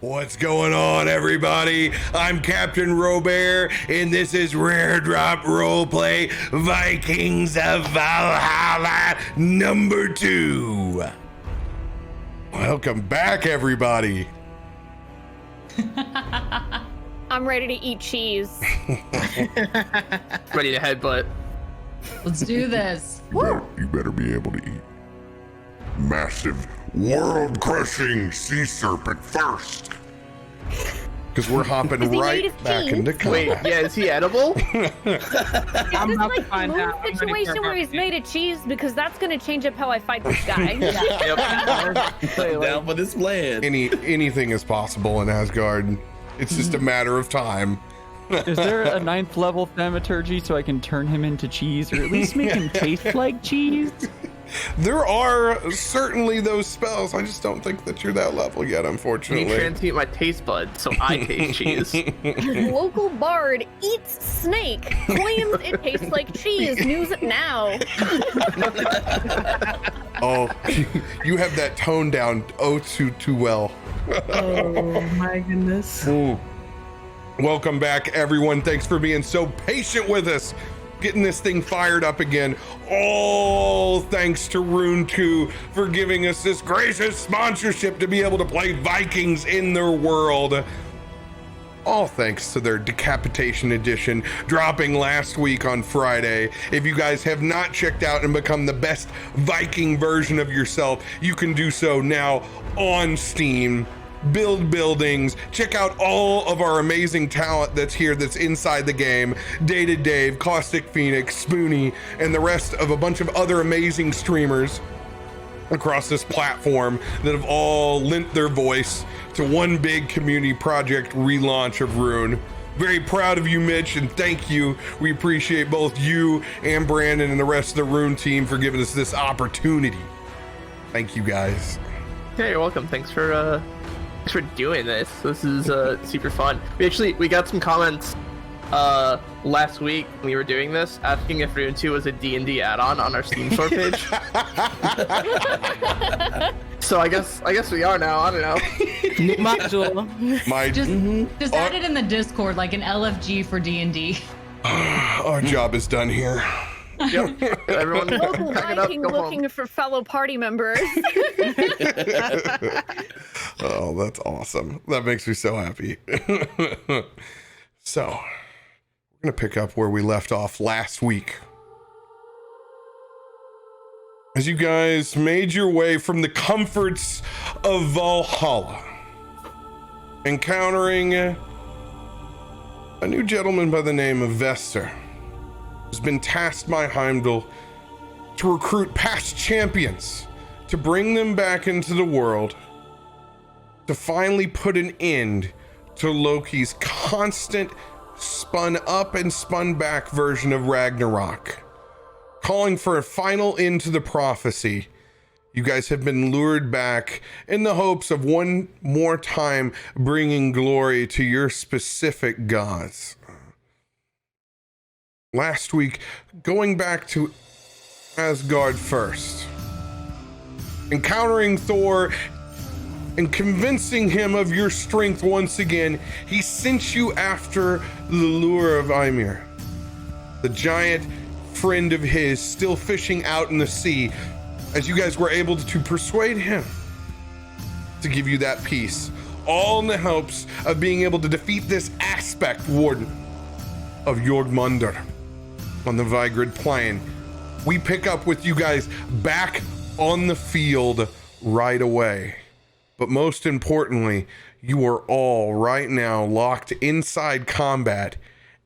What's going on, everybody? I'm CaptainRoBear, and this is Rare Drop Roleplay Vikings of Valhalla number 2. Welcome back, everybody. I'm ready to eat cheese. Ready to headbutt. Let's do this. You better be able to eat massive, world-crushing sea serpent first. Because we're hopping right back into combat. Wait, yeah, is he edible? Is this like the move situation where he's made of cheese? Because that's gonna change up how I fight this guy. Down for this plan. Anything is possible in Asgard. It's just a matter of time. Is there a 9th level thaumaturgy so I can turn him into cheese, or at least make him taste like cheese? There are certainly those spells. I just don't think that you're that level yet, Can unfortunately. you transmute my taste buds so I taste cheese? Local bard eats snake. Claims it tastes like cheese. News it now. Oh, you have that tone down too well. Oh my goodness. Ooh. Welcome back, everyone. Thanks for being so patient with us, getting this thing fired up again. All thanks to Rune 2 for giving us this gracious sponsorship to be able to play Vikings in their world. All thanks to their Decapitation edition dropping last week on Friday. If you guys have not checked out and become the best Viking version of yourself, you can do so now on Steam. Build buildings, check out all of our amazing talent that's here, that's inside the game. DataDave, CausticPhoenix, Spoonee, and the rest of a bunch of other amazing streamers across this platform that have all lent their voice to one big community project relaunch of Rune. Very proud of you, Mitch, and thank you. We appreciate both you and Brandon and the rest of the Rune team for giving us this opportunity. Thank you, guys. Yeah, you're welcome. Thanks for doing this. This is super fun. We got some comments last week when we were doing this asking if Rune 2 was a D&D add-on on our Steam store page. So I guess we are now. I don't know. New module. Just add it in the Discord like an LFG for D&D. Our job is done here. Yep. Everyone Local pack it up, Viking go looking home. for fellow party members. Oh, that's awesome. That makes me so happy. So, we're going to pick up where we left off last week. As you guys made your way from the comforts of Valhalla, encountering a new gentleman by the name of Vester, who's been tasked by Heimdall to recruit past champions, to bring them back into the world, to finally put an end to Loki's constant spun up and spun back version of Ragnarok, calling for a final end to the prophecy. You guys have been lured back in the hopes of one more time bringing glory to your specific gods. Last week, going back to Asgard first, encountering Thor and convincing him of your strength once again, he sent you after the lure of Ymir, the giant friend of his still fishing out in the sea, as you guys were able to persuade him to give you that peace, all in the hopes of being able to defeat this aspect warden of Jormungandr on the Vigrid plain. We pick up with you guys back on the field right away. But most importantly, you are all right now locked inside combat,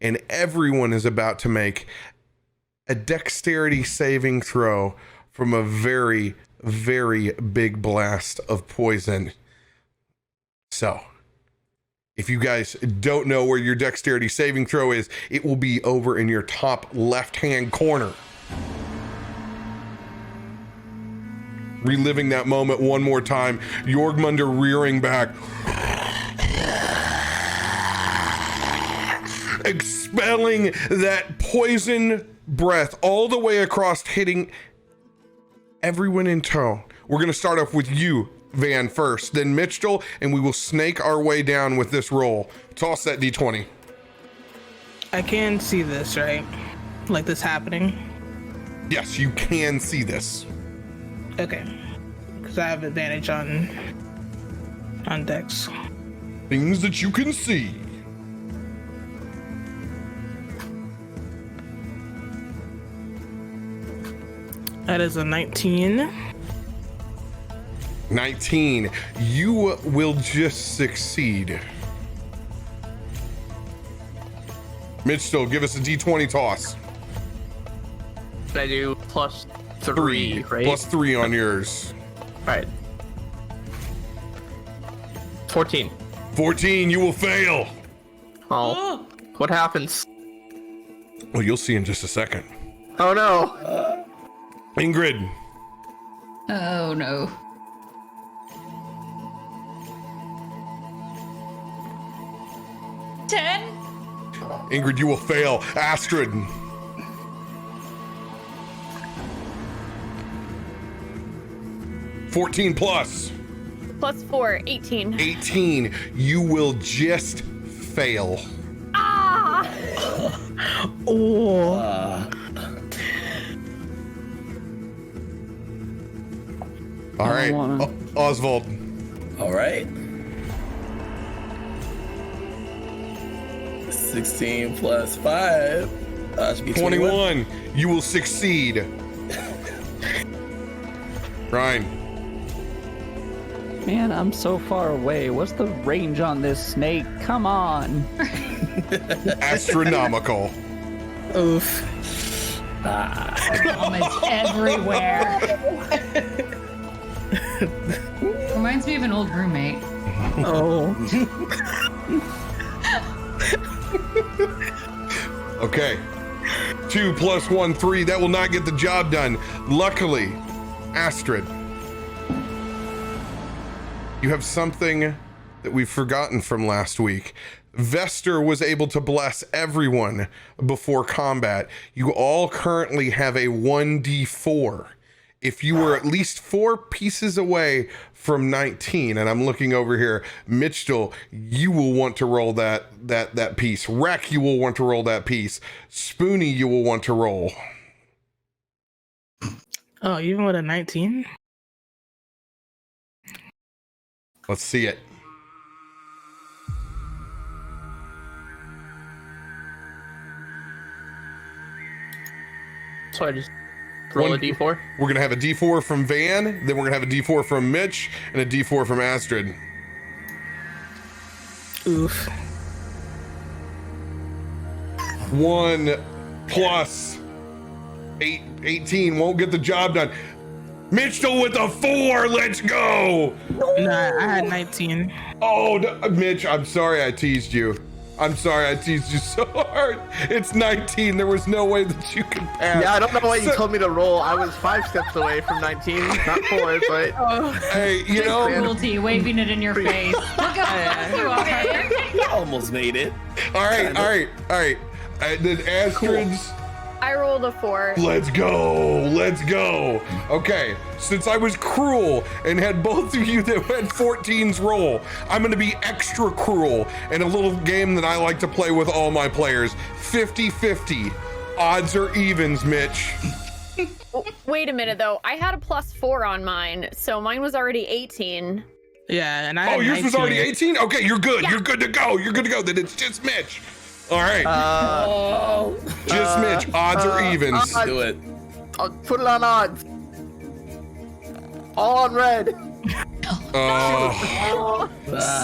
and everyone is about to make a dexterity saving throw from a very, very big blast of poison. So, if you guys don't know where your dexterity saving throw is, it will be over in your top left-hand corner. Reliving that moment one more time, Jormungandr rearing back, expelling that poison breath all the way across, hitting everyone in tow. We're going to start off with you, Van first, then Mitchell, and we will snake our way down with this roll. Toss that D20. I can see this, right? Like this happening? Yes, you can see this. Okay. Because I have advantage on Dex. Things that you can see. That is a 19. 19. You will just succeed. Mitchell, give us a D20 toss. I do +3, right? +3 on yours. Alright. 14. 14, you will fail. Oh. What happens? Well, you'll see in just a second. Oh no. Ingrid. Oh no. Ingrid, you will fail. Astrid. +14. +4, 18. 18. You will just fail. Ah! Oh. All right, Oswald. All right. 16 plus 5. Should be 21. You will succeed. Ryan. Man, I'm so far away. What's the range on this snake? Come on. Astronomical. Oof. Almost everywhere. Reminds me of an old roommate. Oh. Okay. 2 + 1, 3. That will not get the job done. Luckily, Astrid, you have something that we've forgotten from last week. Vester was able to bless everyone before combat. You all currently have a 1d4. If you were at least 4 pieces away from 19, and I'm looking over here, Mitchell, you will want to roll that piece. Rek, you will want to roll that piece. Spoonee, you will want to roll. Oh, even with a 19? Let's see it. So I just roll a D4? We're going to have a D4 from Van, then we're going to have a D4 from Mitch, and a D4 from Astrid. Oof. 1 plus 18 won't get the job done. Mitchell with a 4. Let's go. Nah, I had 19. Oh, Mitch, I'm sorry I teased you. I'm sorry I teased you so hard. It's 19. There was no way that you could pass. Yeah, I don't know why you told me to roll. I was 5 steps away from 19, not 4, but... Hey, you know... Cruelty, waving it in your face. Look how close you are. Almost made it. All right. Then Astrid's... I rolled a 4. Let's go. Okay, since I was cruel and had both of you that had 14s roll, I'm gonna be extra cruel in a little game that I like to play with all my players. 50-50. Odds or evens, Mitch. Wait a minute though. I had a +4 on mine, so mine was already 18. Yeah, and I had yours was 19. already 18? Okay, you're good. Yeah. You're good to go. Then it's just Mitch. All right. Just Mitch. Odds or evens? Do it. I'll put it on odds. All on red.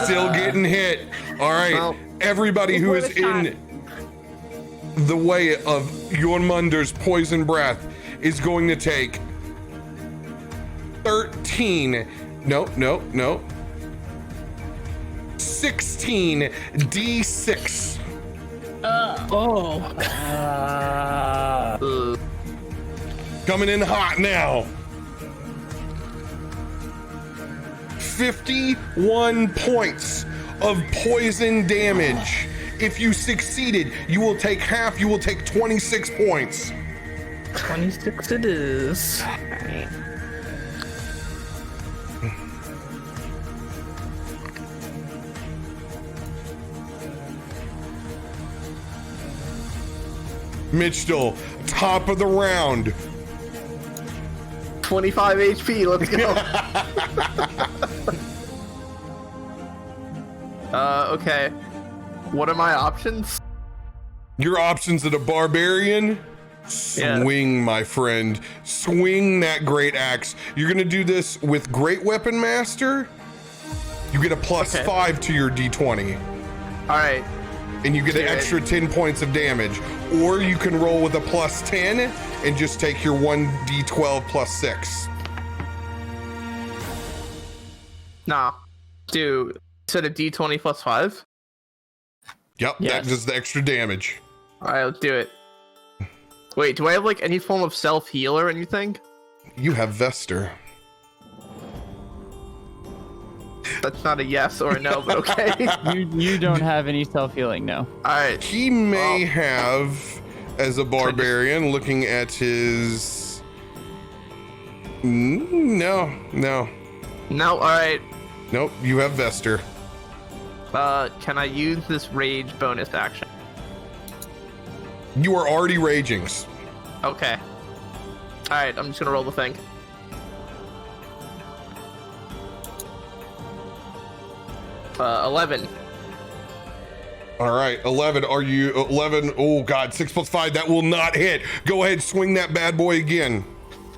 Still getting hit. All right. Well, Everybody who is before the in the way of Jormunder's poison breath is going to take 13. No. 16 D6. Coming in hot now. 51 points of poison damage. If you succeeded, you will take half. You will take 26 points. 26 it is. Mitch still top of the round. 25 HP. Let's go. Okay. What are my options? Your options at a barbarian? Swing, my friend. Swing that great axe. You're gonna do this with Great Weapon Master. You get a +5 to your D20. All right. And you get an extra 10 points of damage. Or you can roll with a +10 and just take your 1d12 +6. Nah. Dude, instead of D20 +5? Yep, Yes. that does the extra damage. All right, let's do it. Wait, do I have like any form of self-heal or anything? You have Vester. That's not a yes or a no, but okay. You don't have any self-healing, no. All right. He may have, as a barbarian, looking at his... No. No, all right. Nope, you have Vester. Can I use this rage bonus action? You are already raging. Okay. All right, I'm just gonna roll the thing. Uh, 11. All right, 11. Are you 11? Oh God, 6 + 5. That will not hit. Go ahead, swing that bad boy again.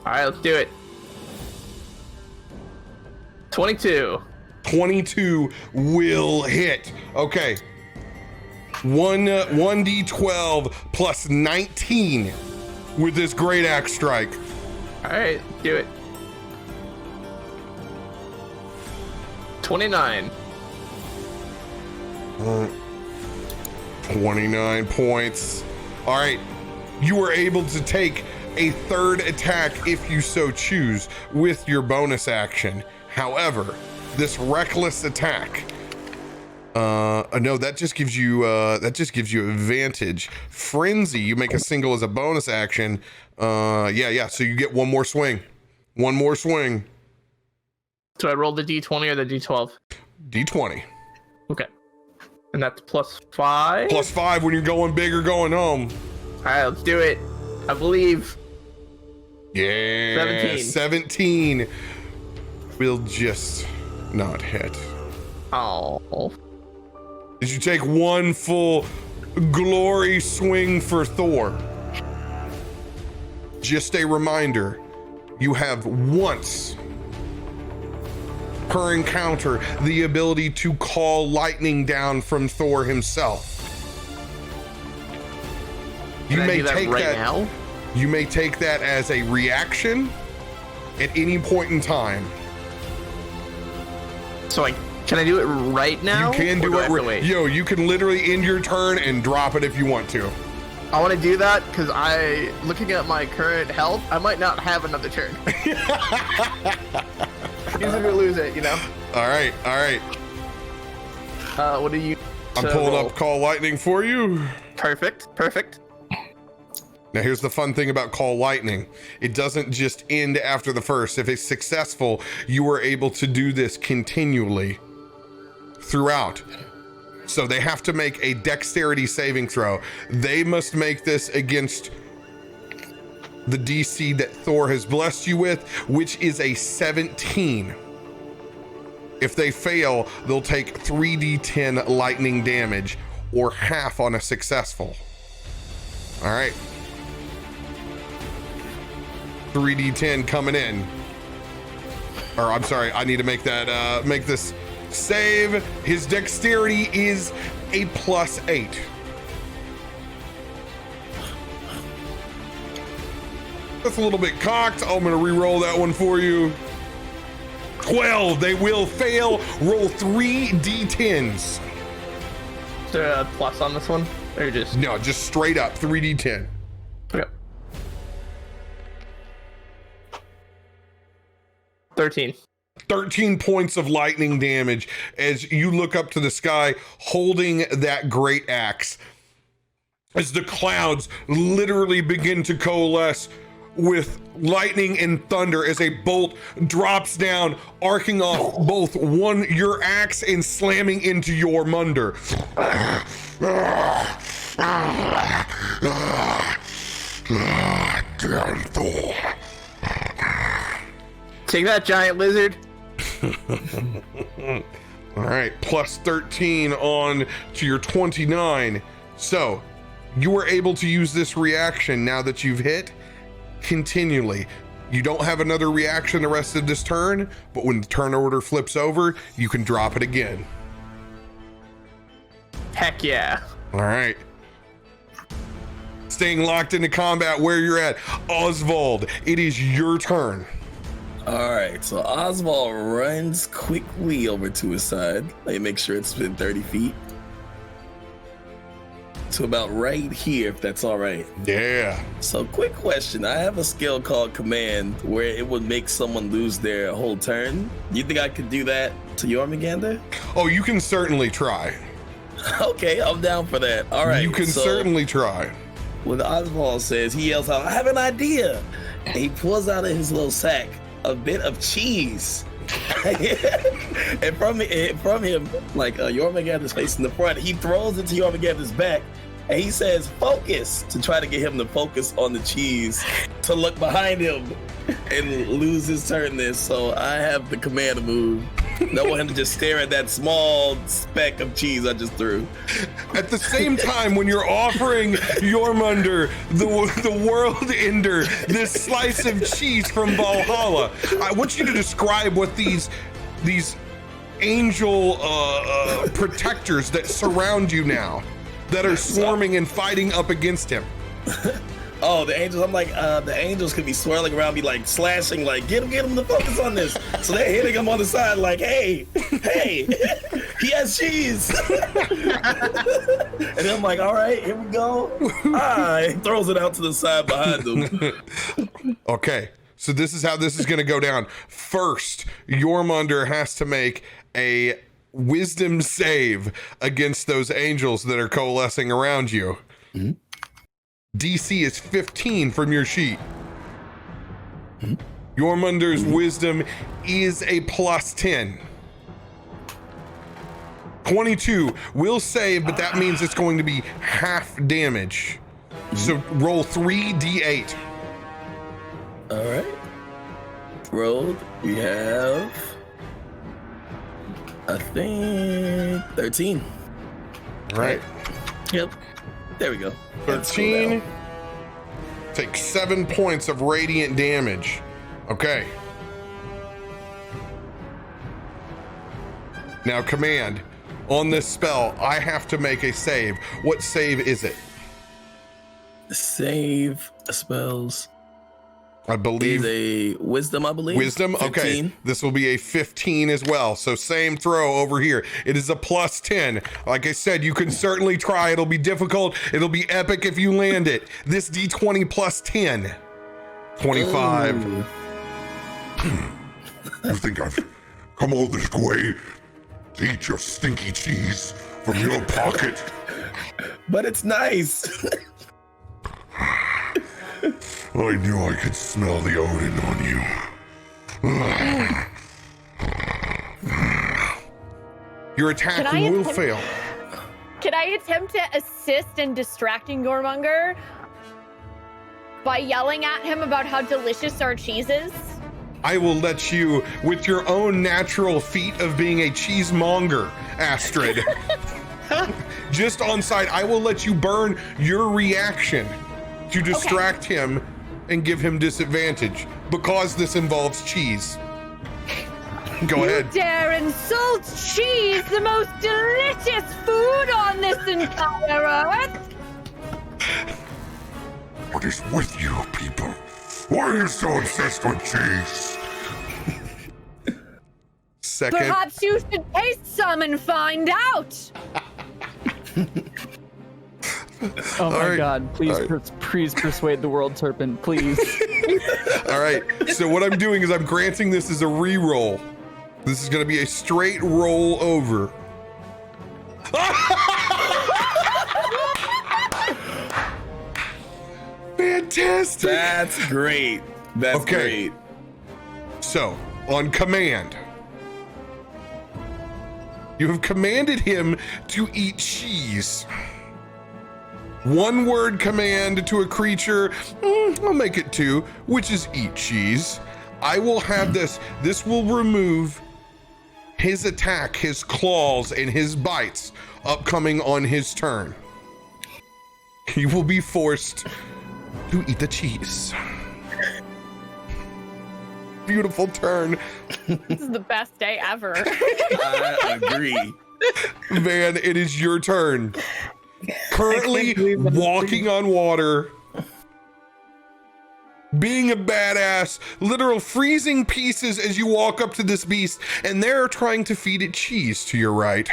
All right, let's do it. 22. 22 will hit. Okay. 1d12 plus 19 with this great axe strike. All right, do it. 29. 29 points. All right. You are able to take a third attack if you so choose with your bonus action. However, this reckless attack, no, that just gives you advantage. Frenzy, you make a single as a bonus action. Yeah. So you get one more swing. One more swing. So I rolled the D20 or the D12? D20. Okay. And that's +5? +5 when you're going big or going home. All right, let's do it. I believe. Yeah. 17. 17 will just not hit. Oh. Did you take one full glory swing for Thor? Just a reminder, you have once per encounter the ability to call lightning down from Thor himself. Can I do that right now? You may take that as a reaction at any point in time. So can I do it right now? You can do it. Yo, you can literally end your turn and drop it if you want to. I want to do that because looking at my current health, I might not have another turn. Use it or lose it, you know? All right. What do you... I'm pulling up Call Lightning for you. Perfect. Now here's the fun thing about Call Lightning. It doesn't just end after the first. If it's successful, you are able to do this continually throughout. So they have to make a dexterity saving throw. They must make this against the DC that Thor has blessed you with, which is a 17. If they fail, they'll take 3d10 lightning damage or half on a successful. All right. 3d10 coming in. Or I'm sorry, I need to make that make this save. His dexterity is a +8. That's a little bit cocked. I'm gonna re-roll that one for you. 12. They will fail. Roll 3d10s. Is there a plus on this one? Or just... No, just straight up 3d10. Okay. 13. 13 points of lightning damage as you look up to the sky holding that great axe. As the clouds literally begin to coalesce with lightning and thunder as a bolt drops down, arcing off both your axe and slamming into your munder. Take that, giant lizard. All right, plus 13 on to your 29. So you were able to use this reaction now that you've hit continually. You don't have another reaction the rest of this turn, but when the turn order flips over, you can drop it again. Heck yeah. All right. Staying locked into combat where you're at. Oswald, it is your turn. All right, so Oswald runs quickly over to his side. Let me make sure it's within 30 feet. To about right here, if that's all right. Yeah. So quick question. I have a skill called Command where it would make someone lose their whole turn. You think I could do that to Jormungandr? Oh, you can certainly try. Okay, I'm down for that. All right. You can certainly try. When Oswald says, he yells out, I have an idea. And he pulls out of his little sack a bit of cheese. And from him, like Jormungandr's facing the front, he throws it to Jormungandr's back. And he says, focus, to try to get him to focus on the cheese, to look behind him and lose his turn this. So I have the command to move. No one to just stare at that small speck of cheese I just threw. At the same time, when you're offering Jormungandr, the world ender, this slice of cheese from Valhalla, I want you to describe what these angel protectors that surround you now, that are swarming and fighting up against him. Oh, the angels, I'm like, the angels could be swirling around me, like slashing, like, get him to focus on this. So they're hitting him on the side, like, hey, he has cheese. And I'm like, all right, here we go. He throws it out to the side behind him. Okay, so this is how this is going to go down. First, Jormungandr has to make a wisdom save against those angels that are coalescing around you. Mm-hmm. DC is 15 from your sheet. Jormungandr's wisdom is a plus 10. 22 will save, but that means it's going to be half damage. So roll 3d8. All right. Rolled. We have, I think, 13. All right. Yep. There we go. 13. Take 7 points of radiant damage. Okay. Now, command. On this spell, I have to make a save. What save is it? Save spells. I believe is a wisdom, I believe. Wisdom? 15. Okay. This will be a 15 as well. So same throw over here. It is a plus 10. Like I said, you can certainly try. It'll be difficult. It'll be epic if you land it. This D20 plus 10. 25. You think I've come all this way to eat your stinky cheese from your pocket? But it's nice. I knew I could smell the Odin on you. Your attack will fail. Can I attempt to assist in distracting Jormungandr by yelling at him about how delicious our cheese is? I will let you, with your own natural feat of being a cheesemonger, Astrid, just on site, I will let you burn your reaction to distract him and give him disadvantage because this involves cheese. Go ahead. You dare insult cheese, the most delicious food on this entire earth? What is with you people? Why are you so obsessed with cheese? Second. Perhaps you should taste some and find out. Oh my God! Please persuade the world serpent, please. All right. So what I'm doing is I'm granting this as a re-roll. This is going to be a straight roll over. Fantastic. That's great. That's great. So on command, you have commanded him to eat cheese. One word command to a creature, I'll make it 2, which is eat cheese. I will have this will remove his attack, his claws, and his bites upcoming on his turn. He will be forced to eat the cheese. Beautiful turn. This is the best day ever. I agree. Van, it is your turn. Currently walking on water, being a badass, literal freezing pieces as you walk up to this beast, and they're trying to feed it cheese to your right.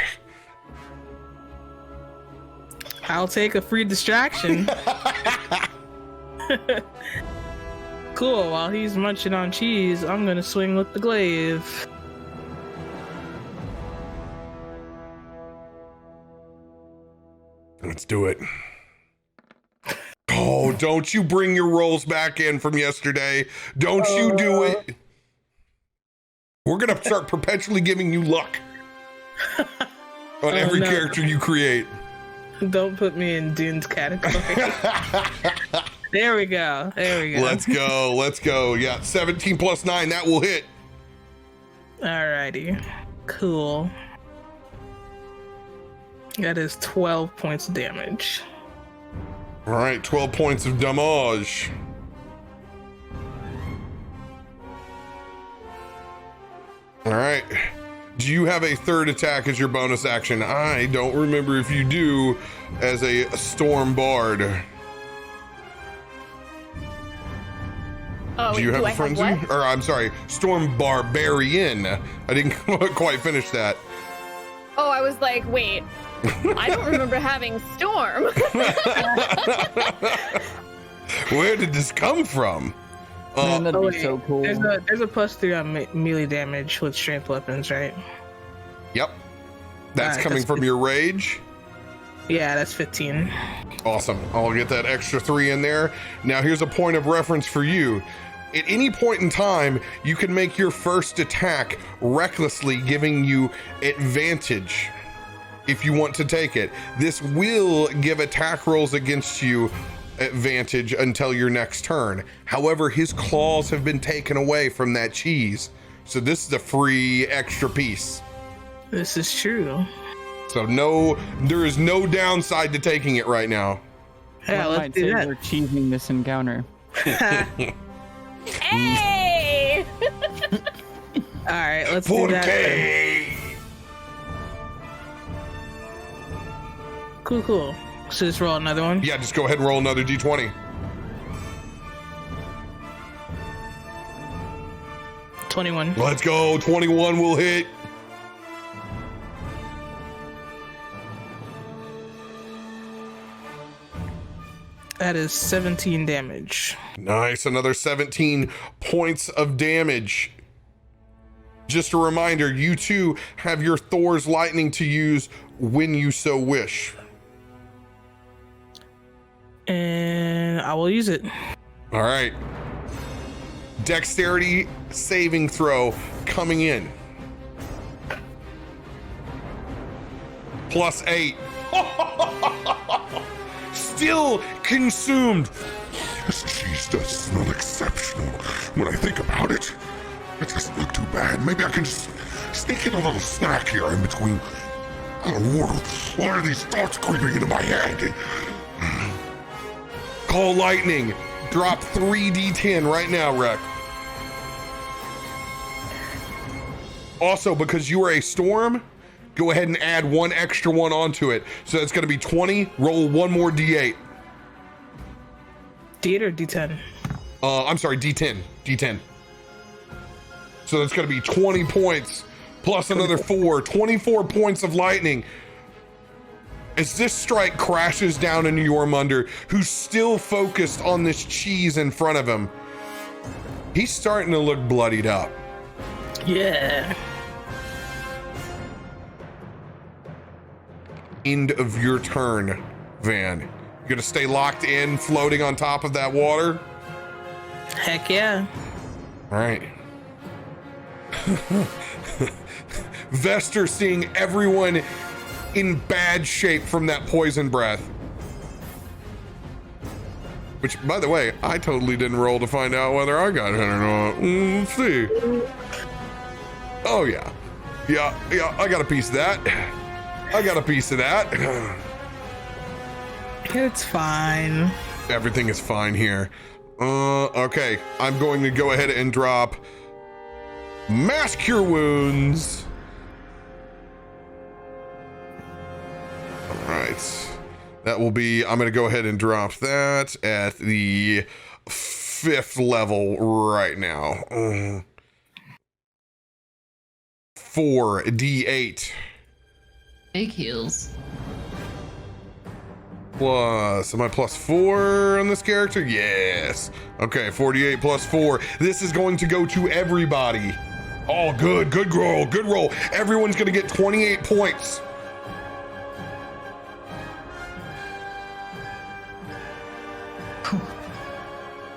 I'll take a free distraction. Cool, while he's munching on cheese, I'm gonna swing with the glaive. Let's do it. Oh, don't you bring your rolls back in from yesterday. Don't you do it. We're gonna start perpetually giving you luck on every character you create. Don't put me in Dune's category. There we go. Let's go. Yeah, 17 plus 9, that will hit. Alrighty. Cool. That is 12 points of damage. All right, 12 points of damage. All right. Do you have a third attack as your bonus action? I don't remember if you do as a storm bard. Oh, Do you have a frenzy? Or I'm sorry, storm barbarian. I didn't quite finish that. Oh, I was like, wait. I don't remember having storm. Where did this come from? Man, that'd be so cool. There's a +3 on melee damage with strength weapons, right? Yep. That's Alright, coming that's from your rage. Yeah, that's 15. Awesome. I'll get that extra 3 in there. Now here's a point of reference for you. At any point in time, you can make your first attack recklessly, giving you advantage if you want to take it. This will give attack rolls against you advantage until your next turn. However, his claws have been taken away from that cheese. So this is a free extra piece. This is true. So there is no downside to taking it right now. Yeah, One let's might do say that. we're cheesing this encounter. Hey! Alright, let's do that. then. Cool. So just roll another one. Yeah, just go ahead and roll another d20. 21. Let's go. 21 will hit. That is 17 damage. Nice. Another 17 points of damage. Just a reminder, you too have your Thor's Lightning to use when you so wish. And I will use it. All right. Dexterity saving throw coming in. +8. Still consumed. This cheese does smell exceptional when I think about it. It doesn't look too bad. Maybe I can just sneak in a little snack here in between. Why are these thoughts creeping into my head? Call lightning. Drop 3d10 right now, Rec. Also, because you are a storm, go ahead and add 1 extra 1 onto it. So that's going to be 20. Roll 1 more d8. D8 or D10? I'm sorry, d10. D10. So that's going to be 20 points plus another 4. 24 points of lightning. As this strike crashes down into Jormungandr, who's still focused on this cheese in front of him. He's starting to look bloodied up. Yeah. End of your turn, Van. You gonna stay locked in, floating on top of that water? Heck yeah. All right. Vester, seeing everyone in bad shape from that poison breath, Which, by the way, I totally didn't roll to find out whether I got hit or not. Let's see. Oh, yeah. Yeah, I got a piece of that. It's fine. Everything is fine here. Okay. I'm going to go ahead and drop Mass Cure Wounds. All right. That will be, I'm going to go ahead and drop that at the 5th level right now. 4d8. Big heals. Plus, am I +4 on this character? Yes. Okay, 48 +4. This is going to go to everybody. Oh, good roll. Everyone's going to get 28 points.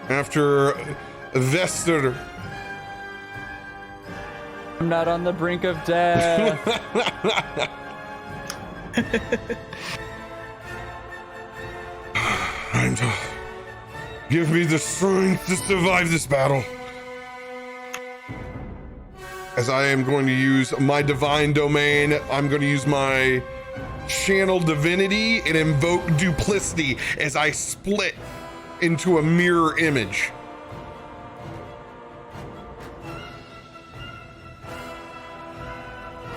After Vester. I'm not on the brink of death. Give me the strength to survive this battle. As I am going to use my divine domain, I'm going to use my channel divinity and invoke duplicity as I split into a mirror image.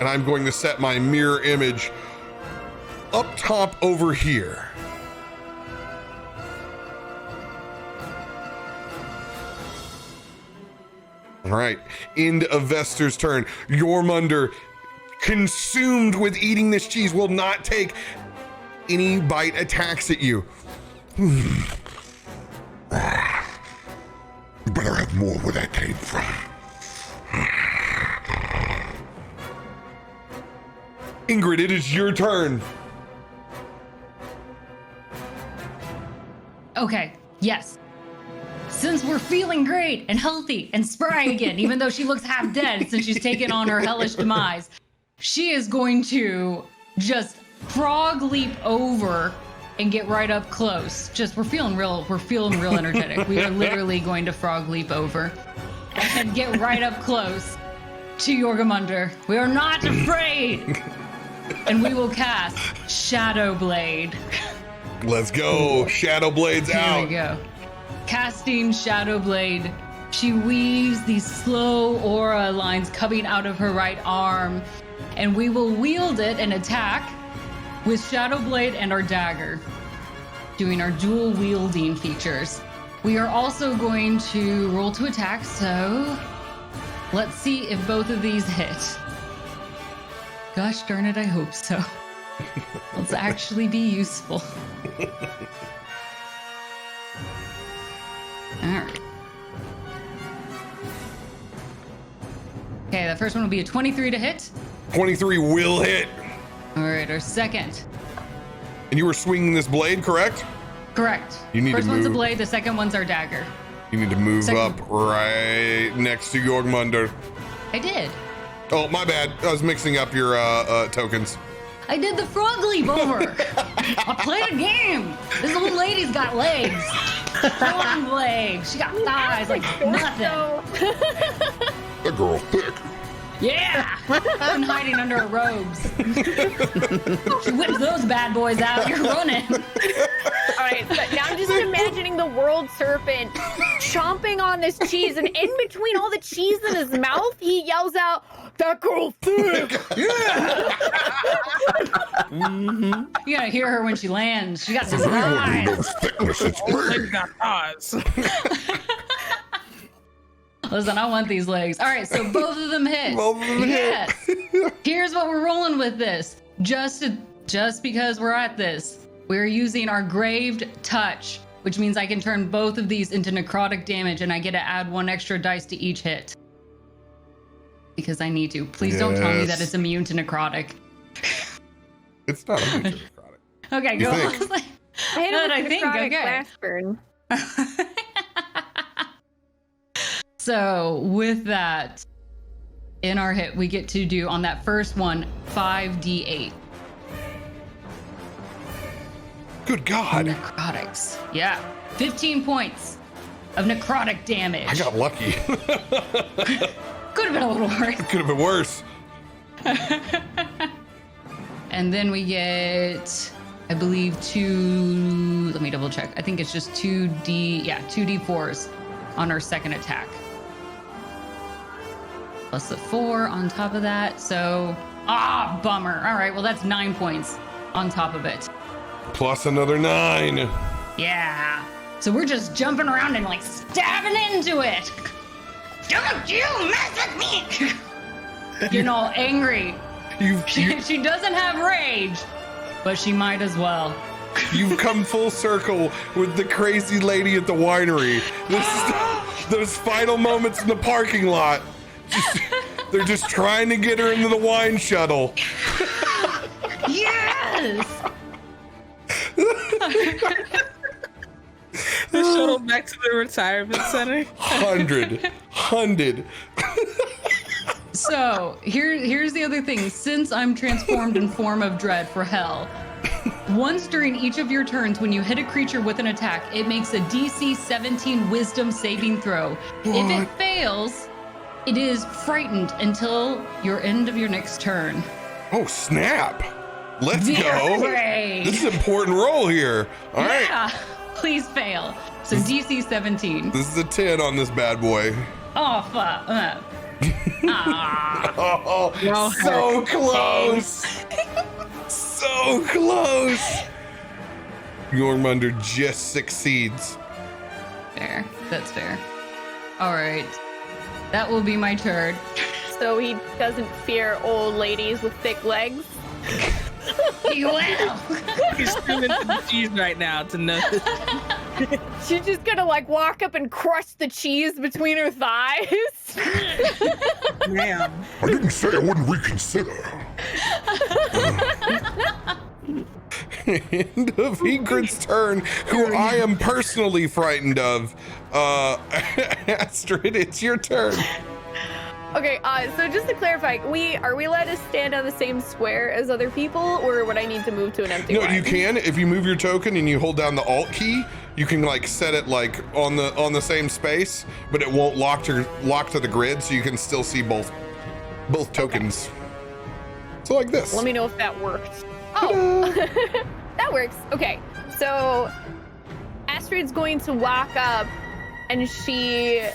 And I'm going to set my mirror image up top over here. All right, end of Vester's turn. Jormungandr, consumed with eating this cheese, will not take any bite attacks at you. You better have more where that came from. Ingrid, it is your turn. Okay, yes. Since we're feeling great and healthy and spry again, even though she looks half dead since she's taken on her hellish demise, she is going to just frog leap over and get right up close. We're feeling real energetic. We are literally going to frog leap over and get right up close to Jormungandr. We are not afraid. And we will cast Shadow Blade. Let's go. Shadow Blade's out. Here we go. Casting Shadow Blade. She weaves these slow aura lines coming out of her right arm, and we will wield it and attack with Shadow Blade and our dagger, doing our dual wielding features. We are also going to roll to attack, so let's see if both of these hit. Gosh darn it, I hope so. Let's actually be useful. Alright. Okay, the first one will be a 23 to hit. 23 will hit. Alright, our second. And you were swinging this blade, correct? Correct. You need First to one's a move. blade, the second one's our dagger. You need to move Second. up right next to Jormungandr. I did. Oh, my bad. I was mixing up your tokens. I did the frog leap over. I played a game. This old lady's got legs. Long legs. She got thighs like nothing. That girl thick. Yeah. I'm hiding under her robes. She whips those bad boys out. You're running. All right, so now I'm just imagining the world serpent chomping on this cheese, and in between all the cheese in his mouth, he yells out, "That girl thick!" You gotta hear her when she lands. She got some Everyone thighs. knows thickness. It's They big. got pause. Listen, I want these legs. All right, so both of them hit. Both of them yes. Here's what we're rolling with this. Just because we're at this, we're using our Graved Touch, which means I can turn both of these into necrotic damage, and I get to add 1 extra dice to each hit. Because I need to. Please don't tell me that Yes. it's immune to necrotic. It's not a necrotic. Okay, You go think? on. I hit Good, him I with think, necrotic okay. blast burn. So with that, in our hit, we get to do on that first one 5d8. Good God. Necrotics. Yeah. 15 points of necrotic damage. I got lucky. Could have been a little worse. Could have been worse. And then we get, I believe, let me double check. I think it's just 2d4s on our second attack. Plus the 4 on top of that. So, bummer. All right, well, that's 9 points on top of it. Plus another 9. Yeah. So we're just jumping around and like stabbing into it. Don't you mess with me! Getting all angry. She doesn't have rage, but she might as well. You've come full circle with the crazy lady at the winery. Those final moments in the parking lot. They're just trying to get her into the wine shuttle. Yes! The shuttle back to the retirement center. 100. So here's the other thing. Since I'm transformed in form of dread for hell, once during each of your turns, when you hit a creature with an attack, it makes a DC 17 Wisdom saving throw. If it fails, it is frightened until your end of your next turn. Oh, snap. Let's Very go. great. This is an important roll here. All right. Yeah, please fail. So DC 17. This is a 10 on this bad boy. Oh, fuck. Oh, so close. So close. Jormungandr just succeeds. Fair. That's fair. All right. That will be my turn. So he doesn't fear old ladies with thick legs. He will. He's screaming to the cheese right now to know. She's just gonna like walk up and crush the cheese between her thighs. Ma'am. I didn't say I wouldn't reconsider. End of Ingrid's turn, who I am personally frightened of. Astrid, it's your turn. Okay, so just to clarify, are we allowed to stand on the same square as other people, or would I need to move to an empty No, one? you can. If you move your token and you hold down the Alt key, you can like set it like on the same space, but it won't lock to the grid, so you can still see both tokens. So like this. Let me know if that worked. Oh, that works. Okay, so Astrid's going to walk up, and she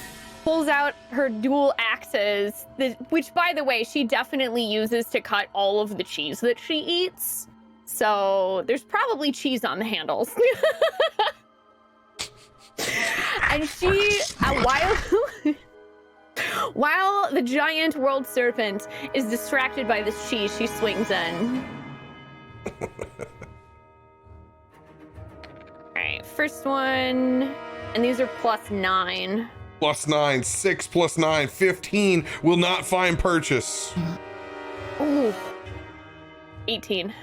pulls out her dual axes, which, by the way, she definitely uses to cut all of the cheese that she eats. So there's probably cheese on the handles. And she, while the giant world serpent is distracted by this cheese, she swings in. All right, first one, and these are +9. +9, 6 + 9, 15 will not find purchase. Ooh. 18.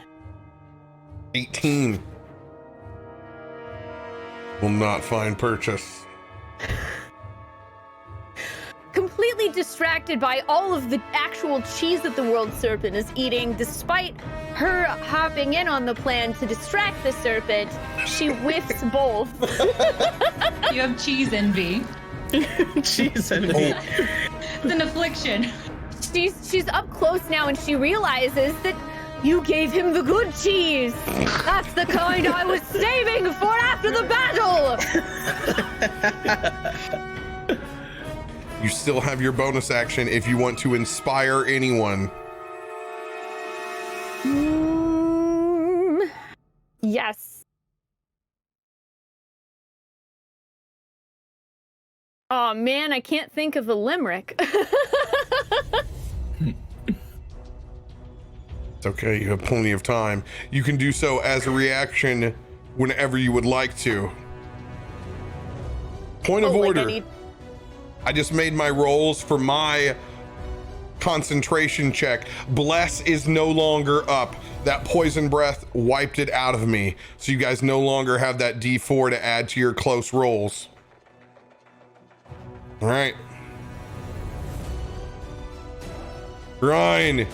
18 will not find purchase. Completely distracted by all of the actual cheese that the world serpent is eating, despite her hopping in on the plan to distract the serpent, she whiffs both. You have cheese envy. Cheese envy. It's an affliction. She's up close now, and she realizes that you gave him the good cheese. That's the kind I was saving for after the battle. You still have your bonus action if you want to inspire anyone. Yes. Oh man, I can't think of a limerick. It's okay, you have plenty of time. You can do so as a reaction whenever you would like to. Point of order. I just made my rolls for my concentration check. Bless is no longer up. That poison breath wiped it out of me. So you guys no longer have that D4 to add to your close rolls. All right. Ryan,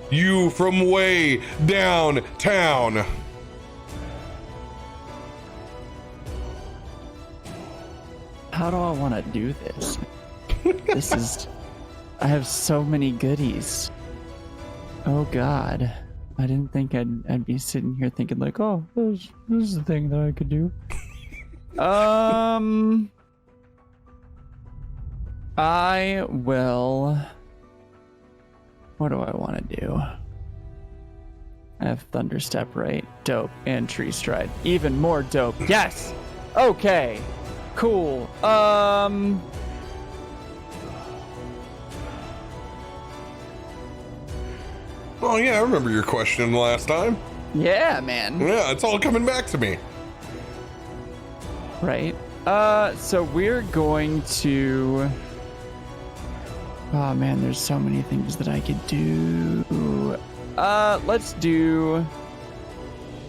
you from way downtown. how do I want to do this? This is... I have so many goodies. Oh God. I didn't think I'd be sitting here thinking like, oh, this is the thing that I could do. I will... What do I want to do? I have Thunderstep, right? Dope. And Tree Stride. Even more dope. Yes! Okay. Cool. Oh yeah, I remember your question last time. Yeah, man. Yeah, it's all coming back to me. Right. So we're going to... Oh man, there's so many things that I could do.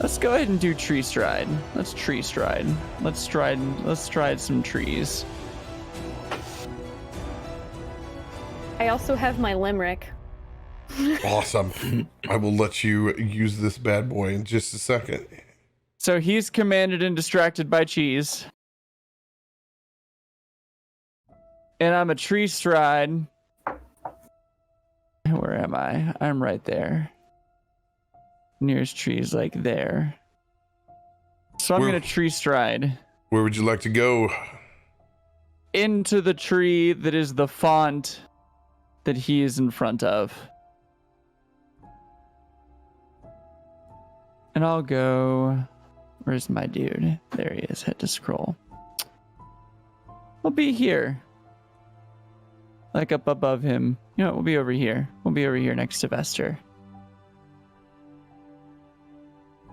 Let's go ahead and do Tree Stride. Let's Tree Stride. Let's stride some trees. I also have my limerick. Awesome. I will let you use this bad boy in just a second. So he's commanded and distracted by cheese. And I'm a Tree Stride. Where am I? I'm right there. Nearest tree is like there. So I'm going to Tree Stride. Where would you like to go? Into the tree that is the font that he is in front of. And I'll go... Where's my dude? There he is. Hit to scroll. I'll be here. Like up above him. You know what? We'll be over here. We'll be over here next to Vester.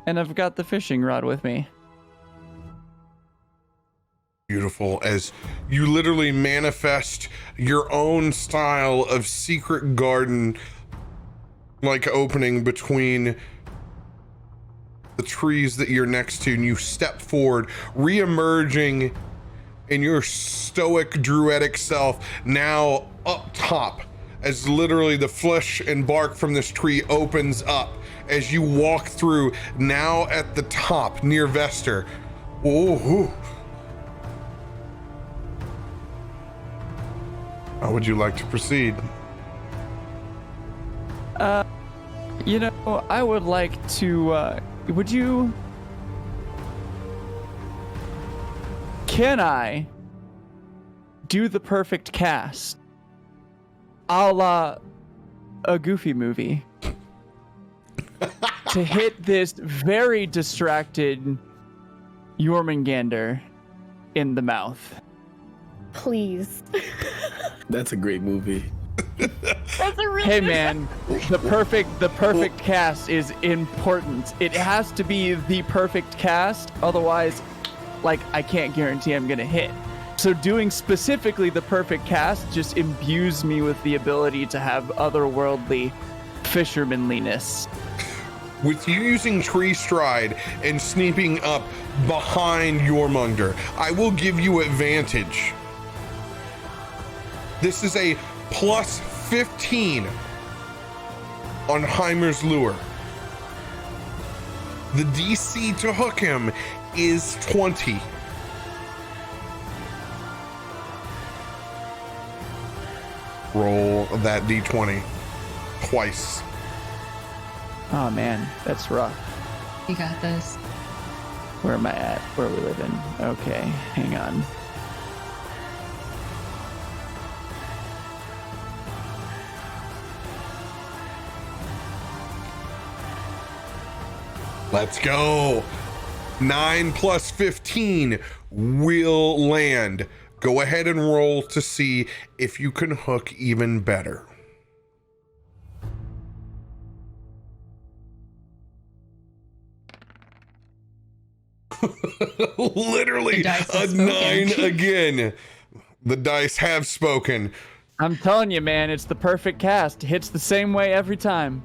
And I've got the fishing rod with me. Beautiful. As you literally manifest your own style of secret garden like opening between the trees that you're next to, and you step forward, re-emerging in your stoic druidic self, now up top, as literally the flesh and bark from this tree opens up as you walk through, now at the top near Vester. Oh, how would you like to proceed? You know, I would like to, would you... Can I do the perfect cast? A la a Goofy movie. To hit this very distracted Jormungandr in the mouth. Please. That's a great movie. That's a really Hey man, the perfect cast is important. It has to be the perfect cast, otherwise, like, I can't guarantee I'm gonna hit. So doing specifically the perfect cast just imbues me with the ability to have otherworldly fishermanliness. With you using Tree Stride and sneaking up behind Jormungandr, I will give you advantage. This is a plus 15 on Heimer's lure. The DC to hook him is 20. Roll that D20 twice. Oh man, that's rough. You got this. Where am I at? Where are we living? Okay, hang on. Let's go. 9 plus 15 will land. Go ahead and roll to see if you can hook even better. Literally a 9 again. The dice have spoken. I'm telling you, man, it's the perfect cast. It hits the same way every time.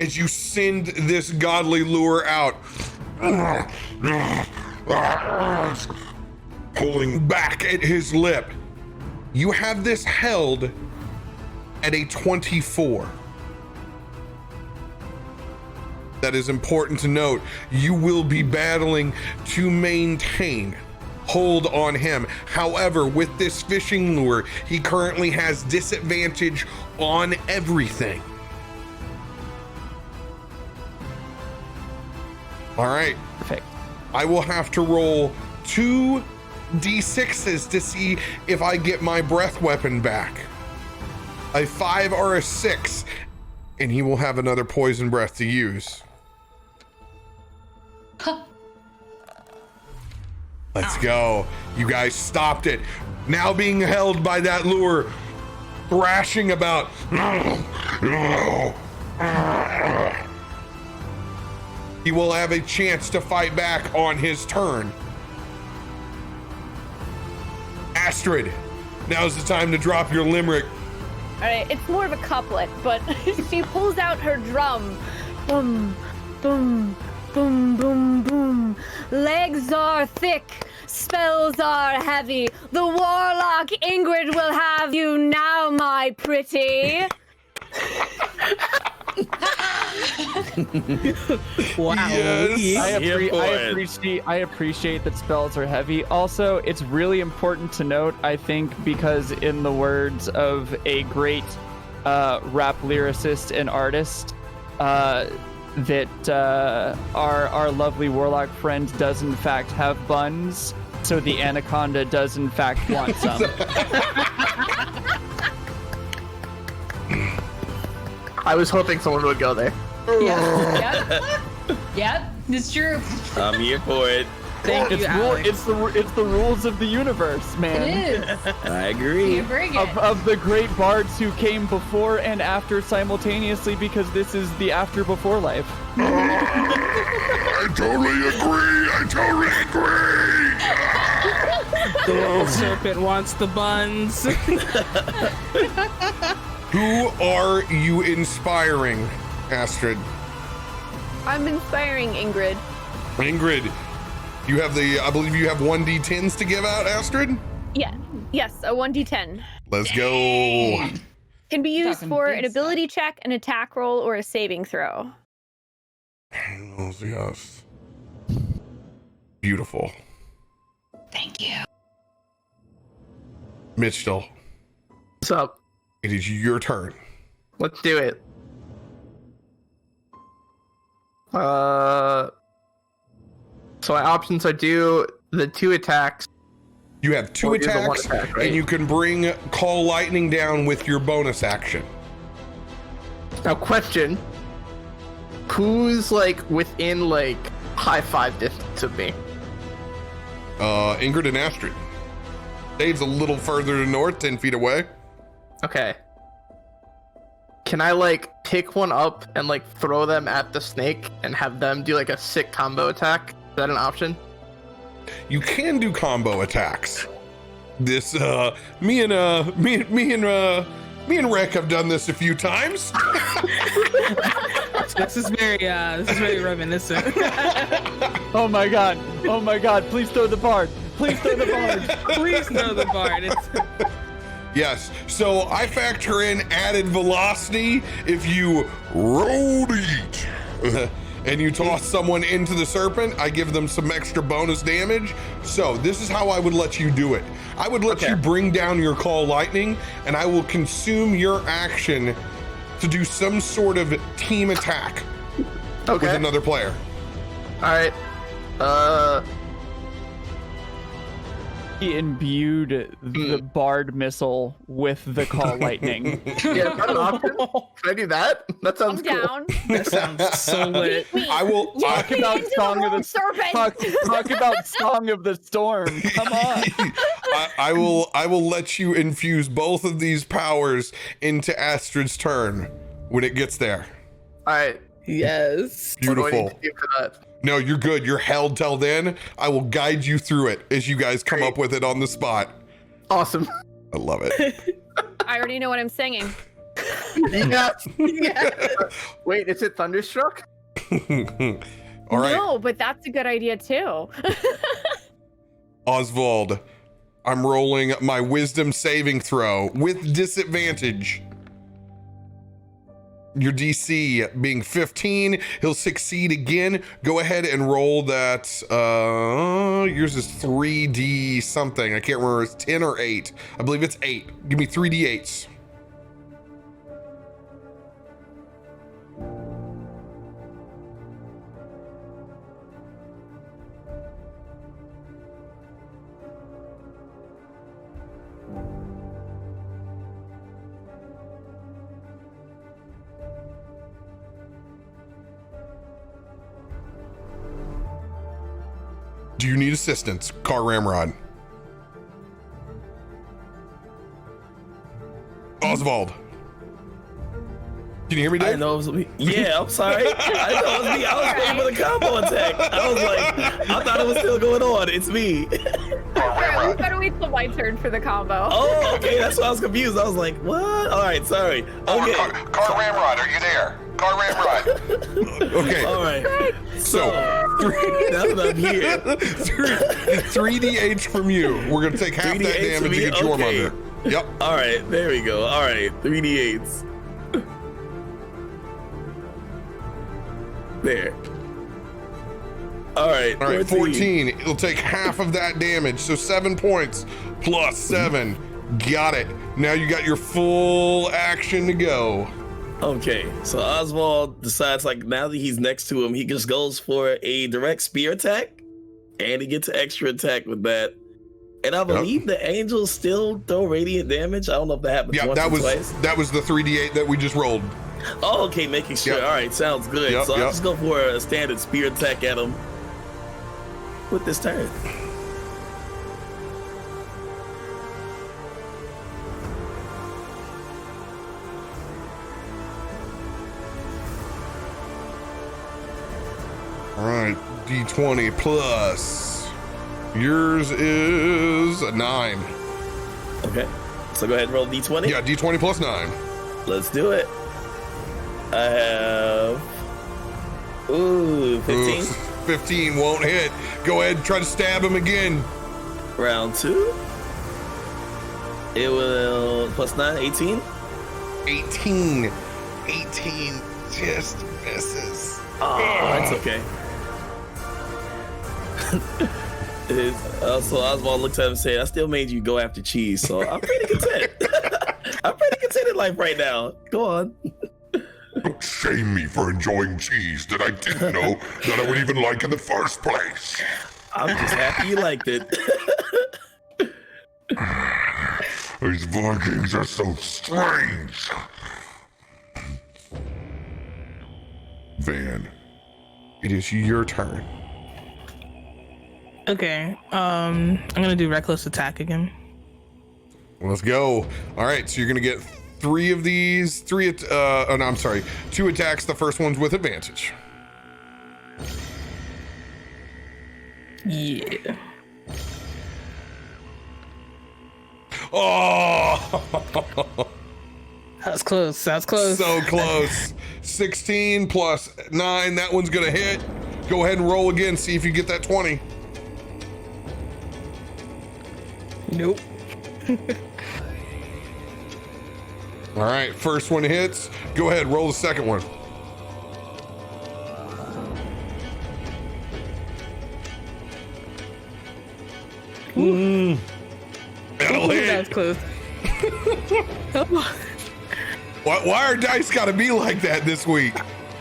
As you send this godly lure out, pulling back at his lip, you have this held at a 24. That is important to note. You will be battling to maintain hold on him. However, with this fishing lure, he currently has disadvantage on everything. All right. Perfect. I will have to roll 2 d6s to see if I get my breath weapon back. A 5 or a 6, and he will have another poison breath to use. Let's go. You guys stopped it. Now being held by that lure, thrashing about. He will have a chance to fight back on his turn. Astrid, now's the time to drop your limerick. All right, it's more of a couplet, but she pulls out her drum. Boom, boom, boom, boom, boom. Legs are thick, spells are heavy. The warlock Ingrid will have you now, my pretty. Wow. Yes. I appreciate that spells are heavy. Also, it's really important to note, I think, because in the words of a great rap lyricist and artist, that our lovely warlock friend does in fact have buns, so the anaconda does in fact want some. I was hoping someone would go there. Yep, it's true. I'm here for it. Thank you, Alex. It's the rules of the universe, man. It is. I agree. You bring it. Of the great bards who came before and after simultaneously, because this is the after before life. I totally agree. The little serpent wants the buns. Who are you inspiring, Astrid? I'm inspiring Ingrid. Ingrid, you have I believe you have 1d10s to give out, Astrid? Yeah. Yes, a 1d10. Let's go. Can be used Talking for big an ability check, an attack roll, or a saving throw. Yes. Beautiful. Thank you. Mitchell, What's up? it is your turn. Let's do it. So my options are do the 2 attacks. You have 2 Or do the 1 attacks, attack, right? and you can bring Call Lightning down with your bonus action. Now, question: who's like within like high 5 distance of me? Ingrid and Astrid. Dave's a little further to north, 10 feet away. Okay. Can I like pick one up and like throw them at the snake and have them do like a sick combo attack? Is that an option? You can do combo attacks. This, me and Rick have done this a few times. This is very reminiscent. Oh my god, please throw the bard. Please throw the bard. Please know the bard. It's Yes, so I factor in added velocity if you roll eat and you toss someone into the serpent. I give them some extra bonus damage. So this is how I would let you do it. I would let you bring down your Call Lightning, and I will consume your action to do some sort of team attack with another player. All right. He imbued the bard missile with the Call Lightning. Yeah, is that an option? Can I do that? That sounds I'm cool. down. that sounds so lit. I will Talk about Song of the serpent. Talk about Song of the Storm. Come on. I will let you infuse both of these powers into Astrid's turn when it gets there. All right. Yes. What do I Beautiful. need to do for that? No, you're good. You're held till then. I will guide you through it as you guys come up with it on the spot. Awesome. I love it. I already know what I'm singing. Yeah. Wait, is it Thunderstruck? All right, No, but that's a good idea too. Oswald, I'm rolling my wisdom saving throw with disadvantage. Your DC being 15, he'll succeed again. Go ahead and roll that. Yours is 3D something. I can't remember. It's 10 or 8. I believe it's 8. Give me 3D8s. Do you need assistance? Car Ramrod. Oswald. Can you hear me, Dave? I know it was me. Yeah, I'm sorry. I know it was me. I was waiting for the combo attack. I was like, I thought it was still going on. It's me. Alright, we better wait till my turn for the combo. Oh, okay. That's why I was confused. I was like, what? All right, sorry. Okay. Car Ramrod, are you there? Car Ramrod. Okay. All right. So, Now that I'm here. 3D8 from you. We're going to take half that 3D8 damage from to me? get your Okay. under. Yep. All right, there we go. All right, 3D8s. There. All right, All right, 14. It'll take half of that damage. So 7 points plus 7. Got it. Now you got your full action to go. Okay, so Oswald decides, like, now that he's next to him, he just goes for a direct spear attack, and he gets an extra attack with that. And I believe the angels still throw radiant damage. I don't know if that happens Yeah, once that or was twice. that was the 3D8 that we just rolled. Oh, okay, making sure. Yep. All right, sounds good. Yep, so I'll yep. just go for a standard spear attack at him with this turn. All right, D20 plus. Yours is a 9. Okay, so go ahead and roll D20. Yeah, D20 plus 9. Let's do it. I have 15. Ooh, 15 won't hit. Go ahead and try to stab him again. Round 2. It will plus 9, 18. 18. 18 just misses. Oh, that's okay. So Oswald looks at him and says, I still made you go after cheese, so I'm pretty content. I'm pretty content in life right now. Go on. Don't shame me for enjoying cheese that I didn't know that I would even like in the first place. I'm just happy you liked it. These Vikings are so strange. Van. It is your turn. Okay. I'm gonna do reckless attack again. Let's go. All right, so you're gonna get 3 of these. 2 attacks. The first one's with advantage. Yeah. Oh, That was close. That was close. so close. 16 plus 9. That one's gonna hit. Go ahead and roll again. See if you get that 20. Nope. All right, first one hits. Go ahead, roll the second one. That'll That hit. was close. Why are dice gotta be like that this week?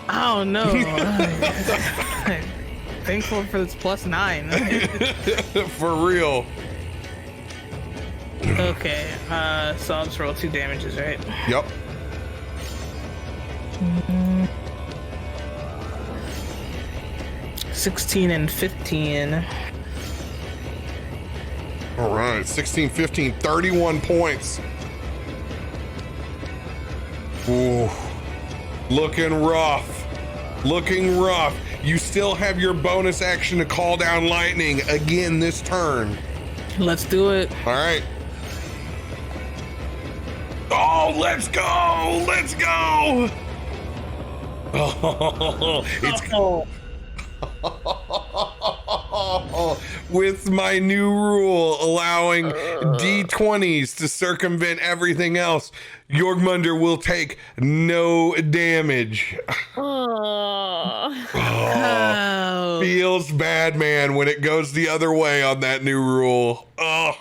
I don't know. I'm thankful for this plus 9. For real. Okay, so I'll just roll 2 damages, right? Yep. Mm-hmm. 16 and 15. All right, 16, 15, 31 points. Ooh, looking rough. Looking rough. You still have your bonus action to call down lightning again this turn. Let's do it. All right. Oh, let's go! Let's go! Oh, it's with my new rule allowing D20s to circumvent everything else, Jorgmunder will take no damage. Oh. Feels bad, man, when it goes the other way on that new rule. Oh.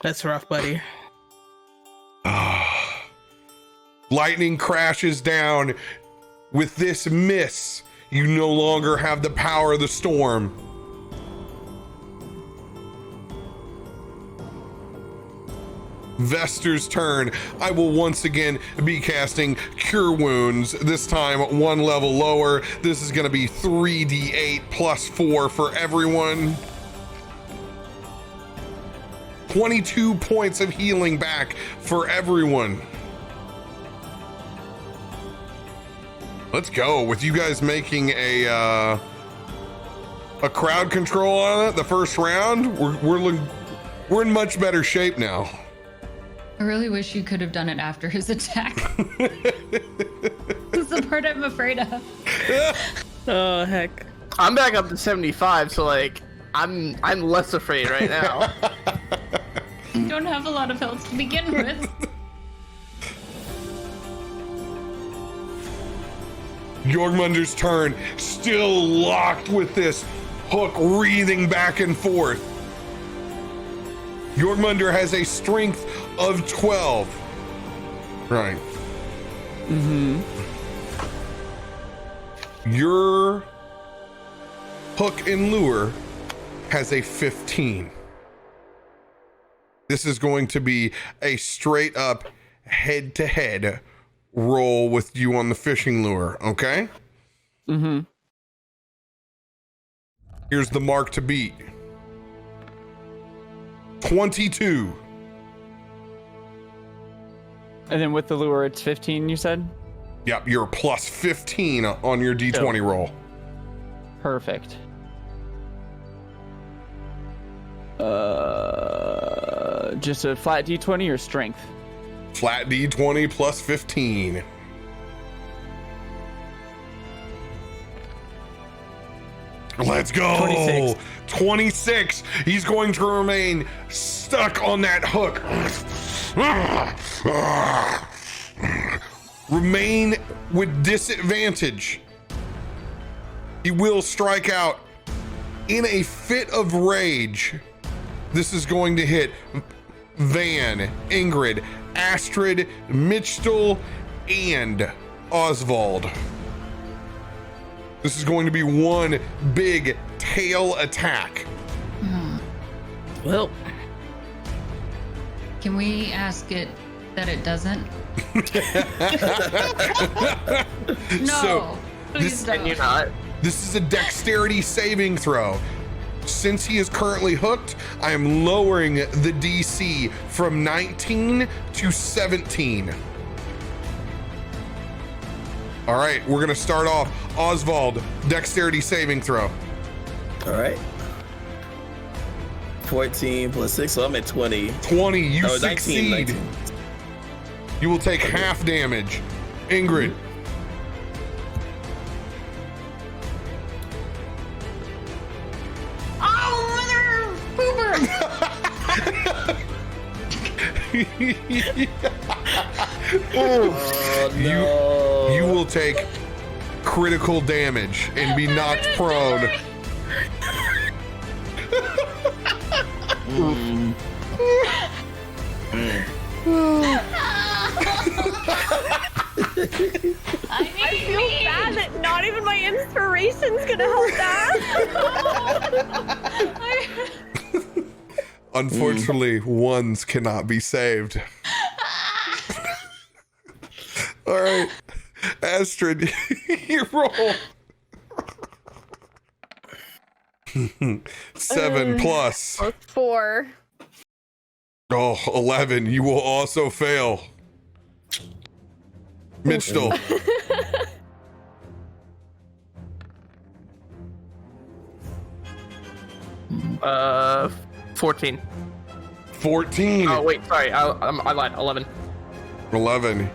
That's rough, buddy. Lightning crashes down. With this miss, you no longer have the power of the storm. Vester's turn. I will once again be casting Cure Wounds, this time 1 level lower. This is going to be 3d8 plus 4 for everyone. 22 points of healing back for everyone. Let's go with you guys making a crowd control on it the first round. We're in much better shape now. I really wish you could have done it after his attack. That's the part I'm afraid of. Oh heck. I'm back up to 75, so like I'm less afraid right now. You don't have a lot of health to begin with. Jorgmunder's turn, still locked with this hook wreathing back and forth. Jorgmunder has a strength of 12. Right. Your hook and lure has a 15. This is going to be a straight up head-to-head roll with you on the fishing lure, okay? Here's the mark to beat. 22. And then with the lure, it's 15, you said? Yep, you're plus 15 on your D20 roll. Perfect. Just a flat D20 or strength? Flat D20 plus 15. Let's go. 26. 26. He's going to remain stuck on that hook. Remain with disadvantage. He will strike out in a fit of rage. This is going to hit Van, Ingrid, Astrid, Mitchell, and Oswald. This is going to be one big tail attack. Well, Can we ask it that it doesn't? No, So, please And you're don't. not. This is a dexterity saving throw. Since he is currently hooked, I am lowering the DC from 19 to 17. All right, we're gonna start off. Oswald, dexterity saving throw. All right. 14 plus 6, so I'm at 20. 20, you Oh, succeed. 19. You will take half damage. Ingrid. Oh, mother pooper! Oh, no. You will take critical damage and be knocked prone. I feel bad that not even my inspiration's gonna help that. Unfortunately, ones cannot be saved. All right, Astrid, you roll. 7 plus. Plus 4. Oh, 11. You will also fail. Mitchell. 14. 14. Oh wait, sorry, I lied. 11. 11.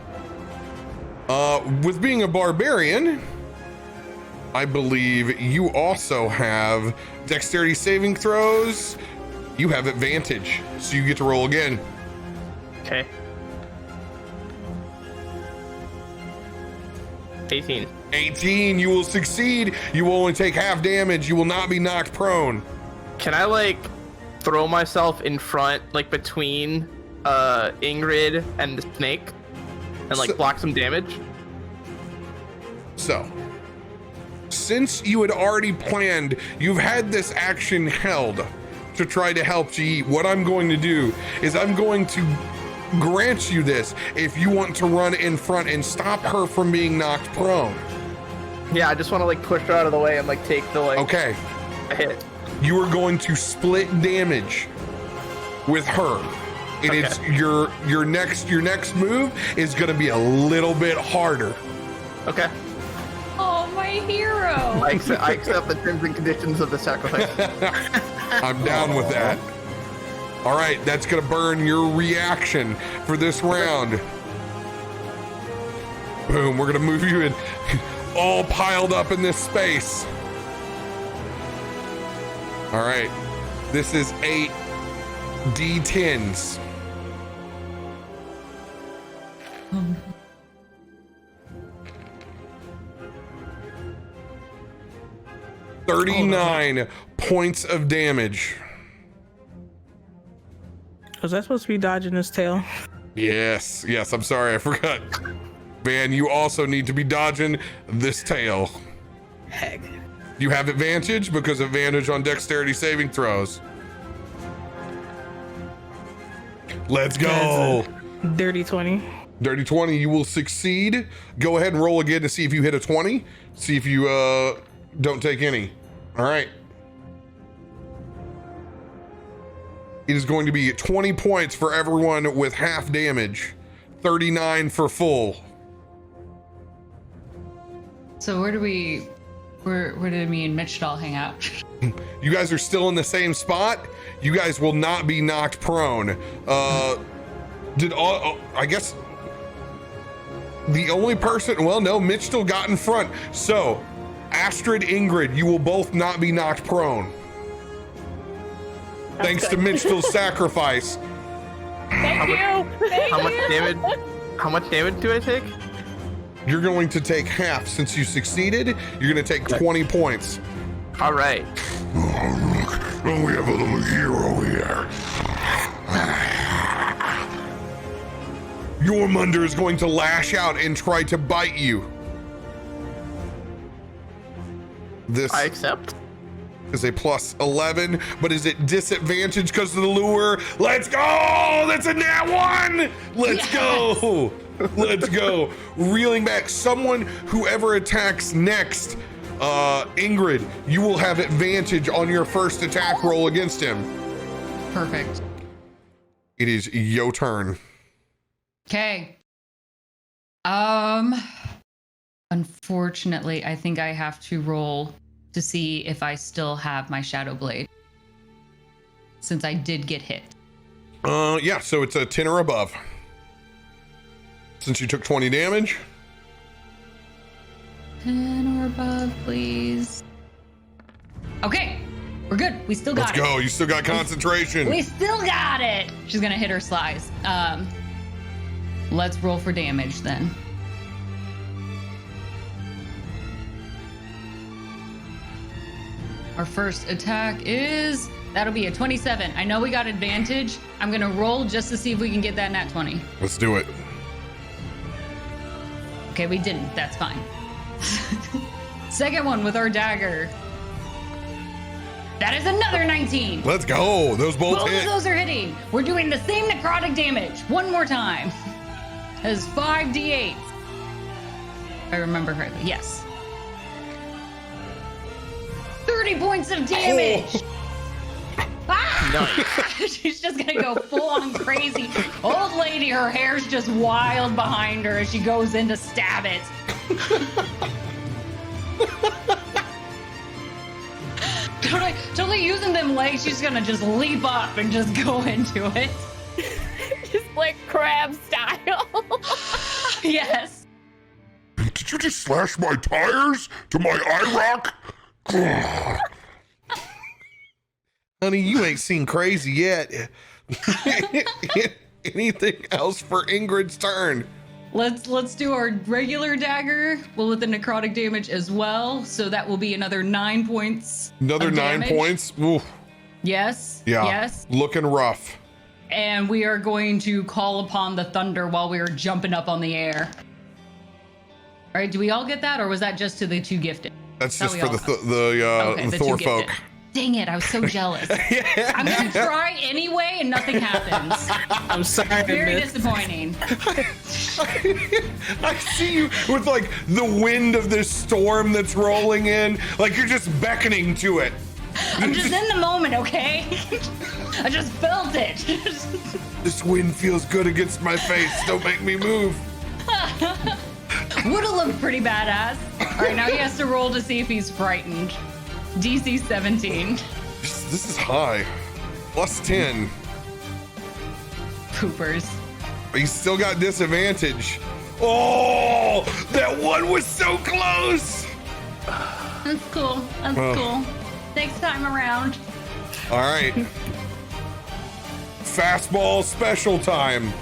With being a barbarian, I believe you also have dexterity saving throws. You have advantage, so you get to roll again. Okay. 18. 18, you will succeed. You will only take half damage. You will not be knocked prone. Can I like throw myself in front, like between Ingrid and the snake, and like block some damage? So, since you had already planned, you've had this action held to try to help G. What I'm going to do is I'm going to grant you this if you want to run in front and stop her from being knocked prone. Yeah, I just want to like push her out of the way and like take the like Okay. a hit. You are going to split damage with her. It Okay. is your next move is going to be a little bit harder. Okay. Oh, my hero. I accept the terms and conditions of the sacrifice. I'm down with that. All right, that's going to burn your reaction for this round. Boom, we're going to move you in all piled up in this space. All right, this is 8 D10s. $39 points of damage. Was I supposed to be dodging his tail? Yes, I'm sorry, I forgot. Van, you also need to be dodging this tail. Heck. You have advantage because advantage on dexterity saving throws. Let's go. Dirty 20. Dirty 20, you will succeed. Go ahead and roll again to see if you hit a 20. See if you don't take any. All right. It is going to be 20 points for everyone with half damage, 39 for full. So where did me and Mitch all hang out? You guys are still in the same spot. You guys will not be knocked prone. I guess the only person, well, no, Mitch still got in front. So Astrid, Ingrid, you will both not be knocked prone. Thanks to Mitchell's sacrifice. Thank you. Thank How much you. damage? How much damage do I take? You're going to take half since you succeeded. You're going to take 20 points. All right. Oh, look. Oh, we have a little hero here. Jormungandr is going to lash out and try to bite you. This I accept. is a plus 11, but is it disadvantage because of the lure? Let's go! That's a nat 1! Let's go! Let's go. Reeling back, whoever attacks next, Ingrid, you will have advantage on your first attack roll against him. Perfect. It is your turn. Okay. Unfortunately, I think I have to roll to see if I still have my Shadow Blade, since I did get hit. Yeah, so it's a 10 or above. Since you took 20 damage. 10 or above, please. Okay, we're good. We still got Let's go. You still got concentration. We still got it. She's gonna hit her slice. Let's roll for damage then. Our first attack that'll be a 27. I know we got advantage. I'm gonna roll just to see if we can get that nat 20. Let's do it. Okay, we didn't. That's fine. Second one with our dagger. That is another 19. Let's go. Those both Both hit. of those are hitting. We're doing the same necrotic damage. One more time. That is 5d8. If I remember correctly. Yes. 30 points of damage. Ah! Nice. She's just gonna go full on crazy. Old lady, her hair's just wild behind her as she goes in to stab it. Totally using them legs. She's gonna just leap up and just go into it. Just like crab style. Yes. Did you just slash my tires to my eye rock? Honey, you ain't seen crazy yet. Anything else for Ingrid's turn? Let's do our regular dagger, well, with the necrotic damage as well. So that will be another 9 points. Another of 9 damage. points? Oof. Yes. Yeah. Yes. Looking rough. And we are going to call upon the thunder while we are jumping up on the air. All right. Do we all get that, or was that just to the 2 gifted? That's How just we for all the the Thor 2 folk. gifted. Dang it! I was so jealous. I'm gonna try anyway, and nothing happens. I'm sorry. Very Miss. disappointing. I see you with like the wind of this storm that's rolling in, like you're just beckoning to it. I'm just in the moment, okay? I just felt it. This wind feels good against my face. Don't make me move. Would've looked pretty badass. All right, now he has to roll to see if he's frightened. DC 17. This is high. Plus 10. Poopers. But he's still got disadvantage. Oh, that one was so close. That's cool. That's cool. Next time around. All right. Fastball special time.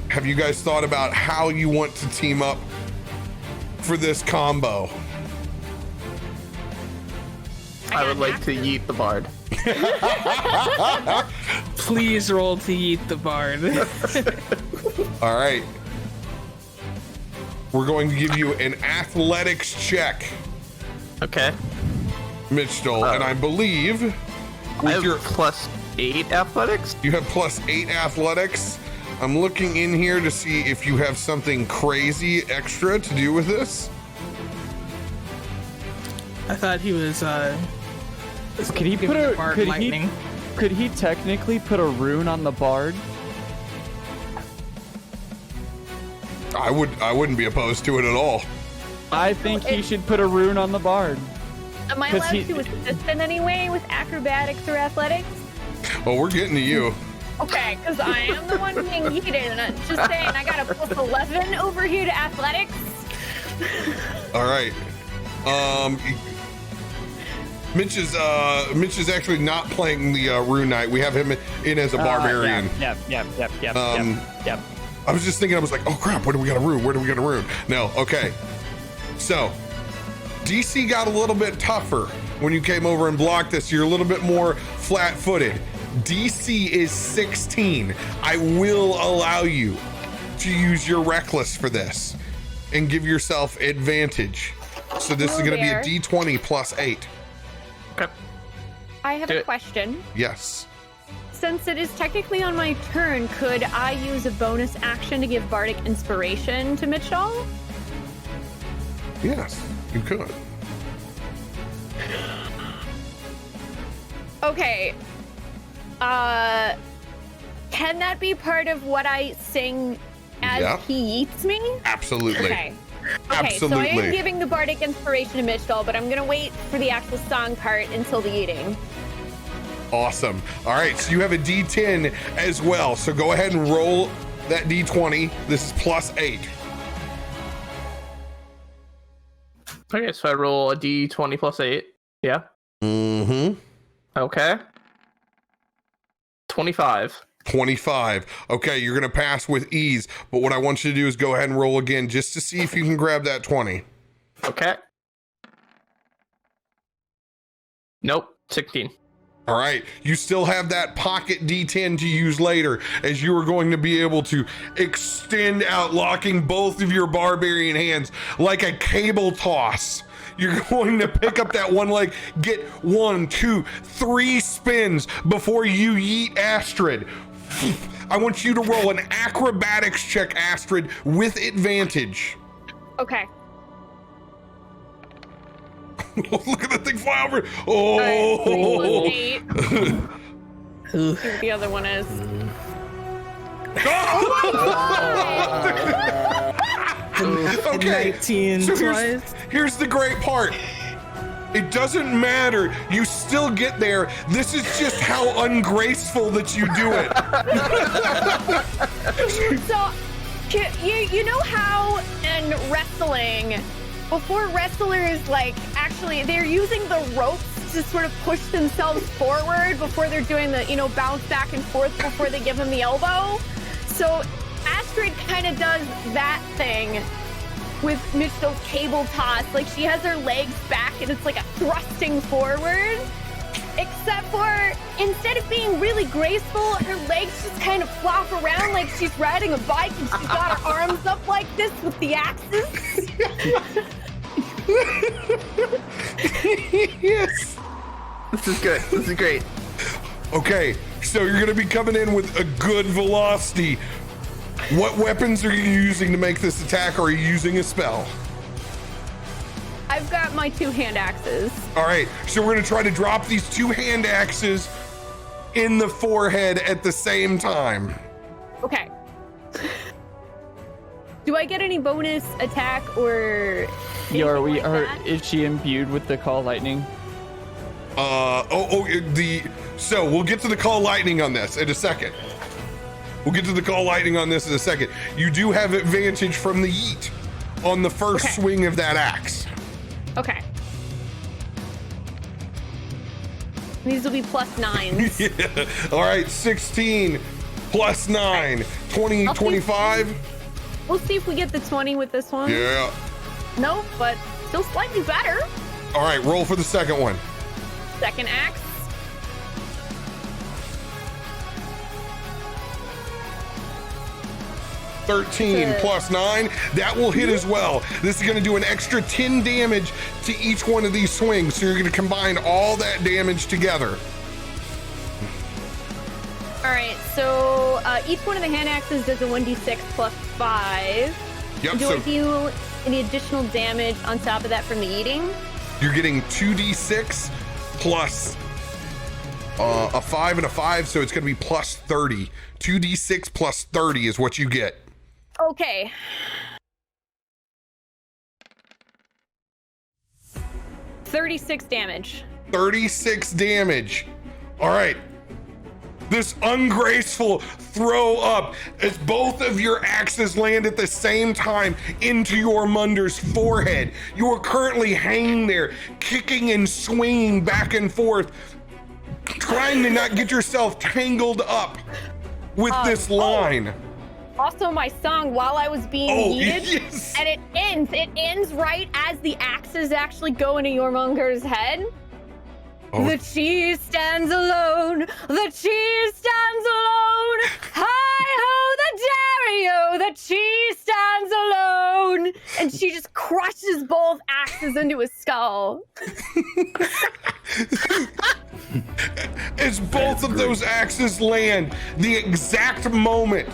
Have you guys thought about how you want to team up for this combo? I would like to yeet the bard. Please roll to yeet the bard. All right. We're going to give you an athletics check, Okay. Mitch Stoll, and I believe I with have your +8 athletics. you have +8 athletics. I'm looking in here to see if you have something crazy extra to do with this. I thought he was Could he giving put the a bard could lightning. he technically put a rune on the bard? I wouldn't be opposed to it at all. I think he should put a rune on the bard. Am I 'Cause allowed to assist in any way with acrobatics or athletics? Oh, we're getting to you. Okay, because I am the one being yeeted, and I'm just saying I got a +11 over here to athletics. All right. Mitch is actually not playing the Rune Knight. We have him in as a barbarian. Yep. Yep. I was just thinking, I was like, oh crap, where do we got a rune? Where do we got a rune? No, okay. So, DC got a little bit tougher when you came over and blocked this. You're a little bit more flat-footed. DC is 16. I will allow you to use your reckless for this and give yourself advantage. So this is going to be a D20 +8. Okay. I have Do a it. question. Yes. Since it is technically on my turn, could I use a bonus action to give Bardic Inspiration to Mitchell? Yes, you could. Okay. Can that be part of what I sing as Yeah. he eats me? Absolutely. Okay. Okay, so I Absolutely. am giving the Bardic Inspiration to Mitchell, but I'm gonna wait for the actual song part until the eating. Awesome. All right, so you have a D10 as well. So go ahead and roll that D20. This is +8. Okay, so I roll a D20 +8. Yeah. Mm-hmm. Okay. 25. 25. Okay, you're gonna pass with ease, but what I want you to do is go ahead and roll again just to see if you can grab that 20. Okay. Nope. 16. All right, you still have that pocket D10 to use later, as you are going to be able to extend out, locking both of your barbarian hands like a cable toss. You're going to pick up that one leg, get 1, 2, 3 spins before you yeet Astrid. I want you to roll an acrobatics check, Astrid, with advantage. Okay. Look at the thing fly over. All right, Oh. 3 + 8. See what the other one is. Okay, 19 so twice. here's the great part. It doesn't matter. You still get there. This is just how ungraceful that you do it. So You know how in wrestling, before wrestlers, like, actually, they're using the ropes to sort of push themselves forward before they're doing the, bounce back and forth before they give them the elbow. So Astrid kind of does that thing with Mitchell's cable toss. Like, she has her legs back and it's like a thrusting forward. Except for, instead of being really graceful, her legs just kind of flop around like she's riding a bike and she's got her arms up like this with the axes. Yes. This is good. This is great. Okay, so you're gonna be coming in with a good velocity. What weapons are you using to make this attack? Or are you using a spell? I've got my 2 hand axes. All right, so we're gonna try to drop these 2 hand axes in the forehead at the same time. Okay. Do I get any bonus attack or is she imbued with the call lightning? So we'll get to the call lightning on this in a second. You do have advantage from the yeet on the first swing of that axe. Okay. These will be +9s. Yeah. All right, 16 plus 9, 20, 25. We'll see if we get the 20 with this one. Yeah. Nope, but still slightly better. All right, roll for the second one. Second axe. 13 plus 9, that will hit as well. This is going to do an extra 10 damage to each one of these swings, so you're going to combine all that damage together. All right, so each one of the hand axes does a 1d6 plus 5. Yep. Do I do any additional damage on top of that from the eating? You're getting 2d6 plus a 5 and a 5, so it's going to be plus 30. 2d6 plus 30 is what you get. Okay. $36 damage. 36 damage. All right. This ungraceful throw up as both of your axes land at the same time into your Munder's forehead. You are currently hanging there, kicking and swinging back and forth, trying to not get yourself tangled up with this line. Also, my song, While I Was Being Yeeted, yes. and it ends right as the axes actually go into Jormunger's head. Oh. The cheese stands alone, the cheese stands alone, hi-ho the dairy-o, the cheese stands alone. And she just crushes both axes into his skull. As both of those axes land, the exact moment,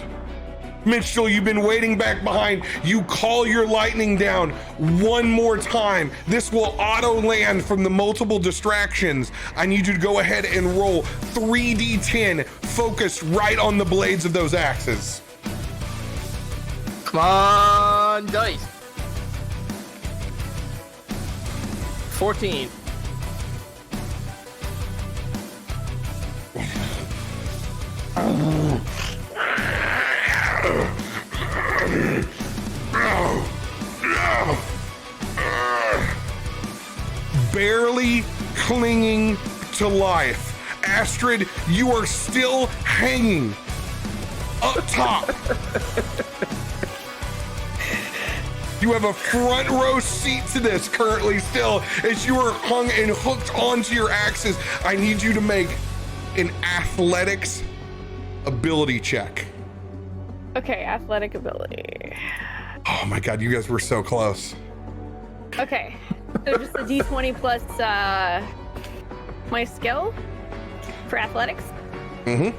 Mitchell, you've been waiting back behind. You call your lightning down one more time. This will auto land from the multiple distractions. I need you to go ahead and roll 3d10 focused right on the blades of those axes. Come on, dice. 14. Barely clinging to life. Astrid, you are still hanging up top. You have a front row seat to this currently still as you are hung and hooked onto your axes. I need you to make an athletics ability check. Okay, athletic ability. Oh my God, you guys were so close. Okay, so just a d20 plus my skill for athletics. Mm-hmm.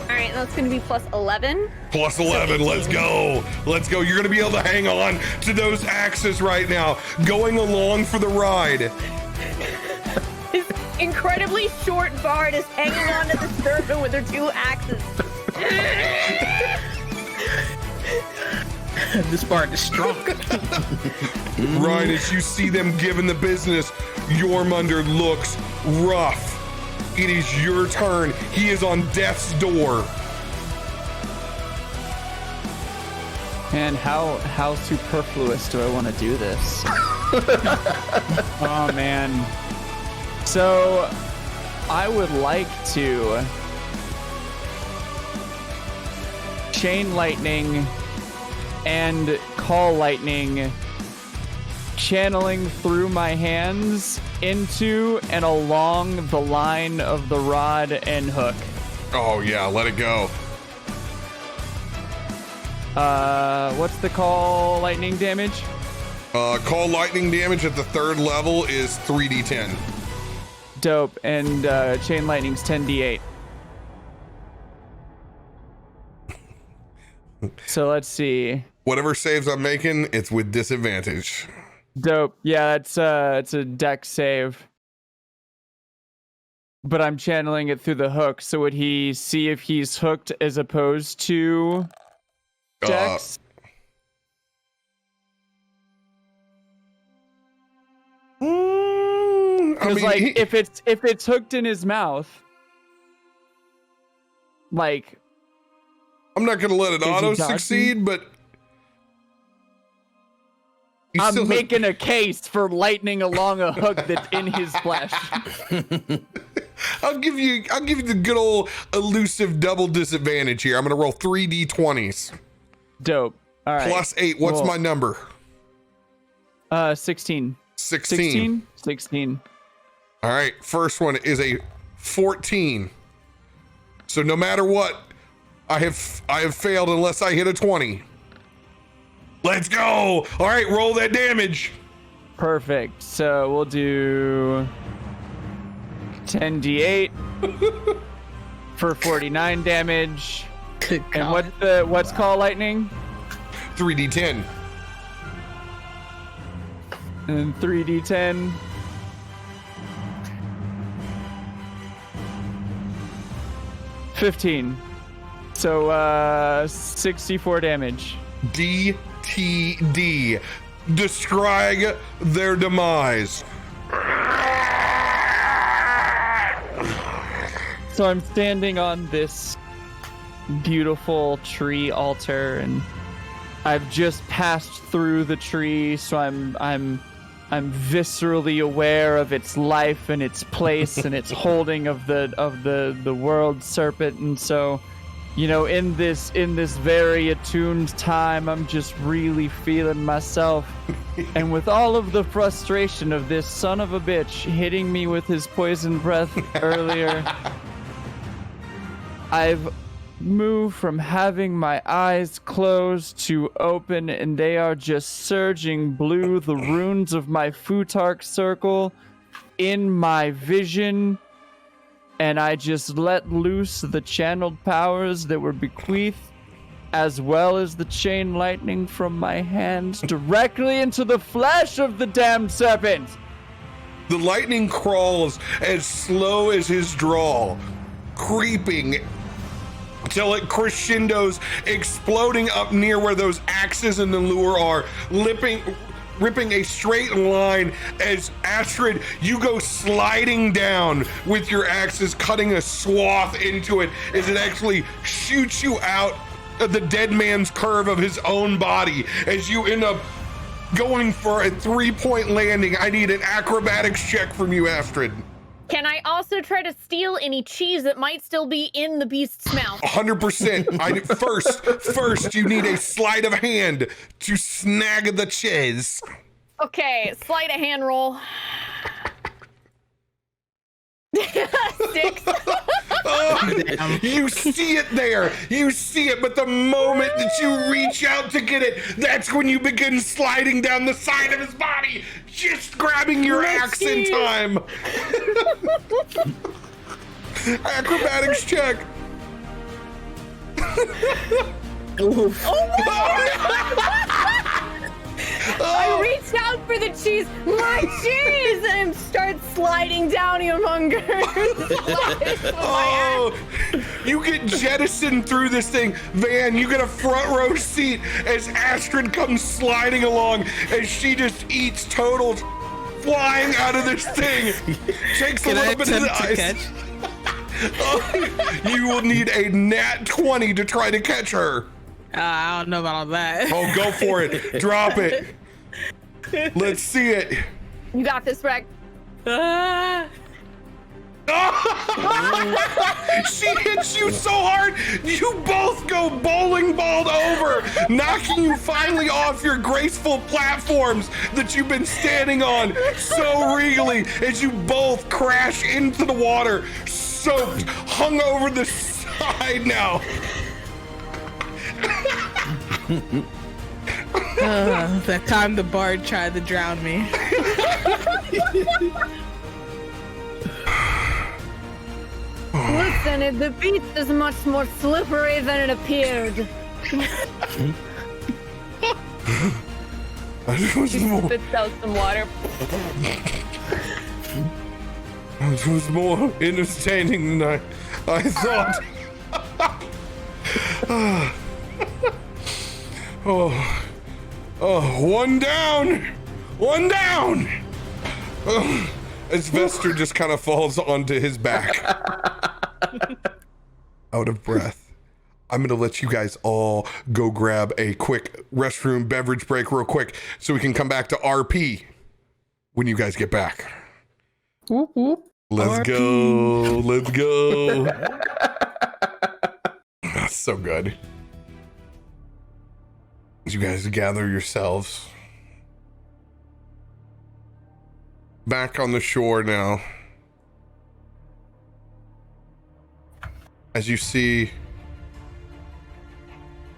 All right, that's going to be plus 11. Plus 11, let's go. Let's go. You're going to be able to hang on to those axes right now, going along for the ride. This incredibly short bard is hanging onto the serpent with her 2 axes. This bard is strong. Ryan, as you see them giving the business, Jormunder looks rough it is your turn. He is on death's door. And how superfluous do I want to do this? Oh man. So I would like to chain lightning and call lightning, channeling through my hands into and along the line of the rod and hook. Oh yeah, let it go. What's the call lightning damage? Call lightning damage at the 3rd level is 3d10. Dope. And chain lightning's 10d8. So let's see. Whatever saves I'm making, it's with disadvantage. Dope. Yeah, it's a dex save. But I'm channeling it through the hook. So would he see if he's hooked as opposed to dex? Because like if it's hooked in his mouth, like I'm not gonna let it auto succeed, but I'm making a case for lightning along a hook that's in his flesh. I'll give you the good old elusive double disadvantage here. I'm gonna roll 3d20s. Dope. All right. Plus 8. What's my number? 16. 16. 16. All right. First one is a 14. So no matter what, I have failed unless I hit a 20. Let's go. All right, roll that damage. Perfect. So we'll do 10d8 for 49 damage. Good And God. what's call lightning? 3d10. And 3d10. $15. So 64 damage. DTD. Describe their demise. So I'm standing on this beautiful tree altar, and I've just passed through the tree, so I'm viscerally aware of its life and its place and its holding of the world serpent. And so, you know, in this very attuned time, I'm just really feeling myself. And with all of the frustration of this son of a bitch hitting me with his poison breath earlier, I've moved from having my eyes closed to open, and they are just surging blue, the runes of my Futark circle in my vision. And I just let loose the channeled powers that were bequeathed, as well as the chain lightning from my hands, directly into the flesh of the damned serpent. The lightning crawls as slow as his drawl, creeping till it crescendos, exploding up near where those axes in the lure are, ripping a straight line as Astrid, you go sliding down with your axes, cutting a swath into it as it actually shoots you out of the dead man's curve of his own body as you end up going for a 3-point landing. I need an acrobatics check from you, Astrid. Can I also try to steal any cheese that might still be in the beast's mouth? 100%. First, you need a sleight of hand to snag the cheese. Okay, sleight of hand roll. 6. Oh, you see it there. You see it, but the moment that you reach out to get it, that's when you begin sliding down the side of his body, just grabbing your axe in time. Acrobatics check. Oh I reached out for the cheese, my cheese, and start sliding down humongous. Oh, you get jettisoned through this thing. Van, you get a front row seat as Astrid comes sliding along as she just eats total flying out of this thing. Takes a Can I little bit of the attempt to ice. catch? Oh, you will need a nat 20 to try to catch her. I don't know about all that. Oh, go for it. Drop it. Let's see it. You got this, Rex. Ah. She hits you so hard, you both go bowling balled over, knocking you finally off your graceful platforms that you've been standing on so regally as you both crash into the water, soaked, hung over the side now. That time the bard tried to drown me. Listen, the beach is much more slippery than it appeared. It was more, Spits out some water. it was more entertaining than I thought. Oh, one down! One down! As Vester just kind of falls onto his back. Out of breath. I'm gonna let you guys all go grab a quick restroom beverage break real quick so we can come back to RP when you guys get back. Whoop, whoop. Let's go. Let's go. That's so good. As you guys gather yourselves back on the shore now, as you see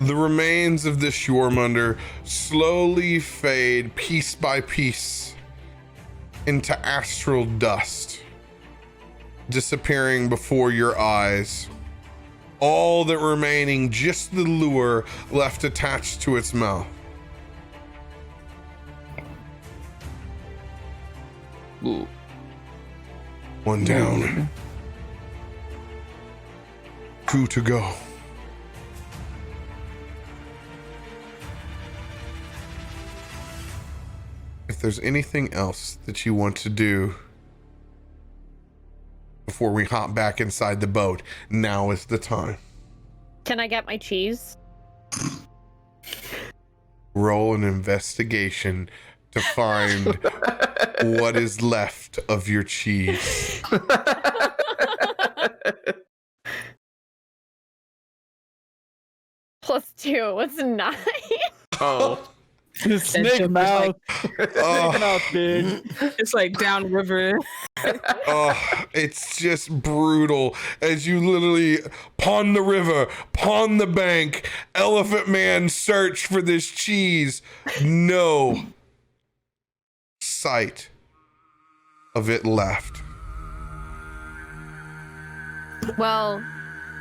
the remains of this Jormunder slowly fade piece by piece into astral dust, disappearing before your eyes. All that remaining, just the lure left attached to its mouth. Ooh. One down. Two to go. If there's anything else that you want to do before we hop back inside the boat, now is the time. Can I get my cheese? Roll an investigation to find what is left of your cheese. +2. What's 9? Oh. Snake mouth. Oh. Snake mouth, big. It's like downriver. Oh, it's just brutal as you literally pawn the river, pawn the bank, Elephant Man search for this cheese. No sight of it left. Well,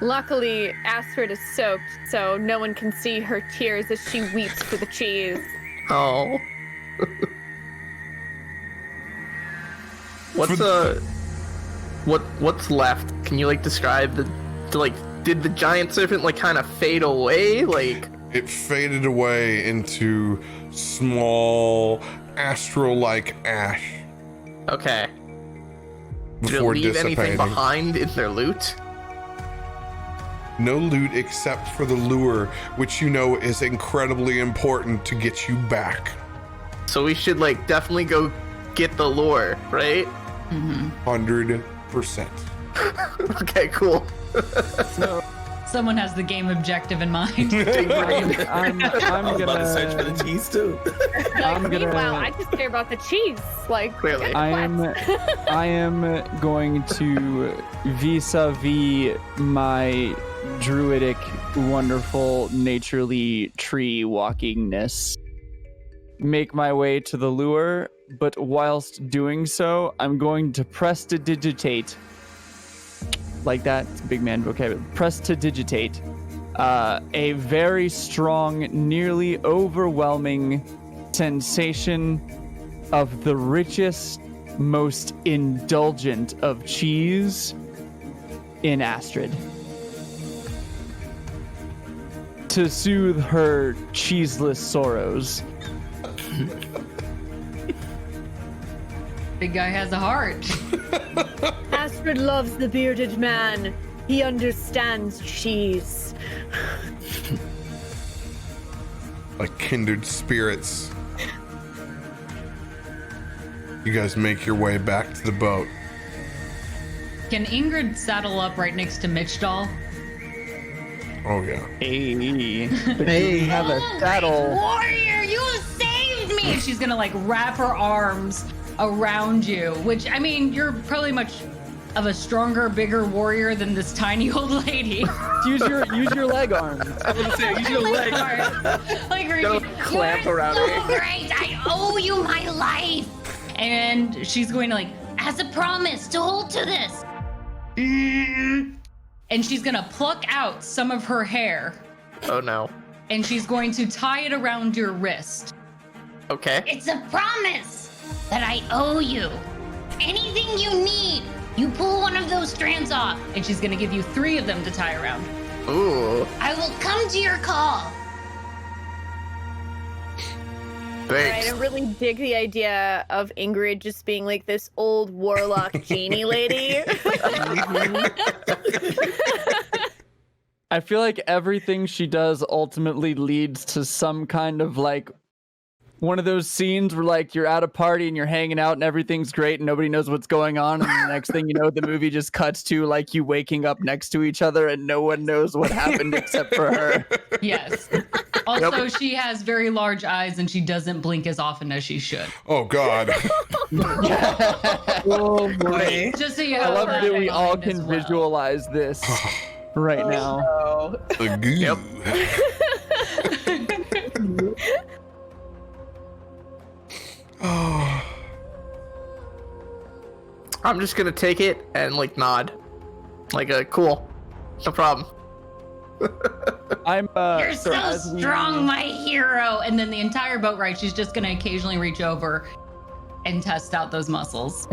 luckily, Astrid is soaked, so no one can see her tears as she weeps for the cheese. Oh. What's left? Can you describe did the giant serpent kind of fade away? It faded away into small astral-like ash. Okay. Did it Before leave anything dissipating. behind in their loot? No loot except for the lure, which you know is incredibly important to get you back. So we should definitely go get the lure, right? 100%. Okay, cool. So Someone has the game objective in mind. I'm I was about to search for gonna. the cheese too. I'm gonna. Meanwhile, I just care about the cheese. Clearly. I am going to vis-a-vis my druidic, wonderful, naturally tree walkingness, make my way to the lure, but whilst doing so, I'm going to prestidigitate. Like that, it's a big man vocabulary. Prestidigitate. A very strong, nearly overwhelming sensation of the richest, most indulgent of cheese in Astrid. To soothe her cheeseless sorrows. Big guy has a heart. Astrid loves the bearded man. He understands cheese. Like kindred spirits. You guys make your way back to the boat. Can Ingrid saddle up right next to Mitch doll? Oh yeah. Hey, but Hey. you have a saddle. Warrior, you saved me! And she's gonna like wrap her arms around you, which I mean, you're probably much of a stronger, bigger warrior than this tiny old lady. Use your leg arms. I was gonna say, use your leg. Like, Don't clamp around so me. great! I owe you my life! And she's going to like, as a promise, to hold to this. And she's gonna pluck out some of her hair, Oh no. and she's going to tie it around your wrist. Okay. It's a promise that I owe you. Anything you need, you pull one of those strands off, and she's gonna give you 3 of them to tie around. Ooh. I will come to your call. Right, Thanks. I really dig the idea of Ingrid just being like this old warlock genie lady. I feel like everything she does ultimately leads to some kind of like one of those scenes where like you're at a party and you're hanging out and everything's great and nobody knows what's going on, and the next thing you know, the movie just cuts to like you waking up next to each other and no one knows what happened except for her. Yes. Also, she has very large eyes and she doesn't blink as often as she should. Oh God. Oh boy. Just so you I have love that that in we all mind as can well. visualize this right now. Oh. The goo. Yep. Oh. I'm just gonna take it and like nod. Like cool. No problem. I'm You're so so as we- strong, my hero. And then the entire boat ride, she's just gonna occasionally reach over and test out those muscles.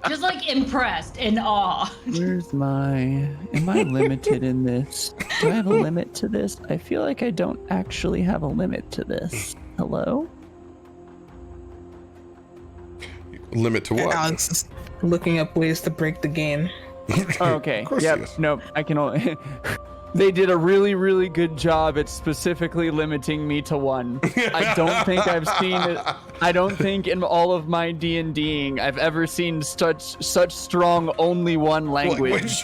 Just like impressed, in awe. Where's my... Am I limited in this? Do I have a limit to this? I feel like I don't actually have a limit to this. Hello? Limit to what? Alex is looking up ways to break the game. Oh, okay. Of course he Yep. is. Nope. I can only... They did a really, really good job at specifically limiting me to 1. I don't think I've seen it. I don't think in all of my D&Ding I've ever seen such strong only 1 language.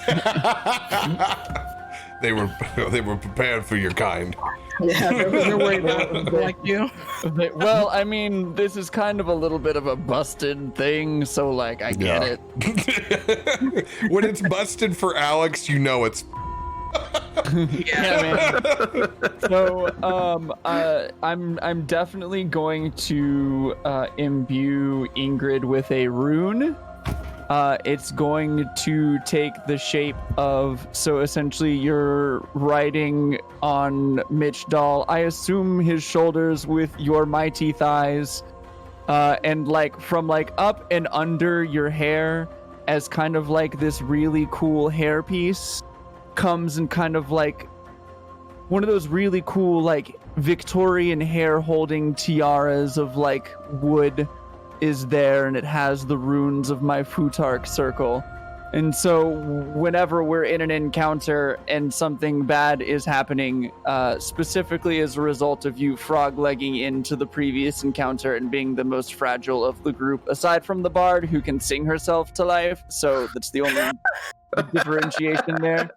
They were prepared for your kind. Yeah, they're worried about people like you. Well, I mean, this is kind of a little bit of a busted thing, so like I get it. When it's busted for Alex, you know it's. Yeah, man. So, I'm definitely going to imbue Ingrid with a rune. It's going to take the shape of, so essentially you're riding on Mitch Doll. I assume his shoulders with your mighty thighs, and like from like up and under your hair as kind of like this really cool hairpiece comes and kind of like one of those really cool like Victorian hair holding tiaras of like wood is there, and it has the runes of my Futark circle. And so whenever we're in an encounter and something bad is happening, specifically as a result of you frog-legging into the previous encounter and being the most fragile of the group, aside from the bard who can sing herself to life, so that's the only differentiation there.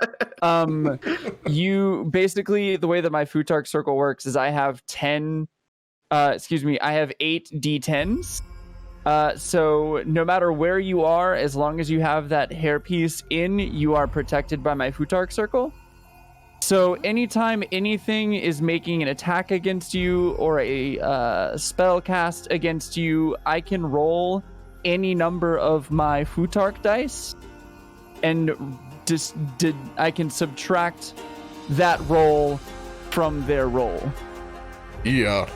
You basically, the way that my Futark circle works is I have 8 D10s. So no matter where you are, as long as you have that hairpiece in, you are protected by my Futark circle. So anytime anything is making an attack against you or a spell cast against you, I can roll any number of my Futark dice, and I can subtract that roll from their roll. Yeah.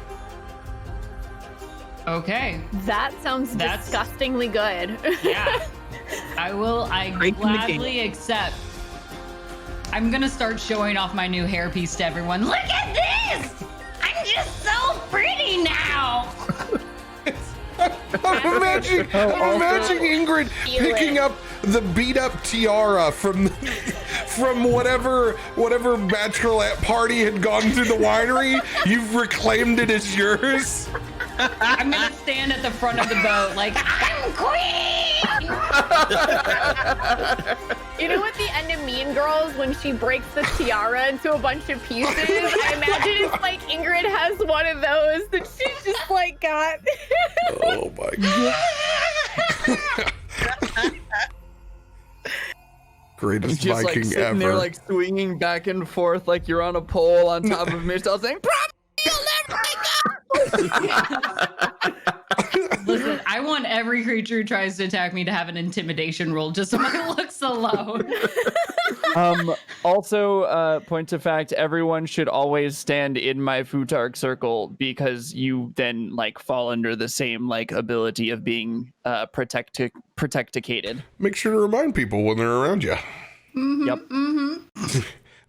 Okay. That sounds That's- disgustingly good. Yeah. I Breaking the gladly accept. I'm gonna start showing off my new hairpiece to everyone. Look at this! I'm just so pretty now! I'm imagining Ingrid Feel picking it. up the beat up tiara from whatever bachelorette party had gone through the winery. You've reclaimed it as yours. I'm gonna stand at the front of the boat like, I'm queen! You know at the end of Mean Girls when she breaks the tiara into a bunch of pieces? I imagine it's like Ingrid has one of those that she's just like got. Oh my god. Greatest Just like Viking sitting ever. there, like swinging back and forth, like you're on a pole on top of Mitch, saying, Listen, I want every creature who tries to attack me to have an intimidation roll just so my looks alone. Also, point of fact, everyone should always stand in my Futark circle because you then like fall under the same like ability of being protecticated. Make sure to remind people when they're around you. Yep.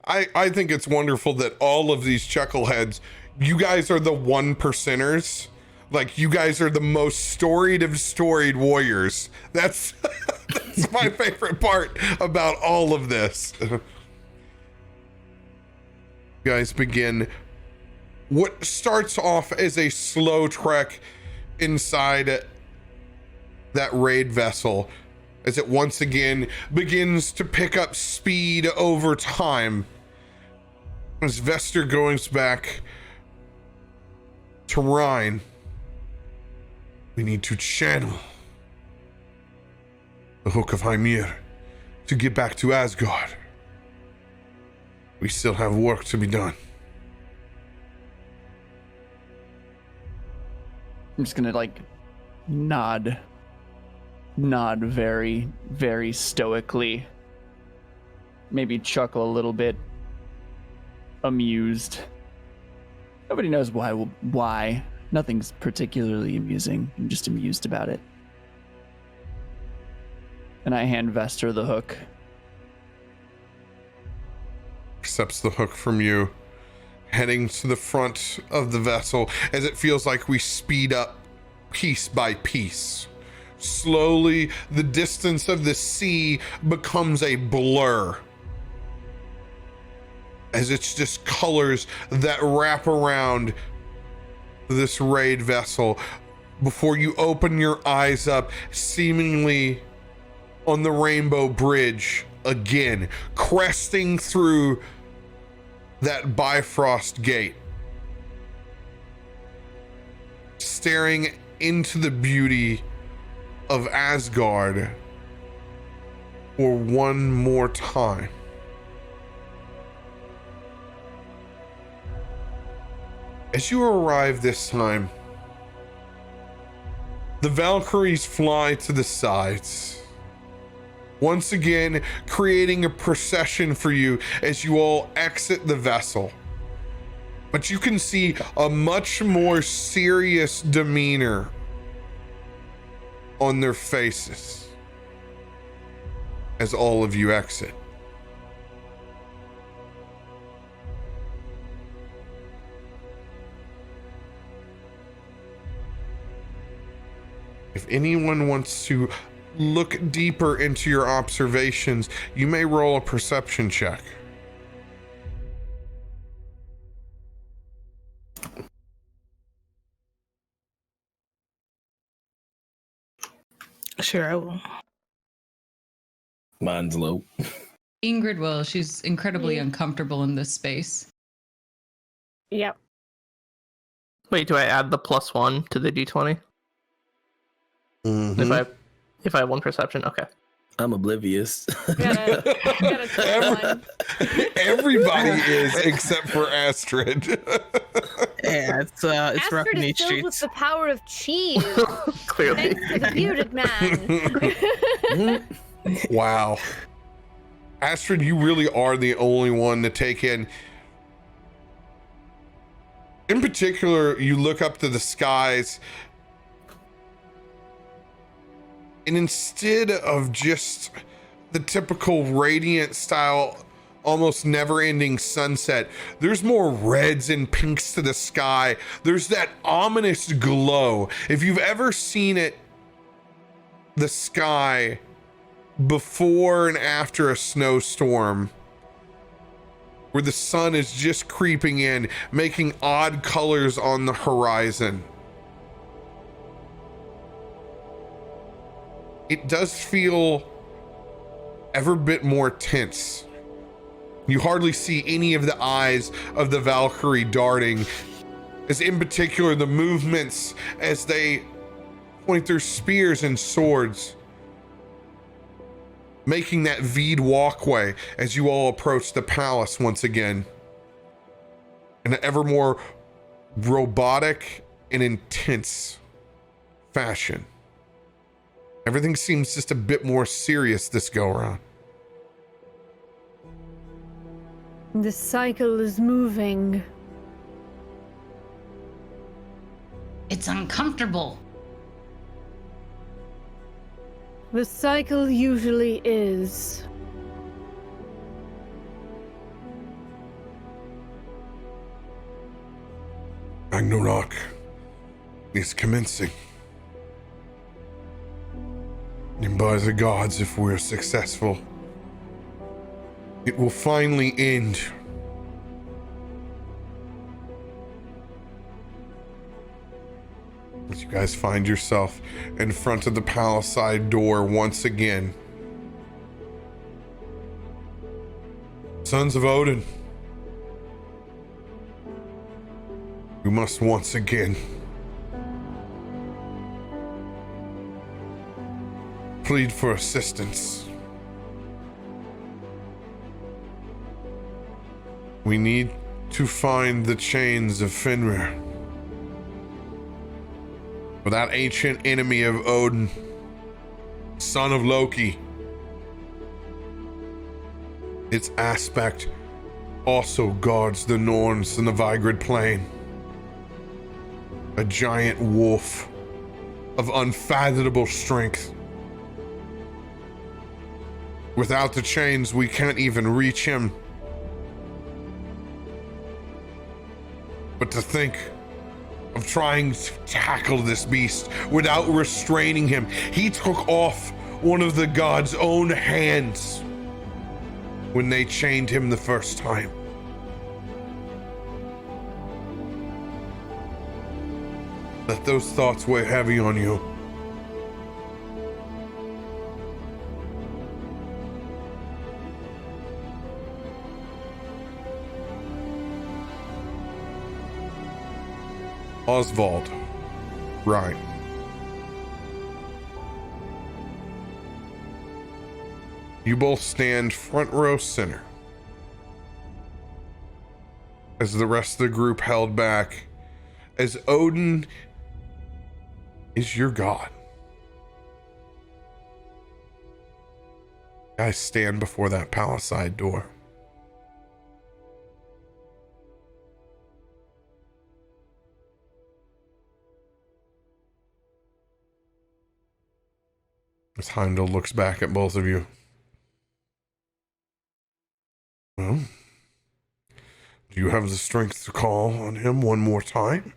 I think it's wonderful that all of these chuckleheads, you guys are the 1%ers. Like, you guys are the most storied of storied warriors. That's my favorite part about all of this. You guys begin what starts off as a slow trek inside that raid vessel as it once again begins to pick up speed over time. As Vester goes back to Rhine, we need to channel the Hook of Hymir to get back to Asgard. We still have work to be done. I'm just gonna like nod very, very stoically. Maybe chuckle a little bit. Amused. Nobody knows why. Nothing's particularly amusing. I'm just amused about it. And I hand Vester the hook. Accepts the hook from you, heading to the front of the vessel as it feels like we speed up piece by piece. Slowly, the distance of the sea becomes a blur as it's just colors that wrap around this raid vessel before you open your eyes up, seemingly on the Rainbow Bridge again, cresting through that Bifrost gate, staring into the beauty of Asgard for one more time. As you arrive this time, the Valkyries fly to the sides, once again creating a procession for you as you all exit the vessel. But you can see a much more serious demeanor on their faces as all of you exit. If anyone wants to look deeper into your observations, you may roll a perception check. Sure, I will. Mine's low. Ingrid will. She's incredibly uncomfortable in this space. Yep. Wait, do I add the +1 to the d20? If I have one perception, okay. I'm oblivious. Gotta take one. Everybody is except for Astrid. Yeah, it's rough Astrid in is these filled with streets. the power of cheese. Clearly. Thanks to the bearded man. Wow. Astrid, you really are the only one to take in. In particular, you look up to the skies, and instead of just the typical radiant style, almost never-ending sunset, there's more reds and pinks to the sky. There's that ominous glow. If you've ever seen it the sky before and after a snowstorm, where the sun is just creeping in, making odd colors on the horizon. It does feel ever bit more tense. You hardly see any of the eyes of the Valkyrie darting, as in particular the movements as they point their spears and swords, making that V'd walkway as you all approach the palace once again, in an ever more robotic and intense fashion. Everything seems just a bit more serious this go around. The cycle is moving. It's uncomfortable. The cycle usually is. Ragnarok is commencing. And by the gods, if we're successful, it will finally end. As you guys find yourself in front of the palisade door once again. Sons of Odin, we must once again plead for assistance. We need to find the chains of Fenrir, for that ancient enemy of Odin, son of Loki. Its aspect also guards the Norns and the Vigrid Plain. A giant wolf of unfathomable strength. Without the chains, we can't even reach him. But to think of trying to tackle this beast without restraining him, he took off one of the gods' own hands when they chained him the first time. Let those thoughts weigh heavy on you. Oswald, right. You both stand front row center, as the rest of the group held back, as Odin is your god. Guys, stand before that palisade door. As Heimdall looks back at both of you. Well, do you have the strength to call on him one more time?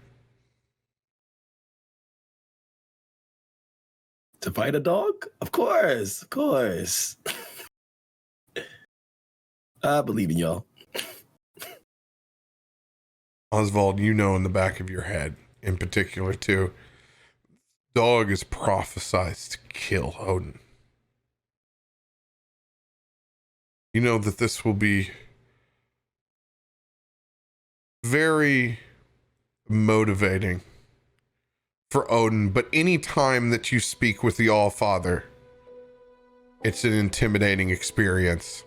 To fight a dog? Of course, of course. I believe in y'all. Oswald, you know in the back of your head, in particular too, dog is prophesied to kill Odin. You know that this will be very motivating for Odin, but any time that you speak with the All-Father, it's an intimidating experience.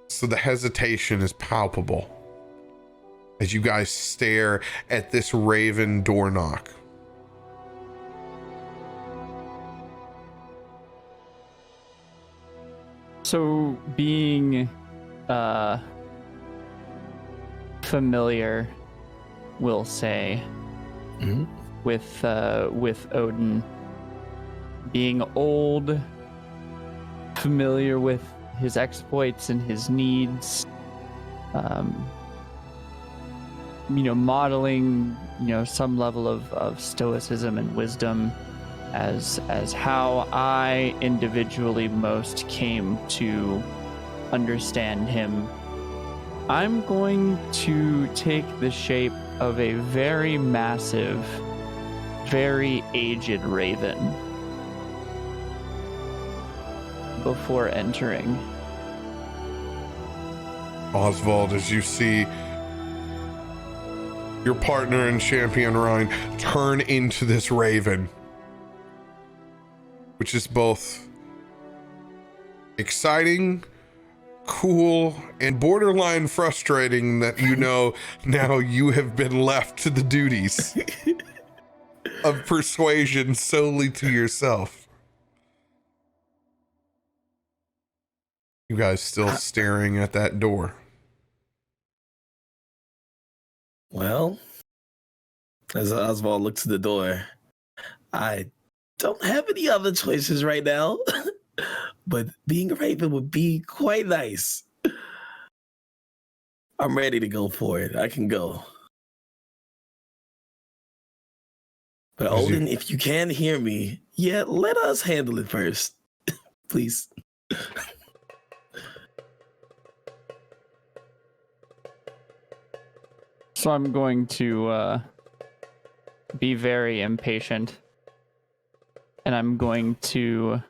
So the hesitation is palpable as you guys stare at this raven door knock. So being familiar, we'll say, with Odin, being old, familiar with his exploits and his needs, modeling some level of stoicism and wisdom as how I individually most came to understand him, I'm going to take the shape of a very massive, very aged raven before entering. Oswald, as you see your partner and champion Ryan turn into this raven, which is both exciting, cool, and borderline frustrating that now you have been left to the duties of persuasion solely to yourself. You guys still staring at that door. Well, as Oswald looks at the door, I don't have any other choices right now, but being a raven would be quite nice. I'm ready to go for it. I can go. But Odin, if you can hear me, let us handle it first. Please. So I'm going to be very impatient, and I'm going to,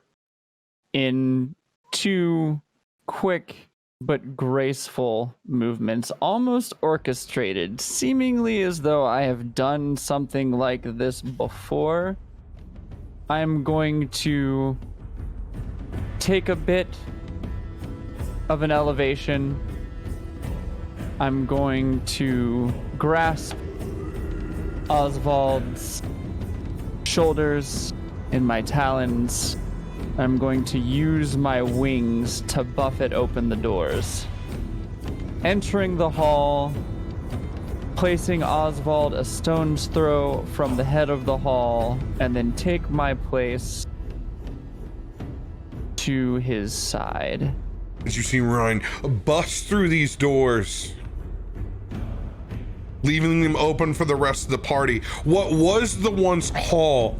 in 2 quick but graceful movements, almost orchestrated, seemingly as though I have done something like this before, I'm going to take a bit of an elevation. I'm going to grasp Oswald's shoulders in my talons. I'm going to use my wings to buffet open the doors. Entering the hall, placing Oswald a stone's throw from the head of the hall, and then take my place to his side. As you see Ryan bust through these doors, leaving them open for the rest of the party. What was the once hall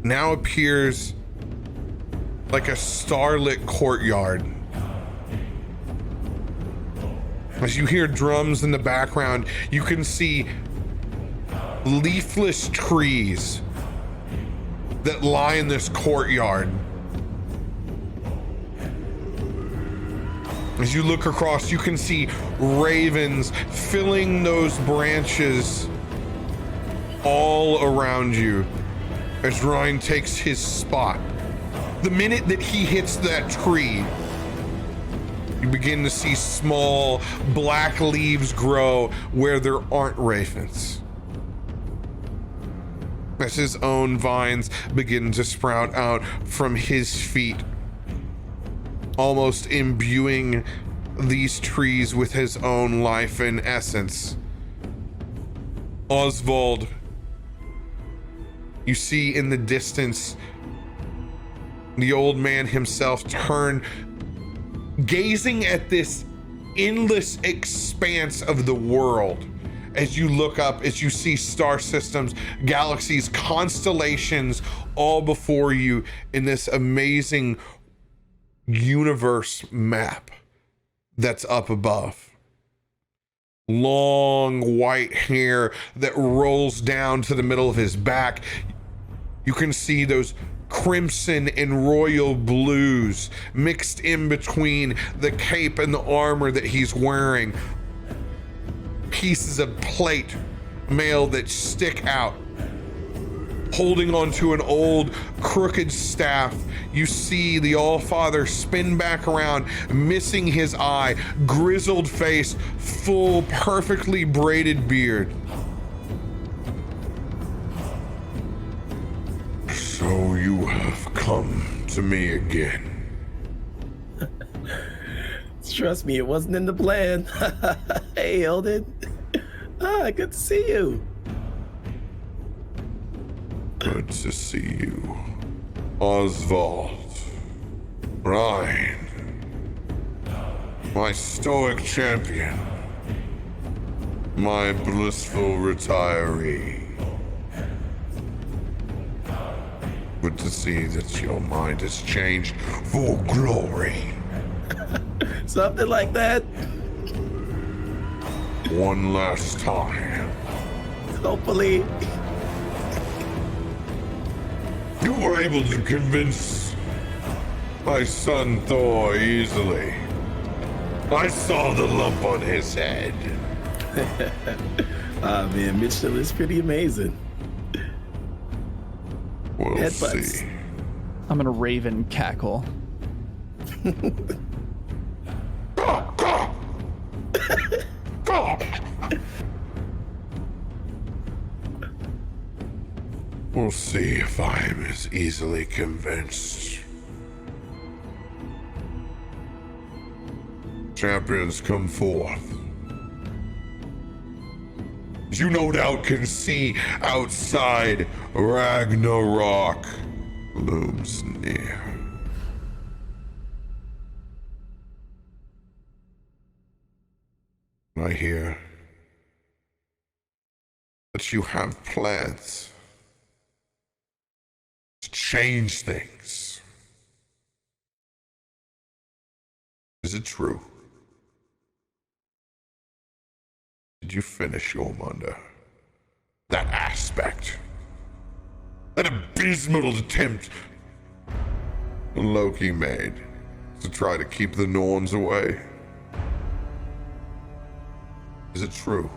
now appears like a starlit courtyard. As you hear drums in the background, you can see leafless trees that lie in this courtyard. As you look across, you can see ravens filling those branches all around you as Ryan takes his spot. The minute that he hits that tree, you begin to see small black leaves grow where there aren't ravens. As his own vines begin to sprout out from his feet, almost imbuing these trees with his own life and essence. Oswald, you see in the distance the old man himself turn, gazing at this endless expanse of the world. As you look up, as you see star systems, galaxies, constellations all before you in this amazing universe map that's up above. Long white hair that rolls down to the middle of his back. You can see those crimson and royal blues mixed in between the cape and the armor that he's wearing. Pieces of plate mail that stick out. Holding onto an old crooked staff, you see the All-Father spin back around, missing his eye, grizzled face, full, perfectly braided beard. So you have come to me again. Trust me, it wasn't in the plan. Hey, Eldon. Good to see you. Good to see you. Oswald. Ryan. My stoic champion. my blissful retiree. Good to see that your mind has changed for glory. Something like that. One last time. Hopefully. You were able to convince my son Thor easily. I saw the lump on his head. Ah, man, Mitchell is pretty amazing. We'll Headbutts. see. I'm gonna raven cackle. We'll see if I'm as easily convinced. Champions, come forth. You no doubt can see outside Ragnarok looms near. I hear that you have plans to change things. Is it true? Did you finish Yormunda? That aspect. That abysmal attempt Loki made to try to keep the Norns away. Is it true?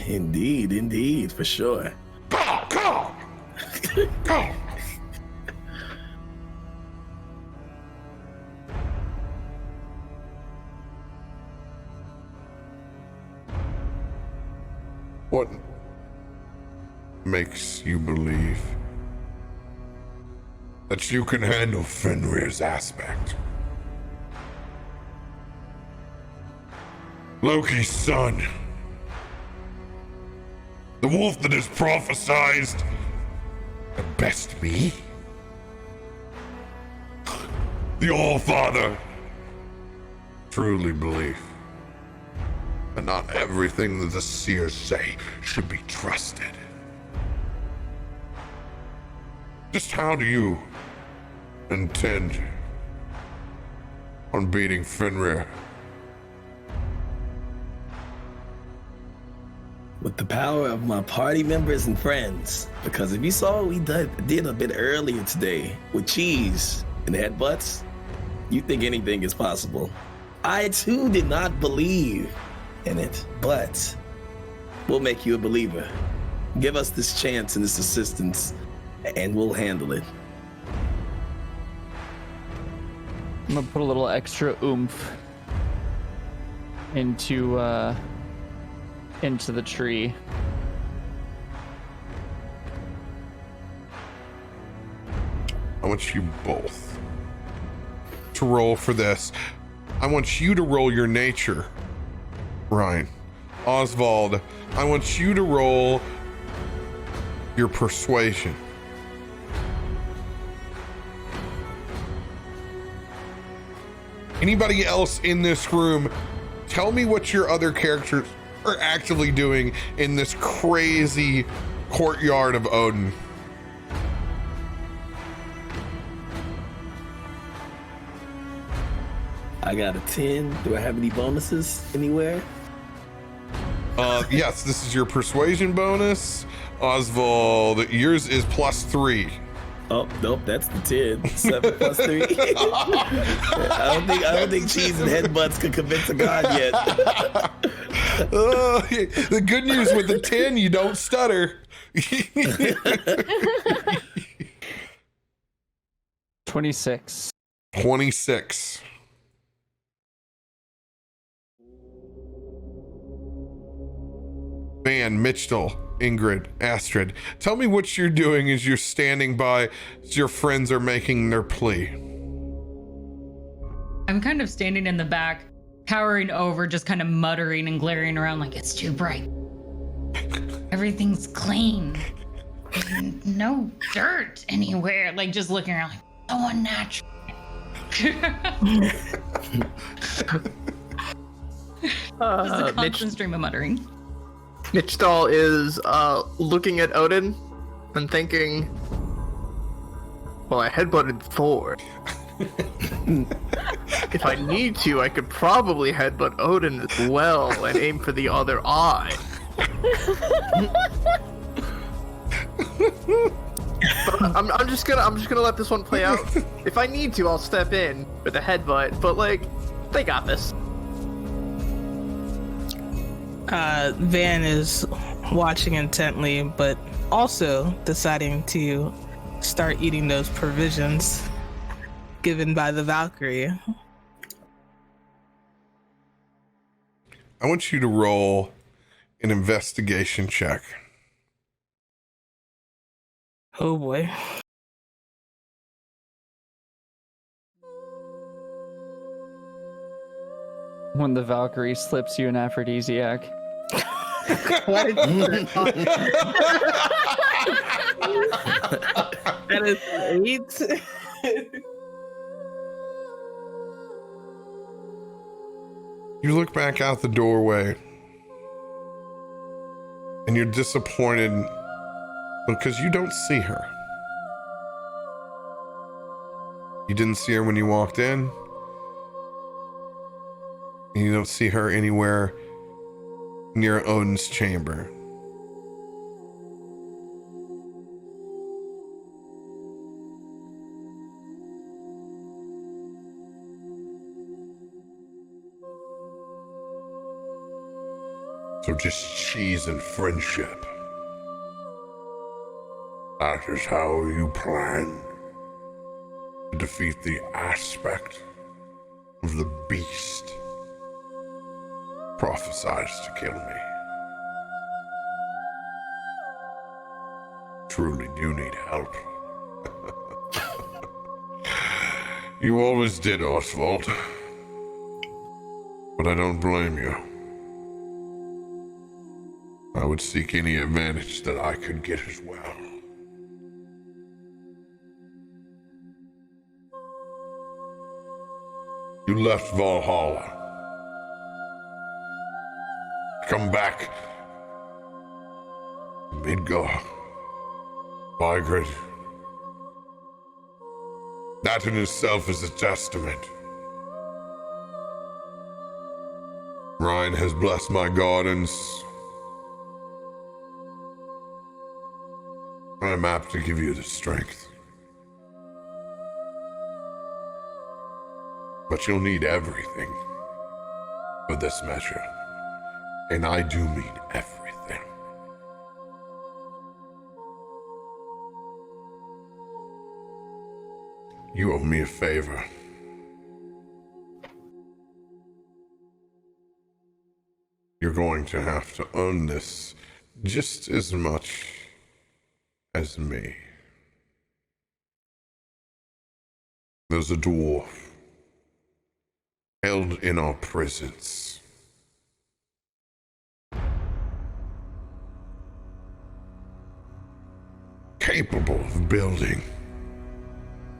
Indeed, for sure. Go! Go! What makes you believe that you can handle Fenrir's aspect? Loki's son. The wolf that has prophesized the best me? The All-Father truly believe that not everything that the seers say should be trusted. Just how do you intend on beating Fenrir? With the power of my party members and friends. Because if you saw what we did a bit earlier today with cheese and headbutts, you think anything is possible. I too did not believe in it, but we'll make you a believer. Give us this chance and this assistance, and we'll handle it. I'm gonna put a little extra oomph into the tree. I want you both to roll for this. I want you to roll your nature, Ryan. Oswald, I want you to roll your persuasion. Anybody else in this room, tell me what your other characters are actively doing in this crazy courtyard of Odin. I got a 10. Do I have any bonuses anywhere? Yes, this is your persuasion bonus. Oswald, yours is +3. Oh, nope, that's the 10. 7 plus 3. I don't think cheese and headbutts could convince a god yet. The good news with the 10, you don't stutter. 26. 26. Man, Mitchell, Ingrid, Astrid, tell me what you're doing as you're standing by as your friends are making their plea. I'm kind of standing in the back, cowering over, just kind of muttering and glaring around like it's too bright. Everything's clean. There's no dirt anywhere. Like just looking around like so unnatural. Just a Mitch, constant stream of muttering. Mitch Dahl is looking at Odin and thinking, well, I headbutted Thor. If I need to, I could probably headbutt Odin as well and aim for the other eye. But I'm just gonna let this one play out. If I need to, I'll step in with a headbutt. But like, they got this. Van is watching intently, but also deciding to start eating those provisions given by the Valkyrie. I want you to roll an investigation check. Oh boy. When the Valkyrie slips you an aphrodisiac. That is 8. You look back out the doorway and you're disappointed because you don't see her. You didn't see her when you walked in. And you don't see her anywhere near Odin's chamber. So just cheese and friendship. That is how you plan to defeat the aspect of the beast prophesies to kill me. Truly do need help. You always did, Oswald. But I don't blame you. I would seek any advantage that I could get as well. You left Valhalla. Come back. Midgard. Vigrid. That in itself is a testament. Ryan has blessed my gardens. I'm apt to give you the strength. But you'll need everything for this measure. And I do mean everything. You owe me a favor. You're going to have to earn this just as much as me. There's a dwarf held in our prisons. Capable of building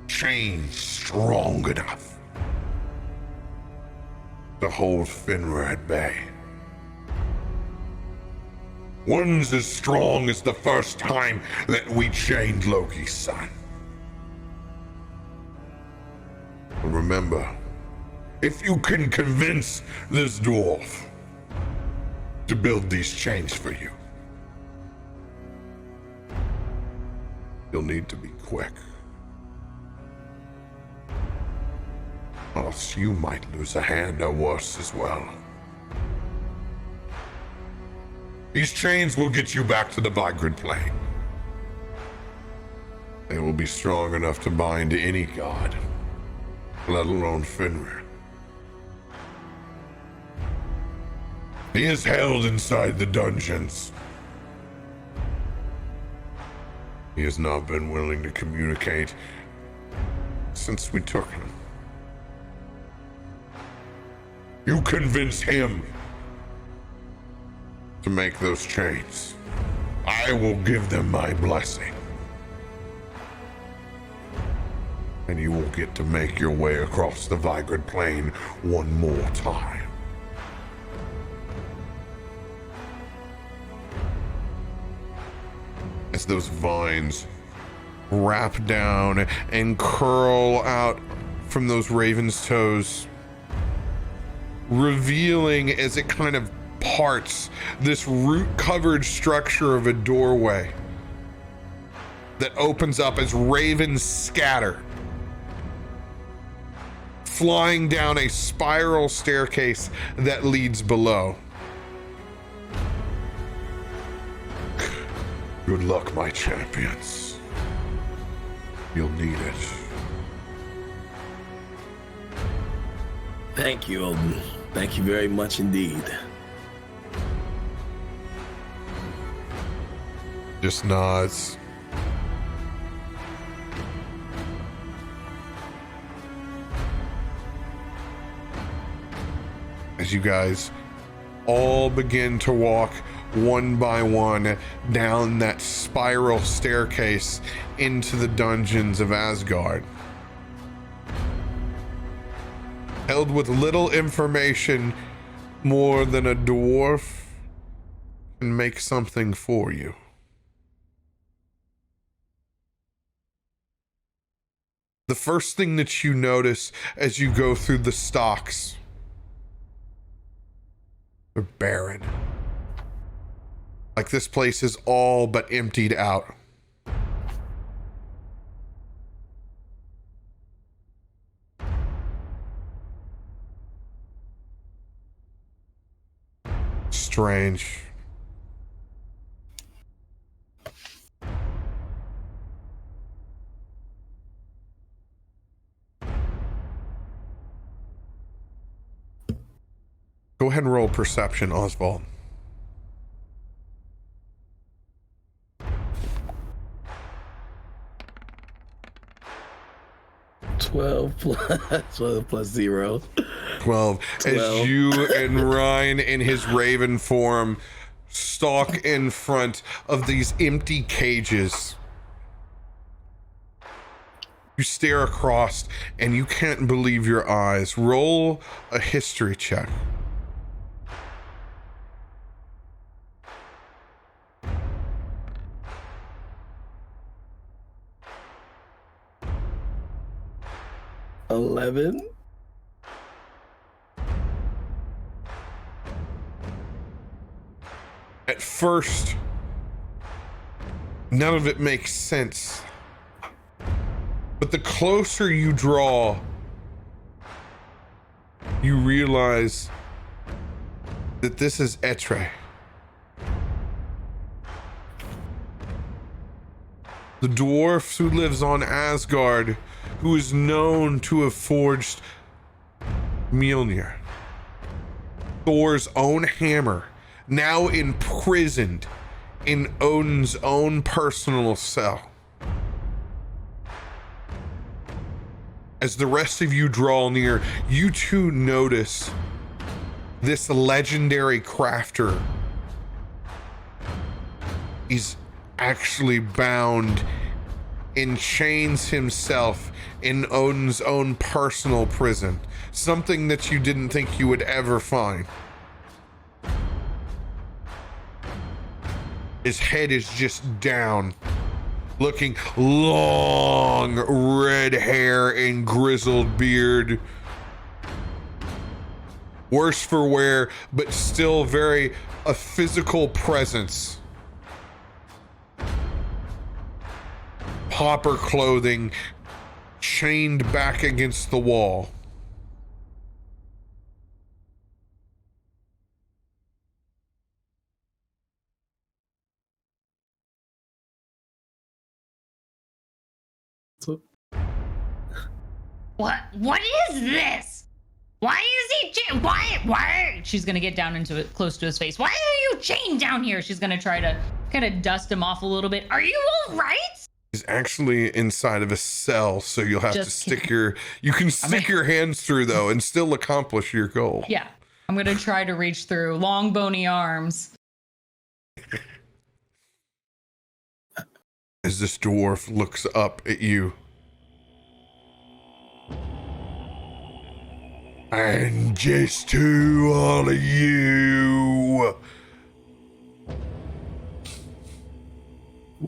chains strong enough to hold Fenrir at bay. One's as strong as the first time that we chained Loki's son. But remember, if you can convince this dwarf to build these chains for you, you'll need to be quick. Or else you might lose a hand or worse as well. These chains will get you back to the Vigrid plane. They will be strong enough to bind any god, let alone Fenrir. He is held inside the dungeons. He has not been willing to communicate since we took him. You convince him to make those chains. I will give them my blessing. And you will get to make your way across the Vigrid plain one more time. as those vines wrap down and curl out from those raven's toes, revealing as it kind of parts this root-covered structure of a doorway that opens up as ravens scatter, flying down a spiral staircase that leads below. Good luck, my champions. You'll need it. Thank you, Odin. Thank you very much indeed. Just nods. As you guys all begin to walk one by one down that spiral staircase into the dungeons of Asgard. Held with little information more than a dwarf can make something for you. The first thing that you notice as you go through the stocks, they're barren. Like this place is all but emptied out. Strange. Go ahead and roll perception, Oswald. 12 plus 0. 12. As you and Ryan in his raven form stalk in front of these empty cages. You stare across and you can't believe your eyes. Roll a history check. $11. At first, none of it makes sense. But the closer you draw, you realize that this is Etre. The dwarf who lives on Asgard, who is known to have forged Mjolnir, Thor's own hammer, now imprisoned in Odin's own personal cell. As the rest of you draw near, you too notice this legendary crafter is actually bound in chains himself in Odin's own personal prison. Something that you didn't think you would ever find. His head is just down, looking long red hair and grizzled beard. Worse for wear, but still very a physical presence. Pauper clothing, chained back against the wall. What is this? Why is he why she's gonna get down into it close to his face. Why are you chained down here? She's gonna try to kind of dust him off a little bit. Are you all right? He's actually inside of a cell, so you'll have to stick your hands through though and still accomplish your goal. Yeah. I'm gonna try to reach through. Long bony arms. As this dwarf looks up at you. And just to all of you,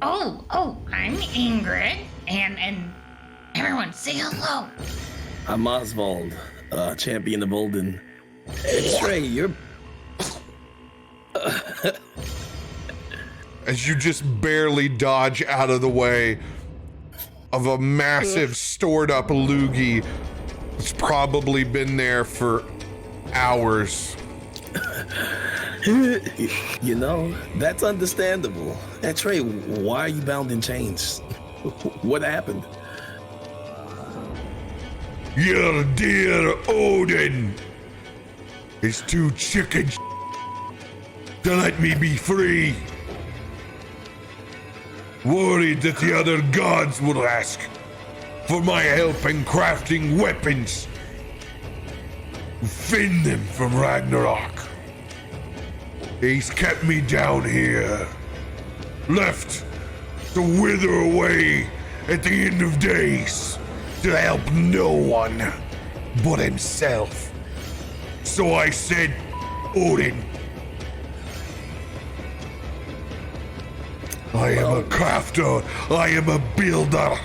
Oh, I'm Ingrid, and everyone say hello. I'm Oswald, champion of Olden. Hey, Trey, you're... As you just barely dodge out of the way of a massive stored up loogie that's probably been there for hours. You know, that's understandable. Hey, Trey, why are you bound in chains? What happened? Your dear Odin is too chicken to let me be free. Worried that the other gods will ask for my help in crafting weapons. Fend them from Ragnarok. He's kept me down here, left to wither away at the end of days to help no one but himself. So I said, Odin, I am a crafter, I am a builder.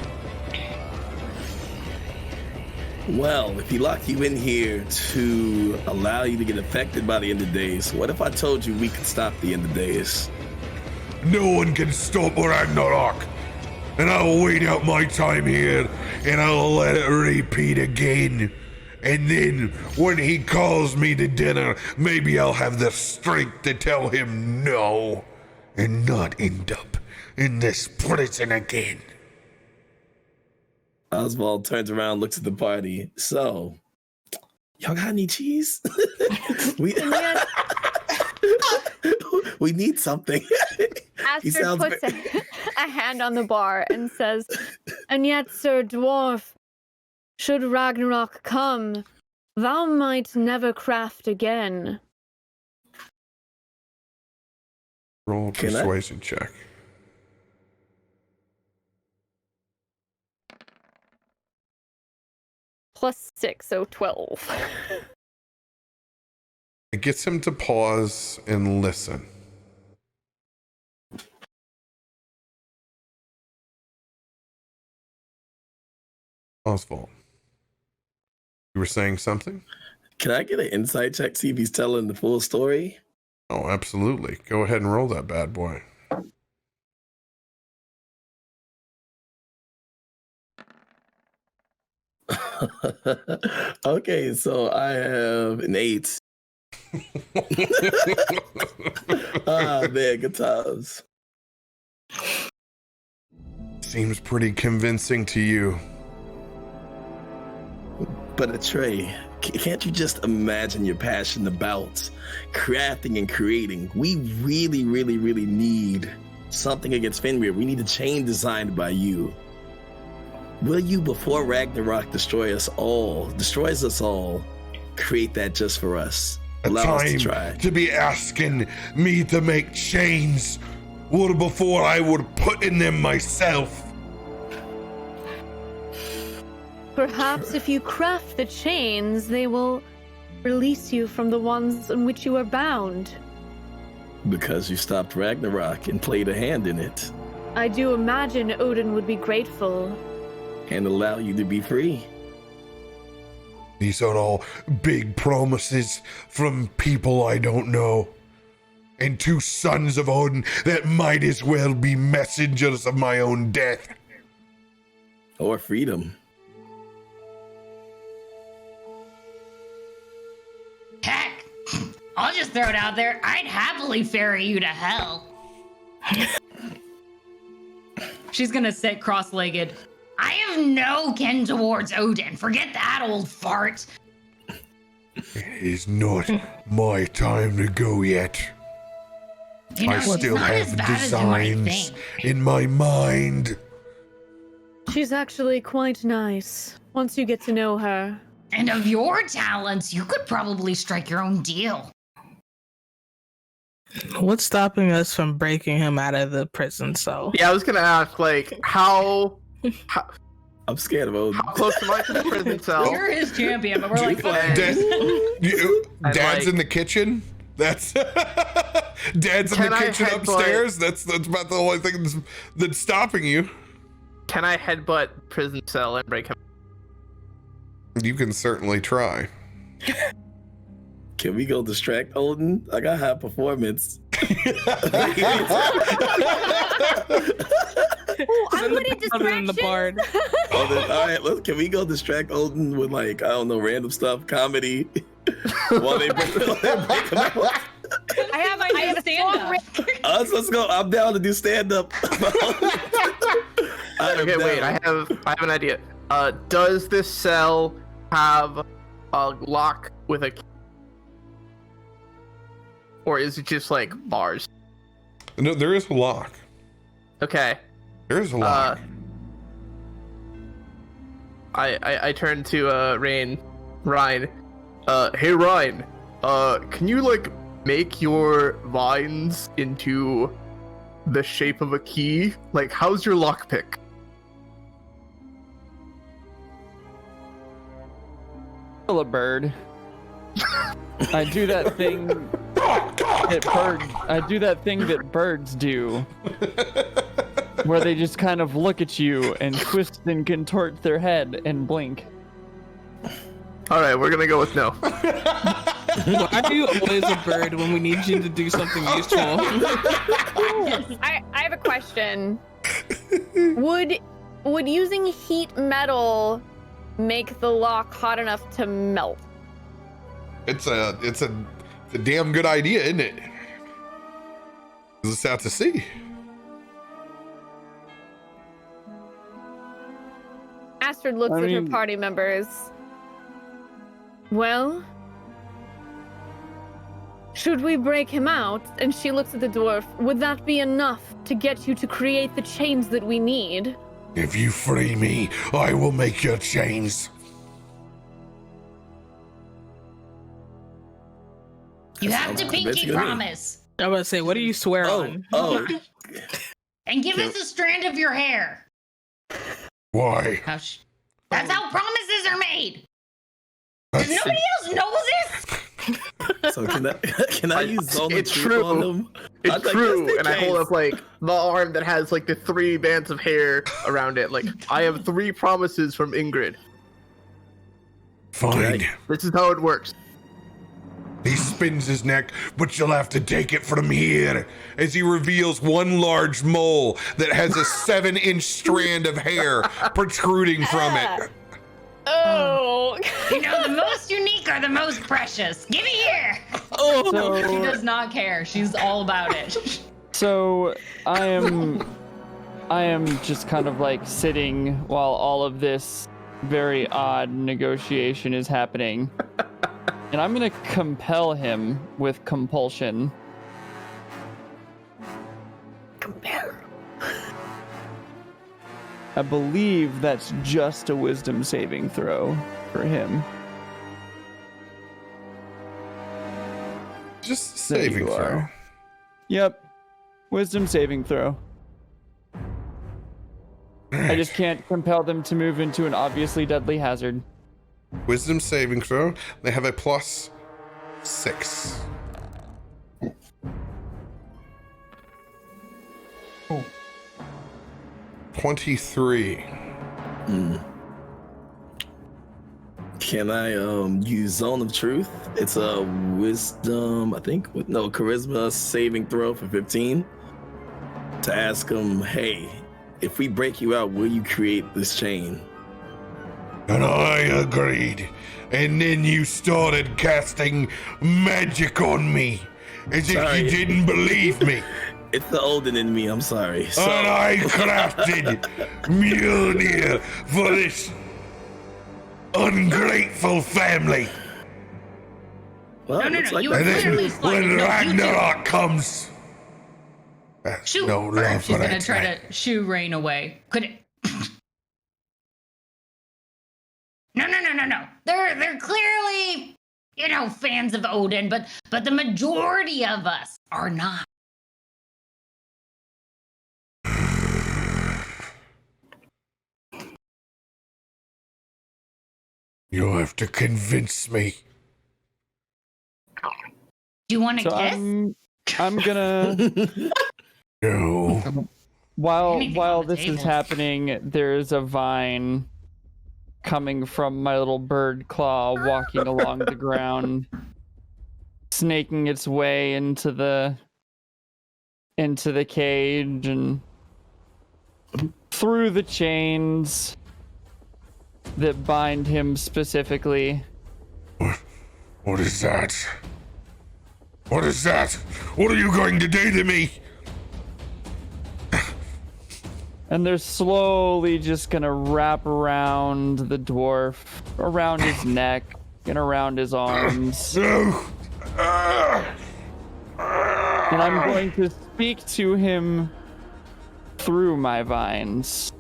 Well, if he locked you in here to allow you to get affected by the end of days, what if I told you we could stop the end of days? No one can stop Ragnarok. And I'll wait out my time here, and I'll let it repeat again. And then, when he calls me to dinner, maybe I'll have the strength to tell him no, and not end up in this prison again. Oswald turns around, looks at the party. So, y'all got any cheese? we need something. Astrid puts a hand on the bar and says, "And yet, Sir Dwarf, should Ragnarok come, thou might never craft again." Roll a persuasion check. +6, so 12. It gets him to pause and listen. Oswald, you were saying something? Can I get an insight check, see if he's telling the full story? Oh, absolutely. Go ahead and roll that bad boy. Okay, so I have an 8. Man, good times. Seems pretty convincing to you. But Trey, can't you just imagine your passion about crafting and creating? We really, really, really need something against Fenrir. We need a chain designed by you. Will you, before Ragnarok destroys us all, create that just for us? Allow us to try. To be asking me to make chains, or before I would put in them myself. Perhaps if you craft the chains, they will release you from the ones in which you are bound. Because you stopped Ragnarok and played a hand in it. I do imagine Odin would be grateful. And allow you to be free. These are all big promises from people I don't know. And 2 sons of Odin that might as well be messengers of my own death. Or freedom. Heck, I'll just throw it out there. I'd happily ferry you to hell. She's gonna sit cross-legged. I have no kin towards Odin. Forget that old fart. It is not my time to go yet. You know, I still have designs in my mind. She's actually quite nice, once you get to know her. And of your talents, you could probably strike your own deal. What's stopping us from breaking him out of the prison cell? Yeah, I was gonna ask, like, how I'm scared of Odin. how close am I to the prison cell? You're his champion, but we're like, Dad's like- in the kitchen. That's Dad's in Can the I kitchen headbutt- upstairs. That's about the only thing that's stopping you. Can I headbutt prison cell and break him? You can certainly try. Can we go distract Odin? I got high performance. I'm good at Other than the distractions. bard. Odin, all right, can we go distract Odin with like, I don't know, random stuff, comedy, while they break him out? I have a strong Let's go. I'm down to do stand up. Okay, wait. I have an idea. Does this cell have a lock with a key? Or is it just like bars? No, there is a lock. Okay. There is a lock. I turn to Ryan. Hey Ryan, can you like make your vines into the shape of a key? Like, how's your lockpick? Kill a bird. I do that thing that birds do, where they just kind of look at you and twist and contort their head and blink. All right, we're gonna go with no. Why are you always a bird when we need you to do something useful? I have a question. Would using heat metal make the lock hot enough to melt? It's a damn good idea, isn't it? We'll just have to see. Astrid looks at her party members. Well, should we break him out? And she looks at the dwarf. Would that be enough to get you to create the chains that we need? If you free me, I will make your chains. You have to pinky promise. I was about to say, what do you swear on? And give us a strand of your hair. Why? That's how promises are made. Does nobody else know this? So can I use zone of It's truth true. on them? It's true, and I hold up like the arm that has like the 3 bands of hair around it. Like, I have 3 promises from Ingrid. Fine. This is how it works. He spins his neck, but you'll have to take it from here, as he reveals one large mole that has a 7-inch strand of hair protruding from it. Oh. You know, the most unique are the most precious. Give me here. So, She does not care. She's all about it. So I am just kind of like sitting while all of this very odd negotiation is happening. And I'm gonna compel him with compulsion. Compel. I believe that's just a wisdom saving throw for him. Just There saving you throw. are. Yep. Wisdom saving throw. I just can't compel them to move into an obviously deadly hazard. Wisdom saving throw. They have a +6. Oh. 23. Can I use zone of truth? It's a wisdom, I think, with no charisma saving throw for 15. To ask him, hey, if we break you out, will you create this chain? And I agreed. And then you started casting magic on me. As if Sorry. you didn't believe me. It's the Odin in me, I'm sorry. So, And I crafted Mjolnir for this ungrateful family. well, No, looks no, like you that- were And clearly then slugging. when No, you Ragnarok comes, that's Shoot. no love She's for gonna that. try to shoo Rain away. Could it? No. They're clearly, fans of Odin, but the majority of us are not. You'll have to convince me. Do you want to So kiss? I'm gonna No. Anything while on the this is table. happening, there's a vine coming from my little bird claw walking along the ground, snaking its way into the cage and through the chains that bind him specifically. What is that? What is that? What are you going to do to me? And they're slowly just gonna wrap around the dwarf, around his neck, and around his arms. No. And I'm going to speak to him through my vines.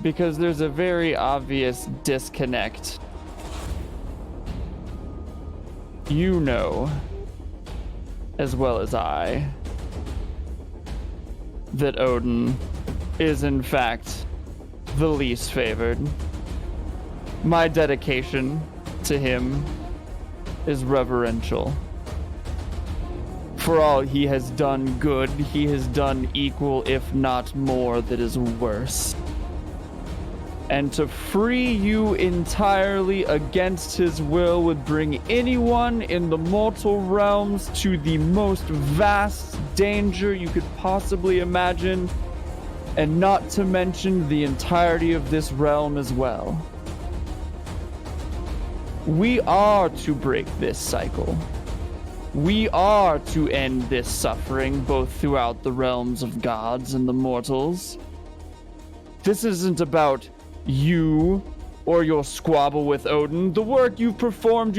Because there's a very obvious disconnect. You know, as well as I, that Odin is in fact the least favored. My dedication to him is reverential. For all he has done good, he has done equal, if not more, that is worse. And to free you entirely against his will would bring anyone in the mortal realms to the most vast danger you could possibly imagine, and not to mention the entirety of this realm as well. We are to break this cycle. We are to end this suffering both throughout the realms of gods and the mortals. This isn't about you or your squabble with Odin. The work you've performed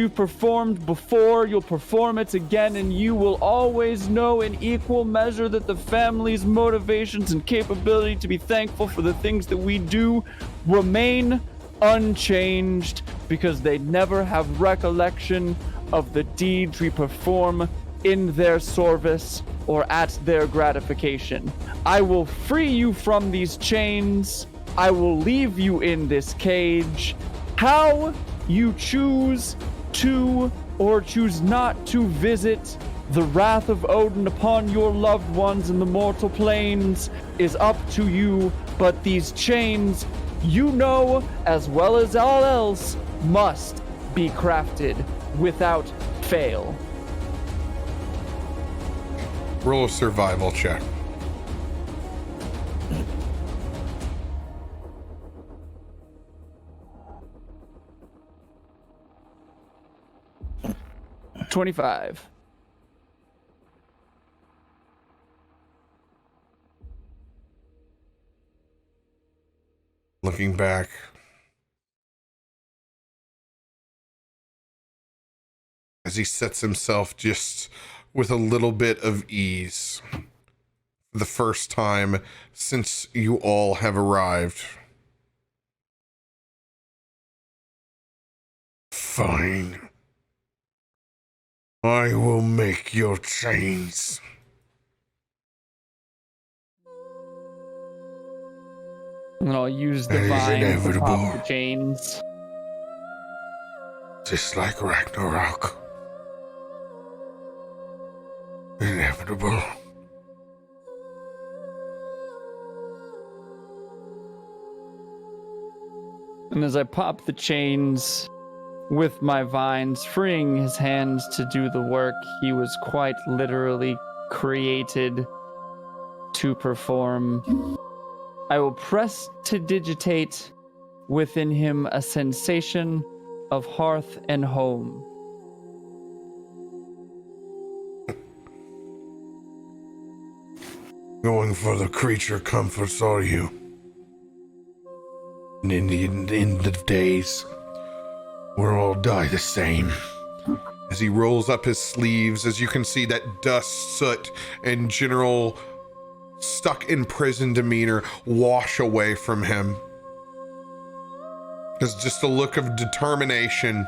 before, you'll perform it again, and you will always know in equal measure that the family's motivations and capability to be thankful for the things that we do remain unchanged, because they never have recollection of the deeds we perform in their service or at their gratification. I will free you from these chains. I will leave you in this cage. How you choose to or choose not to visit the wrath of Odin upon your loved ones in the mortal planes is up to you, but these chains, you know as well as all else, must be crafted without fail. Roll a survival check. $25. Looking back, as he sets himself just with a little bit of ease, for the first time since you all have arrived. Fine. I will make your chains. And I'll use the It is vine to inevitable. pop the chains. Just like Ragnarok. Inevitable. And as I pop the chains with my vines, freeing his hands to do the work he was quite literally created to perform, I will press to digitate within him a sensation of hearth and home. Going for the creature comforts, are you? And in the end of days, we'll all die the same. As he rolls up his sleeves, as you can see that dust, soot, and general stuck in prison demeanor wash away from him. There's just a look of determination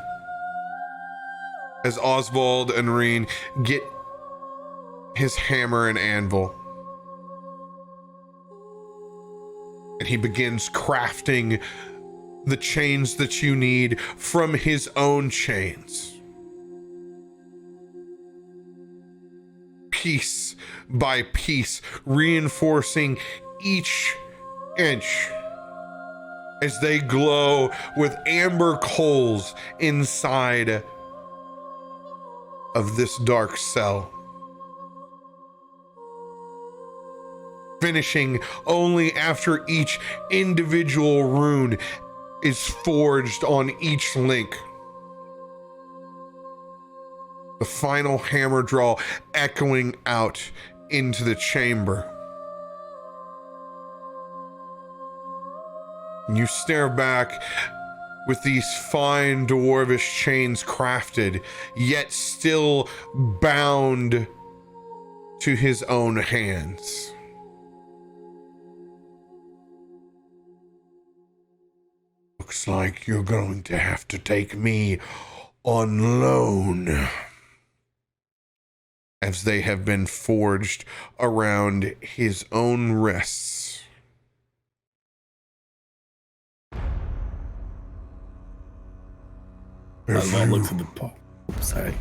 as Oswald and Rune get his hammer and anvil. And he begins crafting the chains that you need from his own chains. piece by piece, reinforcing each inch as they glow with amber coals inside of this dark cell. Finishing only after each individual rune is forged on each link. The final hammer draw echoing out into the chamber. You stare back with these fine dwarvish chains crafted, yet still bound to his own hands. Looks like you're going to have to take me on loan, as they have been forged around his own wrists. Oswald looks at the paw. Sorry.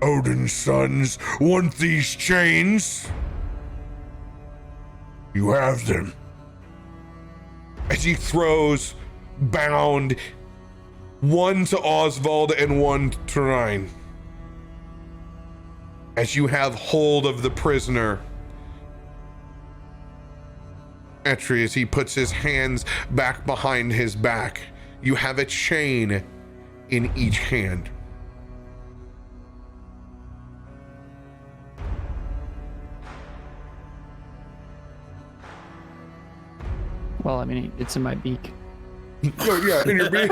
Odin's sons want these chains. You have them. As he throws bound, one to Oswald and one to Rune. As you have hold of the prisoner, Etri, as he puts his hands back behind his back, you have a chain in each hand. Well, I mean, it's in my beak. Oh, yeah, in your beak.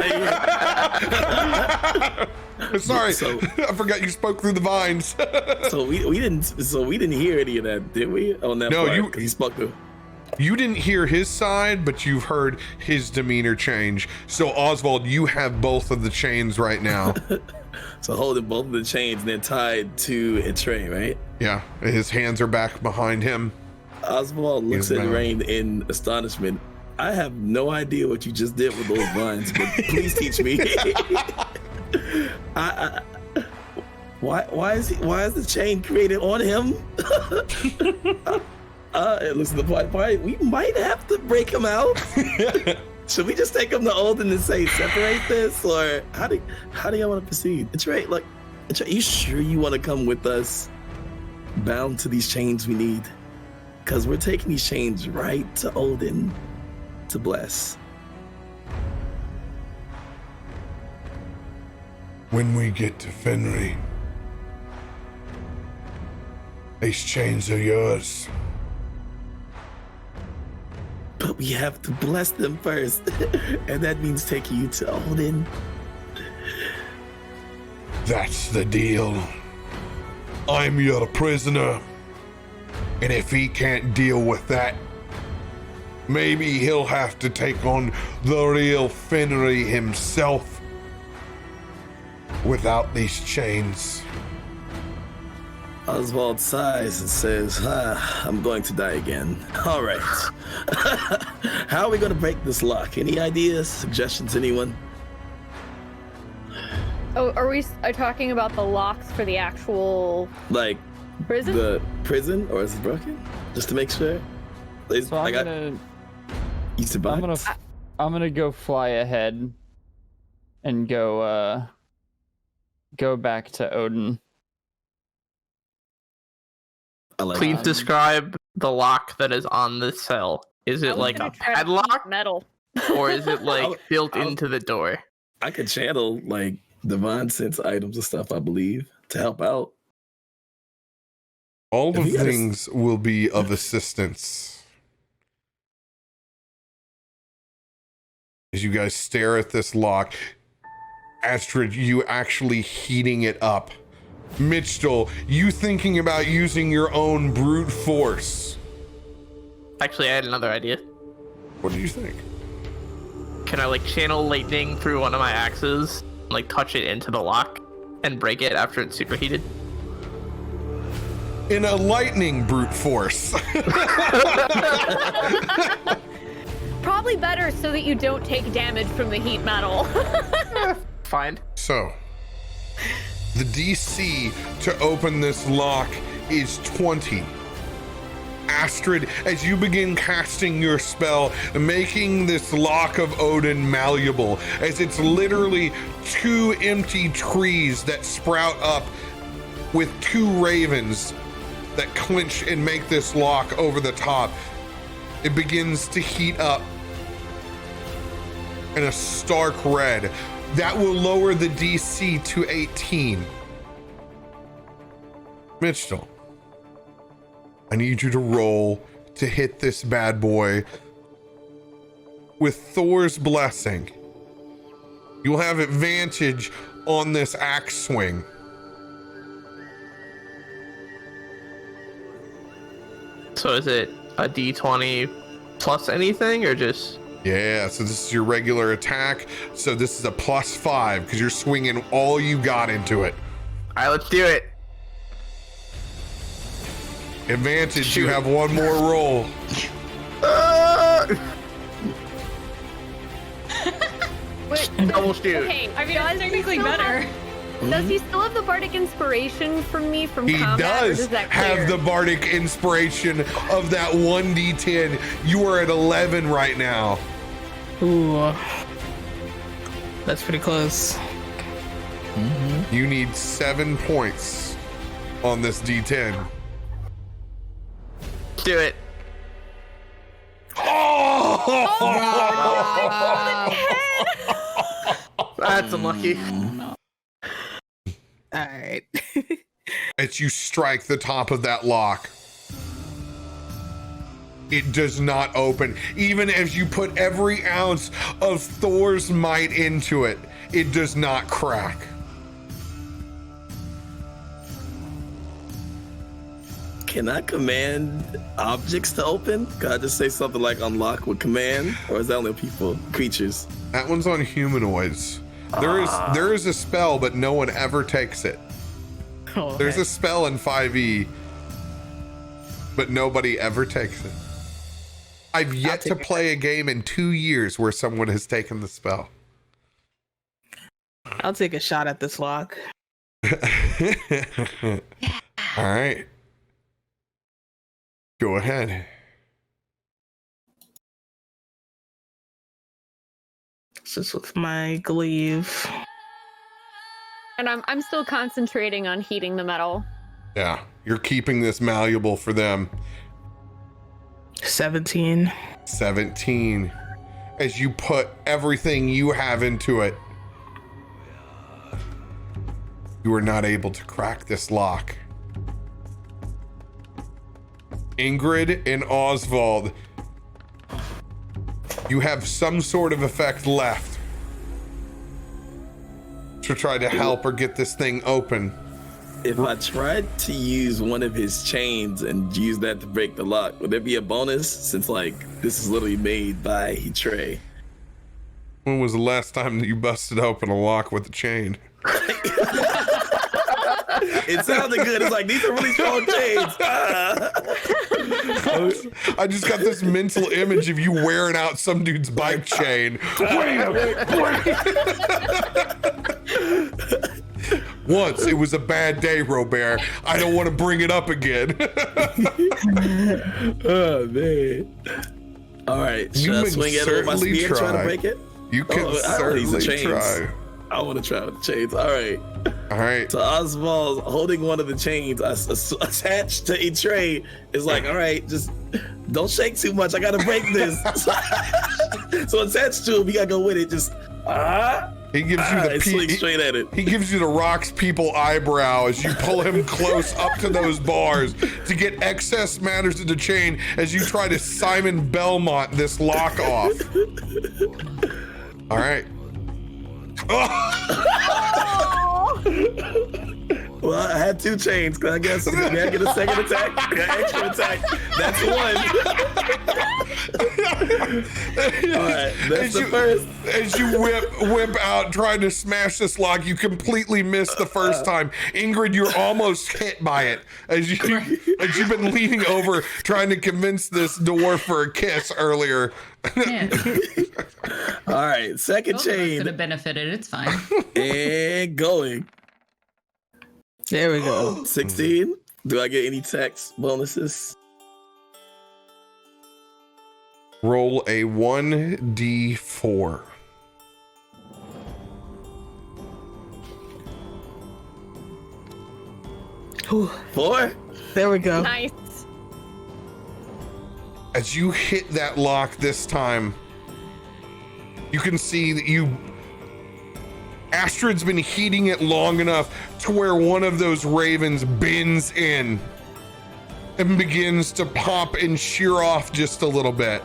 Sorry, So- I forgot you spoke through the vines. So we didn't hear any of that, did we? On that No, part? you- 'Cause he spoke through. You didn't hear his side, but you've heard his demeanor change. So Oswald, you have both of the chains right now. So holding both of the chains and then tied to a tray, right? Yeah, his hands are back behind him. Oswald looks Yes, at ma'am. Rain in astonishment. I have no idea what you just did with those vines, but please teach me. Why is the chain created on him? It looks like the party. We might have to break him out. Should we just take him to Olden and say separate this, or how do y'all want to proceed? It's right. Look, it's right. You sure you want to come with us, bound to these chains we need? Because we're taking these chains right to Olden to bless. When we get to Fenry, these chains are yours. But we have to bless them first, and that means taking you to Olden. That's the deal. I'm your prisoner. And if he can't deal with that, maybe he'll have to take on the real Fenry himself without these chains. Oswald sighs and says, I'm going to die again. All right. How are we going to break this lock? Any ideas, suggestions, anyone? Oh, are we talking about the locks for the actual Like prison? the prison, or is it broken? Just to make sure. So I'm gonna go fly ahead and go back to Odin. I like Please it. describe the lock that is on the cell. Is I it was like gonna a try to padlock, keep metal. or is it like built I'll- into the door? I could channel like divine sense items and stuff, I believe, to help out. All If of you guys- things will be of assistance. As you guys stare at this lock, Astrid, you actually heating it up. Mitchell, you thinking about using your own brute force. Actually, I had another idea. What do you think? Can I like channel lightning through one of my axes, like touch it into the lock, and break it after it's superheated? In a lightning brute force. Probably better so that you don't take damage from the heat metal. Fine. So, the DC to open this lock is 20. Astrid, as you begin casting your spell, making this lock of Odin malleable, as it's literally 2 empty trees that sprout up with 2 ravens that clinch and make this lock over the top. It begins to heat up in a stark red. That will lower the DC to 18. Mitchell, I need you to roll to hit this bad boy with Thor's blessing. You will have advantage on this axe swing. So is it a D20 plus anything or just? Yeah, so this is your regular attack. So this is a +5 because you're swinging all you got into it. All right, let's do it. Advantage, Shoot. you have one more roll. Wait, Double shoot. okay, I mean, it's technically better. Does he still have the bardic inspiration from me from He combat? Or does does that clear? have the bardic inspiration of that 1d10. You are at 11 right now. Ooh. That's pretty close. You need 7 points on this d10. Do it. That's unlucky. Alright. As you strike the top of that lock, it does not open. Even as you put every ounce of Thor's might into it, it does not crack. Can I command objects to open? Can I just say something like unlock with command? Or is that only people, creatures? That one's on humanoids. There is a spell, but no one ever takes it. Oh, There's okay. a spell in 5e, but nobody ever takes it. I've yet to play a game in 2 years where someone has taken the spell. I'll take a shot at this lock. All right. Go ahead. Just with my glaive. And I'm still concentrating on heating the metal. Yeah, you're keeping this malleable for them. 17. 17. As you put everything you have into it, you are not able to crack this lock. Ingrid and Oswald, you have some sort of effect left to try to help or get this thing open. If I tried to use one of his chains and use that to break the lock, would there be a bonus? Since like this is literally made by Trey. When was the last time that you busted open a lock with a chain? It sounded good. It's like these are really strong chains. I just got this mental image of you wearing out some dude's bike chain. Once it was a bad day, Robert. I don't want to bring it up again. Oh man! All right, should I swing at it with my spear, try to break it? You can certainly try. I want to try with the chains. All right. All right. So Oswald holding one of the chains attached to a tray is like, all right, just don't shake too much. I gotta break this. So attached to him, you gotta go with it. Just He gives you the swing straight at it. He gives you the rocks people eyebrow as you pull him close up to those bars to get excess matters of the chain as you try to Simon Belmont this lock off. All right. Well, I had 2 chains, because I guess may I get a second attack? An extra attack. That's 1. All right, that's the first. As you whip out trying to smash this lock, you completely missed the first time. Ingrid, you're almost hit by it as you've been leaning over trying to convince this dwarf for a kiss earlier. Yeah. All right, second Both of us chain. could have benefited. It's fine. And going. There we go. 16 Do I get any tax bonuses? Roll a 1d4. Whew. 4? There we go. Nice. As you hit that lock this time, you can see that Astrid's been heating it long enough to where one of those ravens bends in and begins to pop and shear off just a little bit.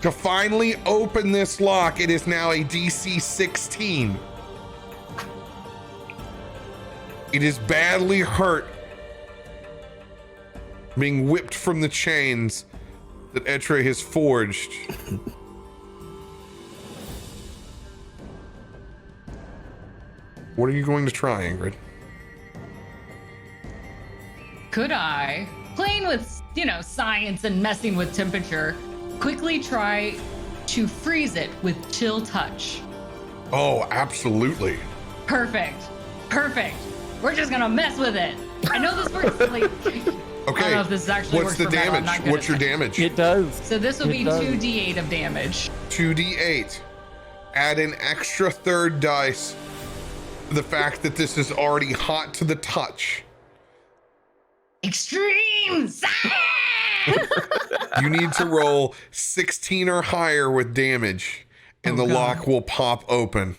To finally open this lock, it is now a DC 16. It is badly hurt, being whipped from the chains that Etre has forged. What are you going to try, Ingrid? Could I, playing with, science and messing with temperature, quickly try to freeze it with chill touch? Oh, absolutely. Perfect. We're just gonna mess with it. I know this works like. Okay. I don't know if this actually What's works the for metal. I'm damage? not good What's at your that. damage? It does. So this will It be does. 2d8 of damage. 2d8. Add an extra third dice. The fact that this is already hot to the touch. Extreme science! You need to roll 16 or higher with damage, and the God. lock will pop open.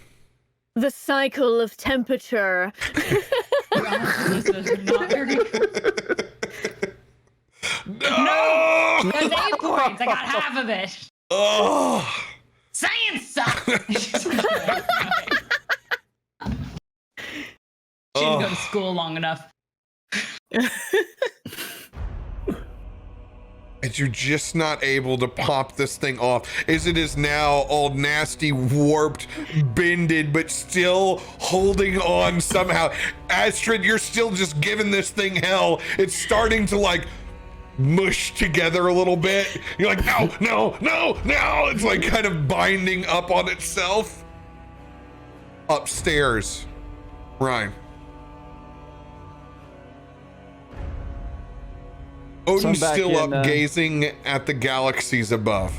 The cycle of temperature. This is not very. No! That's 8 points. I got half of it. Oh! Science sucks. She didn't go to school long enough. And you're just not able to pop this thing off, as it is now all nasty, warped, bended, but still holding on somehow. Astrid, you're still just giving this thing hell. It's starting to like mush together a little bit. You're like, no. It's like kind of binding up on itself. Upstairs, Ryan. So I'm Odin's back still in, up gazing at the galaxies above.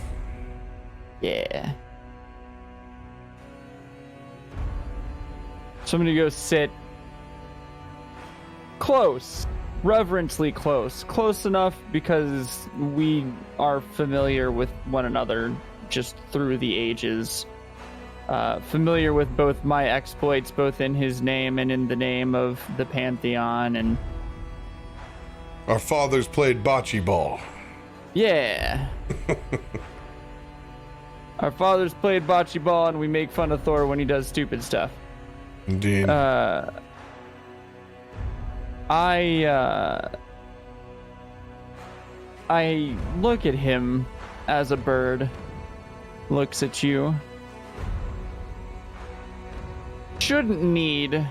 Yeah. So I'm gonna go sit close, reverently close enough because we are familiar with one another just through the ages. Familiar with both my exploits, both in his name and in the name of the Pantheon, and Our fathers played bocce ball. yeah. Our fathers played bocce ball, and we make fun of Thor when he does stupid stuff. Indeed. I look at him as a bird looks at you. Shouldn't need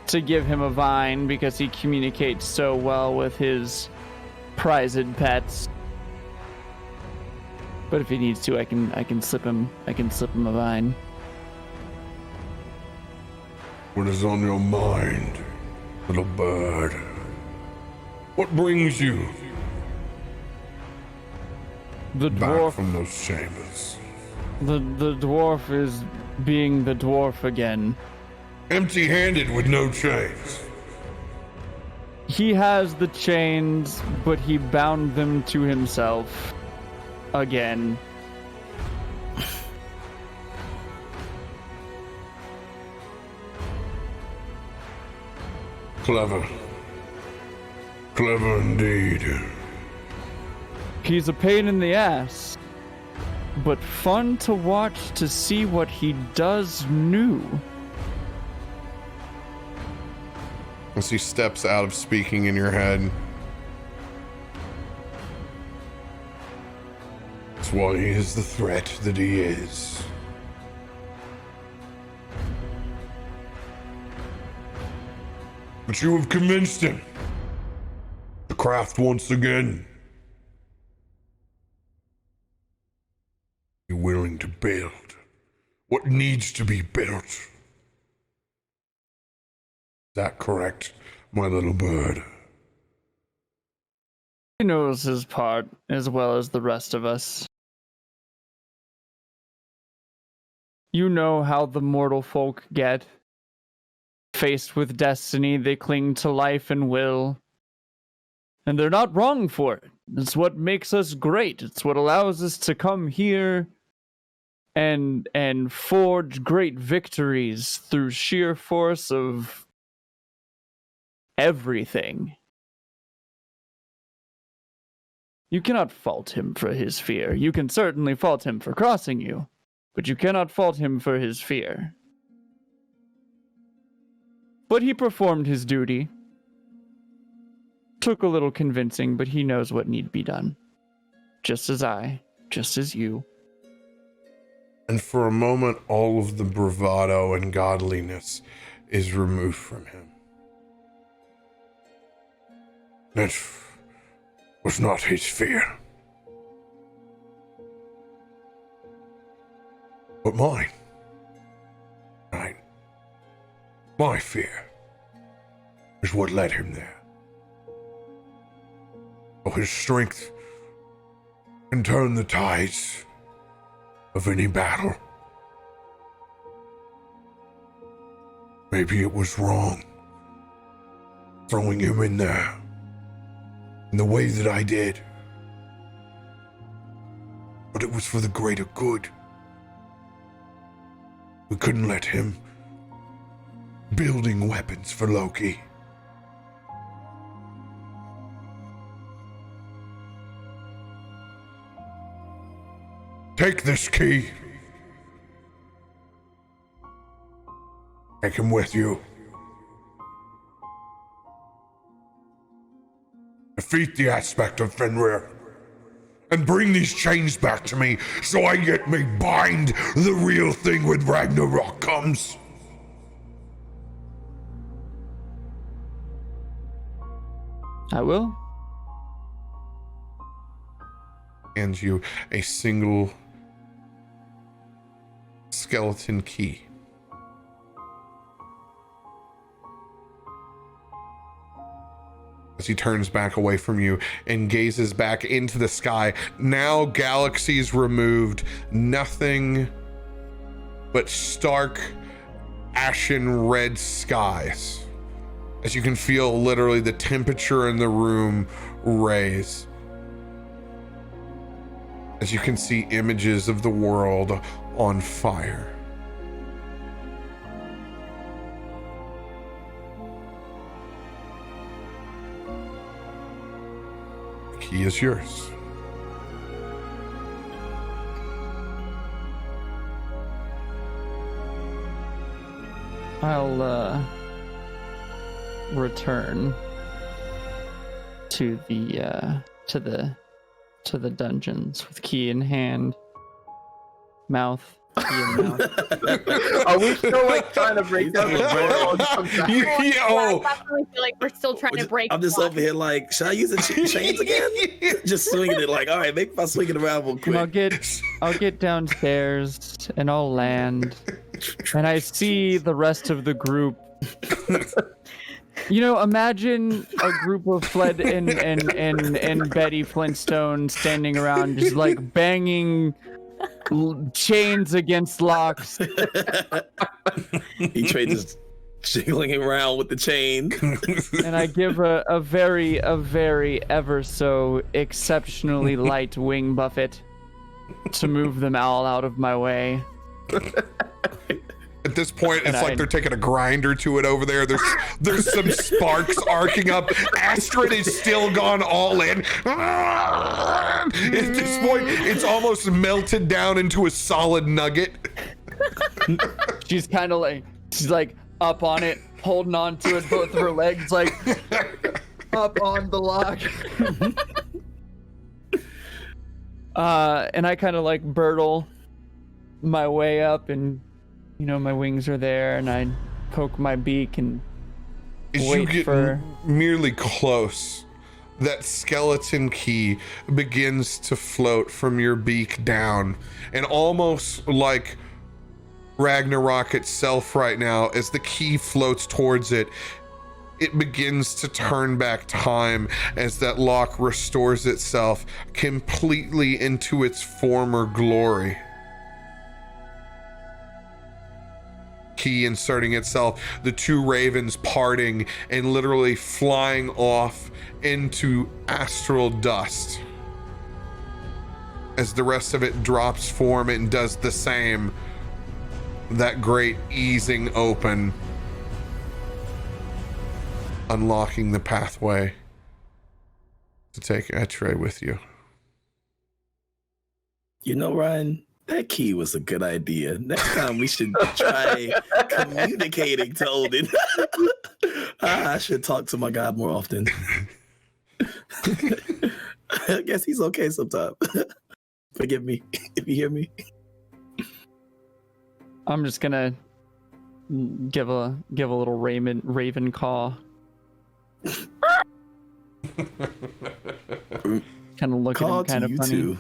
to give him a vine because he communicates so well with his prized pets. But if he needs to, I can slip him a vine. What is on your mind, little bird? What brings you The back dwarf from those chambers? the dwarf is being the dwarf again. Empty-handed with no chains. He has the chains, but he bound them to himself again. Clever. Clever indeed. He's a pain in the ass, but fun to watch to see what he does new. As he steps out of speaking in your head. That's why he is the threat that he is. But you have convinced him to craft once again. You're willing to build what needs to be built. Is that correct, my little bird? He knows his part as well as the rest of us. You know how the mortal folk get. Faced with destiny, they cling to life and will. And they're not wrong for it. It's what makes us great. It's what allows us to come here and forge great victories through sheer force of everything. You cannot fault him for his fear. You can certainly fault him for crossing you, but you cannot fault him for his fear. But he performed his duty. Took a little convincing, but he knows what need be done. Just as I, just as you. And for a moment, all of the bravado and godliness is removed from him. That was not his fear, but mine. My fear is what led him there. Oh, his strength can turn the tides of any battle. Maybe it was wrong throwing him in there in the way that I did. But it was for the greater good. We couldn't let him building weapons for Loki. Take this key. Take him with you. Defeat the aspect of Fenrir. And bring these chains back to me so I may bind the real thing when Ragnarok comes. I will. Hands you a single skeleton key. As he turns back away from you and gazes back into the sky, now galaxies removed, nothing but stark ashen red skies. As you can feel literally the temperature in the room raise. As you can see images of the world on fire. The key is yours. I'll return to the dungeons with key in hand, mouth. Key in mouth. Are we still like trying to break down the door? I definitely feel like we're still trying to break. I'm just the over here like, should I use the chains again? Just swinging it like, all right, maybe if I swing it around real quick. I'll get downstairs and I'll land, and I see the rest of the group. You know, imagine a group of Fled and Betty Flintstone standing around, just like banging chains against locks. He trades jiggling around with the chain. And I give a very ever so exceptionally light wing buffet to move them all out of my way. At this point, it's like they're taking a grinder to it over there. There's some sparks arcing up. Astrid is still gone all in. At this point, it's almost melted down into a solid nugget. She's kind of like, up on it, holding on to it, both of her legs like up on the lock. And I kind of like burtle my way up, and you know, my wings are there, and I poke my beak and wait for... merely close, that skeleton key begins to float from your beak down, and almost like Ragnarok itself right now, as the key floats towards it, it begins to turn back time as that lock restores itself completely into its former glory. Key inserting itself, the two ravens parting and literally flying off into astral dust. As the rest of it drops form and does the same, that great easing open, unlocking the pathway to take X-ray with you. You know, Ryan, that key was a good idea. Next time we should try communicating to Odin. I should talk to my god more often. I guess he's okay sometimes. Forgive me if you hear me. I'm just gonna give a little raven caw. Kind of look at him kind of funny.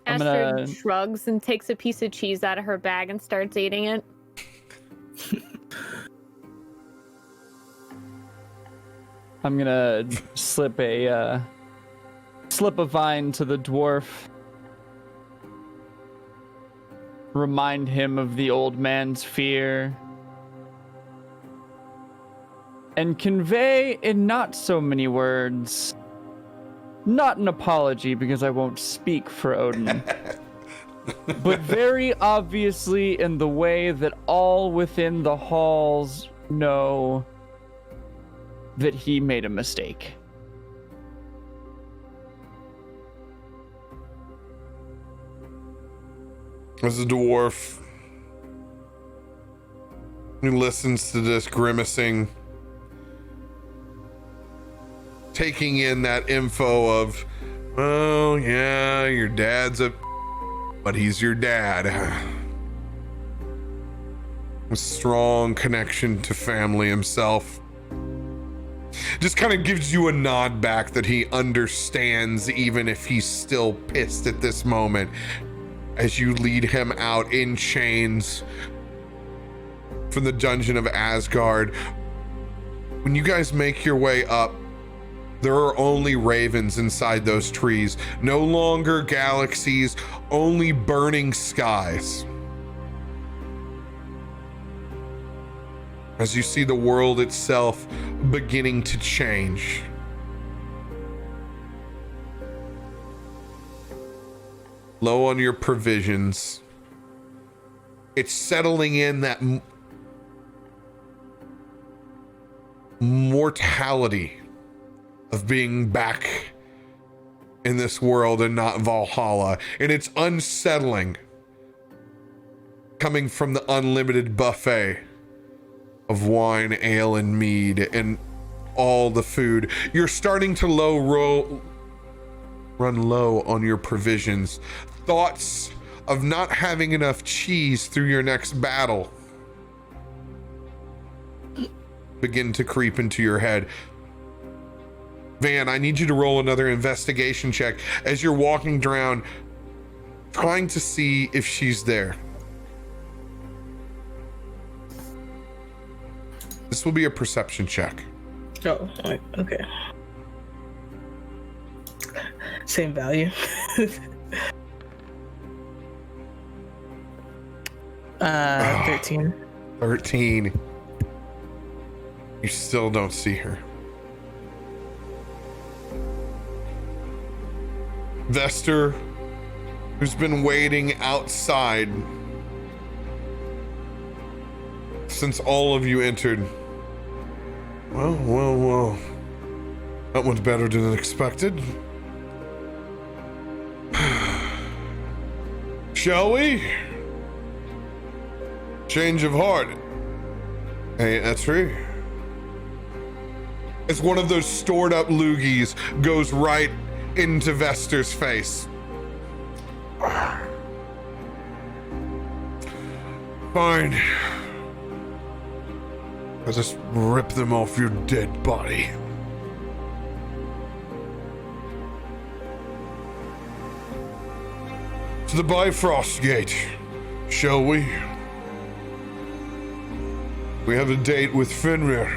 Astrid shrugs and takes a piece of cheese out of her bag and starts eating it. I'm gonna slip a vine to the dwarf. Remind him of the old man's fear. And convey in not so many words, not an apology because I won't speak for Odin, but very obviously in the way that all within the halls know that he made a mistake. As the dwarf, he listens to this grimacing, taking in that info of, oh yeah, your dad's but he's your dad. A strong connection to family himself. Just kind of gives you a nod back that he understands, even if he's still pissed at this moment, as you lead him out in chains from the dungeon of Asgard. When you guys make your way up, there are only ravens inside those trees. No longer galaxies, only burning skies. As you see the world itself beginning to change. Low on your provisions. It's settling in that mortality of being back in this world and not Valhalla. And it's unsettling coming from the unlimited buffet of wine, ale, and mead, and all the food. You're starting to run low on your provisions. Thoughts of not having enough cheese through your next battle begin to creep into your head. Van, I need you to roll another investigation check as you're walking around, trying to see if she's there. This will be a perception check. Oh, okay. Same value. 13. 13. You still don't see her. Vester, who's been waiting outside since all of you entered. Well. That went better than expected. Shall we? Change of heart. Hey, that's right. As one of those stored up loogies goes right into Vester's face. Fine. I'll just rip them off your dead body. To the Bifrost Gate, shall we? We have a date with Fenrir.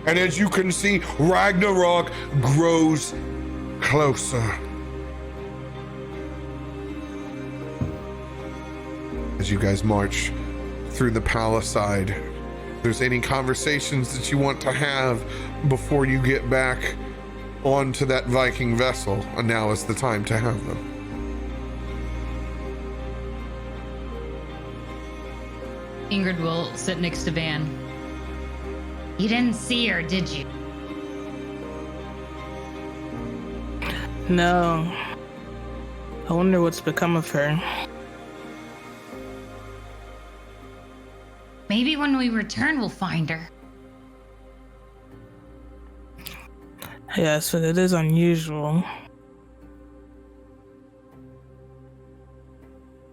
And as you can see, Ragnarok grows closer. As you guys march through the palisade, if there's any conversations that you want to have before you get back onto that Viking vessel, and now is the time to have them. Ingrid will sit next to Van. You didn't see her, did you? No. I wonder what's become of her. Maybe when we return, we'll find her. Yes, but it is unusual.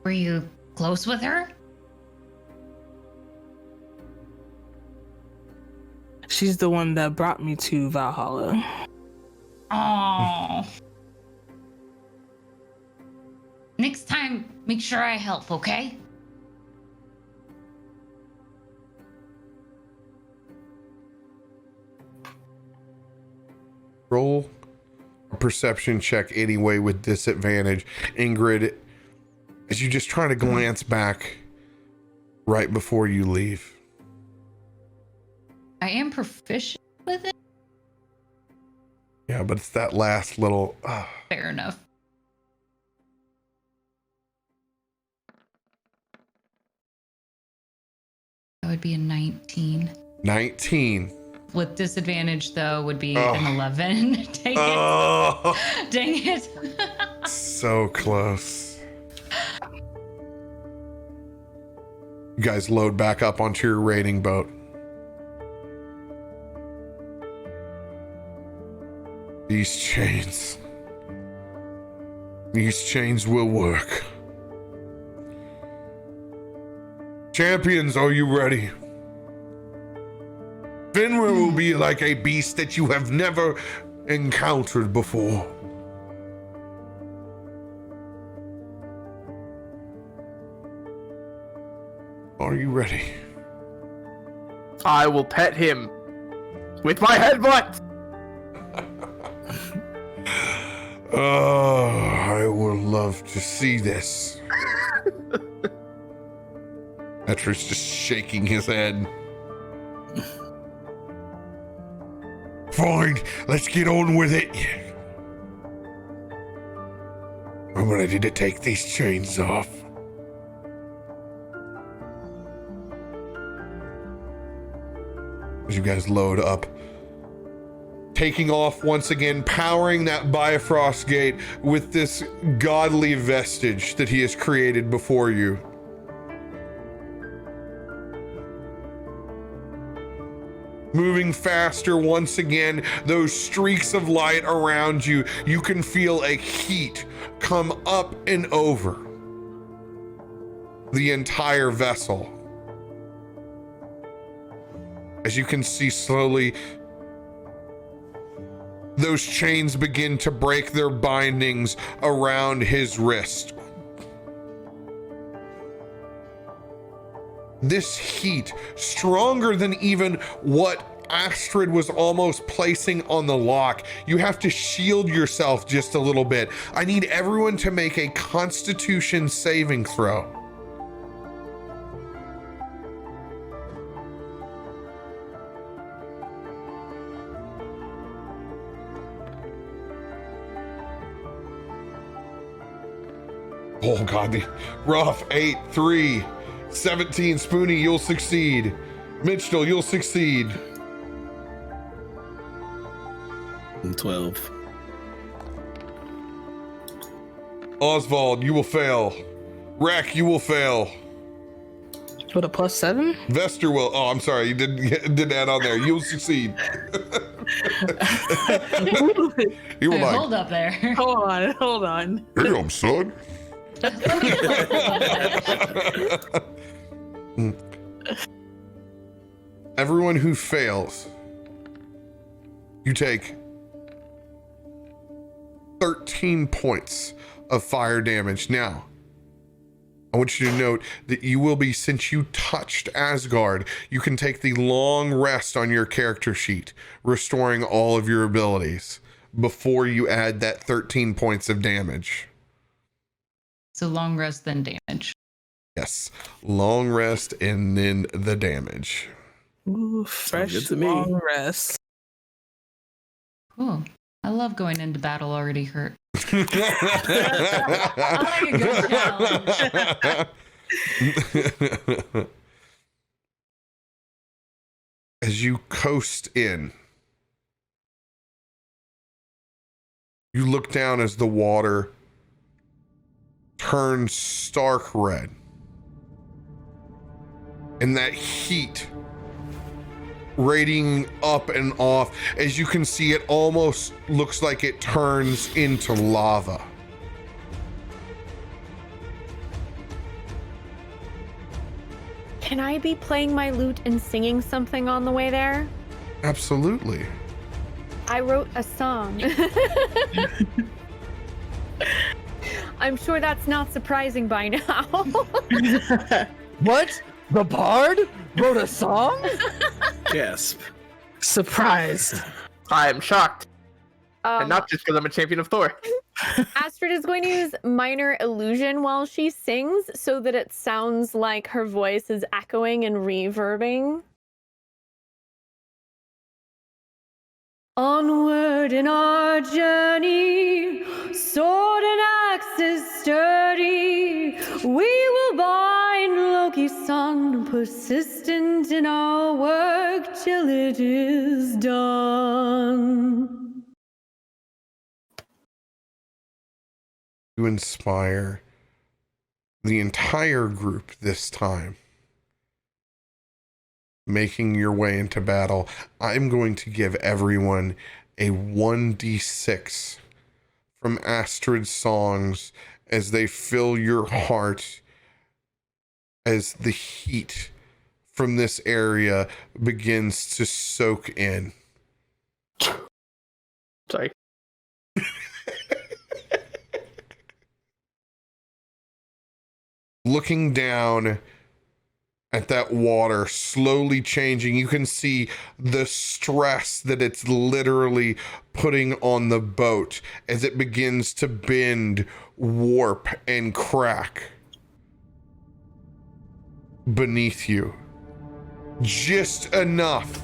Were you close with her? She's the one that brought me to Valhalla. Oh. Next time, make sure I help, okay? Roll a perception check anyway with disadvantage. Ingrid, as you just try to glance back right before you leave. I am proficient with it. Yeah, but it's that last little... Fair enough. That would be a 19. 19. With disadvantage, though, would be an 11. Dang it. Oh, Dang it. so close. You guys load back up onto your raiding boat. These chains will work. Champions, are you ready? Fenrir will be like a beast that you have never encountered before. Are you ready? I will pet him with my headbutt. Oh, I would love to see this. Petra's just shaking his head. Fine, let's get on with it. I'm ready to take these chains off. As you guys load up, taking off once again, powering that Bifrost gate with this godly vestige that he has created before you. Moving faster once again, those streaks of light around you, you can feel a heat come up and over the entire vessel. As you can see slowly, those chains begin to break their bindings around his wrist. This heat, stronger than even what Astrid was almost placing on the lock. You have to shield yourself just a little bit. I need everyone to make a Constitution saving throw. Oh God, the rough 8, 3, 17, Spoonee, you'll succeed. Mitchell, you'll succeed. 12. Oswald, you will fail. Rack, you will fail. With a +7? Vester will. Oh, I'm sorry, you didn't add on there. You'll succeed. You were Hey, like, hold up there. Hold on. Damn, son. everyone who fails, you take 13 points of fire damage. Now, I want you to note that you will be, since you touched Asgard, you can take the long rest on your character sheet, restoring all of your abilities before you add that 13 points of damage. So long rest, then damage. Yes, long rest and then the damage. Ooh, fresh good to me. long rest. Cool. I love going into battle already hurt. I like a good challenge. As you coast in, you look down as the water turns stark red. And that heat radiating up and off, as you can see, it almost looks like it turns into lava. Can I be playing my lute and singing something on the way there? Absolutely. I wrote a song. I'm sure that's not surprising by now. What? The bard wrote a song? Gasp. Surprised. I am shocked. And not just because I'm a champion of Thor. Astrid is going to use minor illusion while she sings so that it sounds like her voice is echoing and reverbing. Onward in our journey, sword and axe is sturdy. We will bind Loki's son, persistent in our work till it is done. You inspire the entire group this time. Making your way into battle, I'm going to give everyone a 1d6 from Astrid's songs as they fill your heart as the heat from this area begins to soak in. Sorry. Looking down at that water slowly changing, you can see the stress that it's literally putting on the boat as it begins to bend, warp, and crack beneath you. Just enough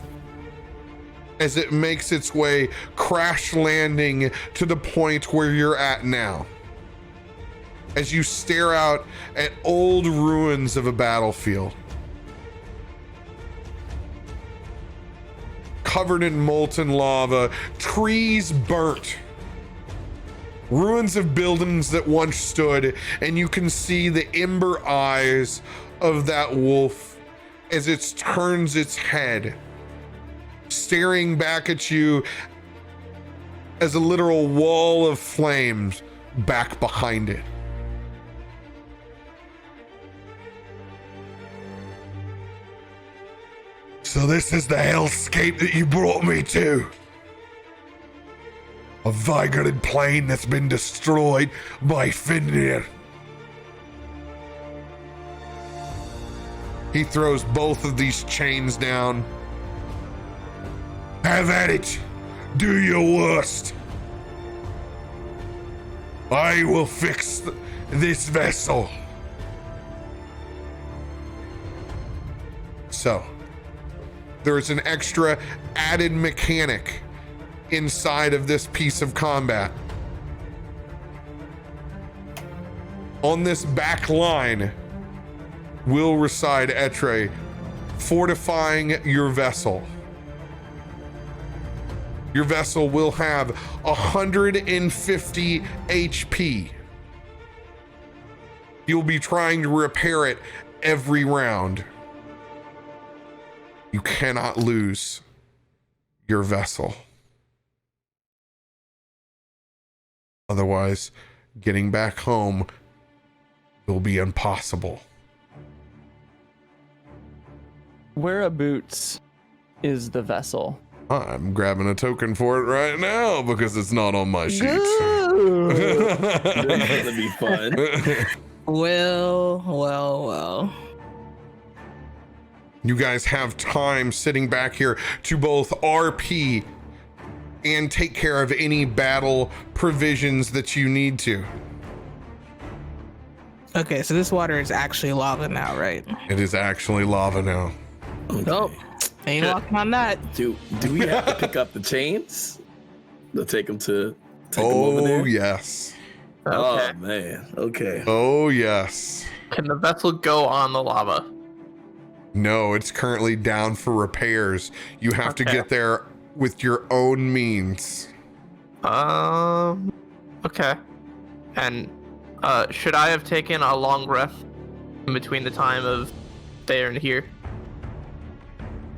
as it makes its way crash landing to the point where you're at now. As you stare out at old ruins of a battlefield, covered in molten lava, trees burnt, ruins of buildings that once stood, and you can see the ember eyes of that wolf as it turns its head, staring back at you as a literal wall of flames back behind it. So this is the hellscape that you brought me to. A Vigrid plane that's been destroyed by Fenrir. He throws both of these chains down. Have at it. Do your worst. I will fix this vessel. So, there's an extra added mechanic inside of this piece of combat. On this back line will reside Etre, fortifying your vessel. Your vessel will have 150 HP. You'll be trying to repair it every round. You cannot lose your vessel. Otherwise, getting back home will be impossible. Whereabouts is the vessel? I'm grabbing a token for it right now because it's not on my sheet. That's gonna be fun. Well. You guys have time sitting back here to both RP and take care of any battle provisions that you need to. Okay, so this water is actually lava now, right? It is actually lava now. Nope. Ain't walking on that. Do we have to pick up the chains to take them over there? Oh, yes. Okay. Oh man. Okay. Oh, yes. Can the vessel go on the lava? No, it's currently down for repairs. You have to get there with your own means. Okay. And should I have taken a long rest in between the time of there and here?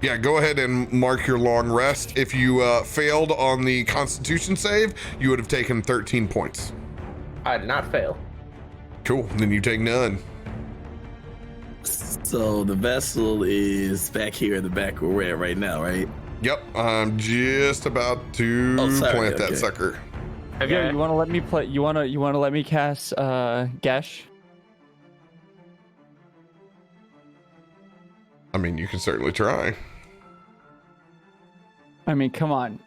Yeah, go ahead and mark your long rest. If you failed on the Constitution save, you would have taken 13 points. I did not fail. Cool. Then you take none. So the vessel is back here in the back where we're at right now, right? Yep, I'm just about to plant that sucker. Okay. Yeah, you want to let me play? You want to let me cast Gesh? I mean, you can certainly try. I mean, come on.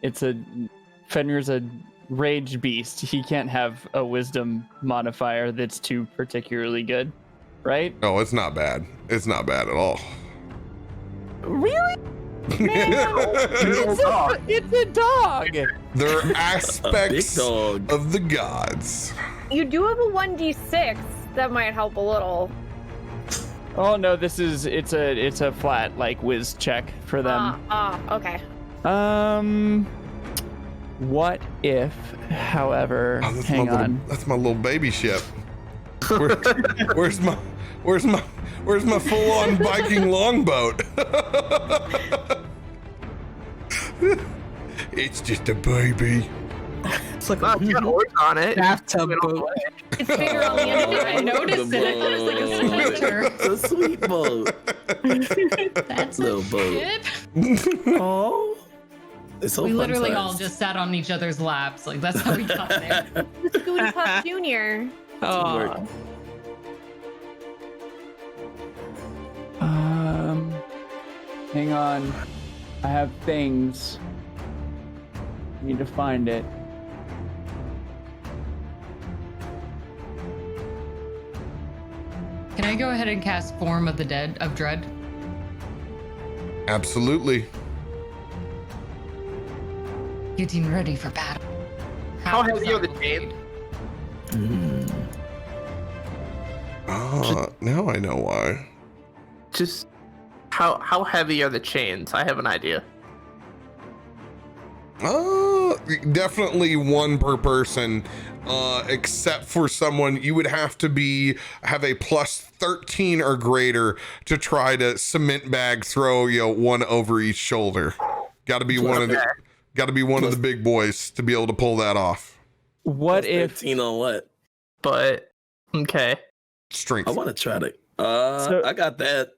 Fenrir's a rage beast. He can't have a wisdom modifier that's too particularly good, right? No, it's not bad. It's not bad at all. Really? It's a dog. There are aspects A big dog. of the gods. You do have a 1d6 that might help a little. Oh no, it's a flat like whiz check for them. Okay. What if, however, Oh, hang on. That's my little baby ship. Where's my full-on Viking longboat? It's just a baby. It's like Not got oars on it. bathtub boat. It's bigger on the end of I it. noticed it. I thought it was like a splinter. It's a sweet boat. That's a Little boat. ship. Oh. It's so We fun literally all times. just sat on each other's laps. Like that's how we got there. Scooty Puff Jr. Oh, Hang on. I have things. Need to find it. Can I go ahead and cast Form of the Dead of Dread? Absolutely. Getting ready for battle. How is heavy are the that chains? Now I know why. Just how heavy are the chains? I have an idea. Definitely one per person, except for someone you would have to have a plus 13 or greater to try to cement bag throw one over each shoulder. Got to be one of the big boys to be able to pull that off. What Plus if 15 on what? But okay, Strength. I want to try to. So- I got that.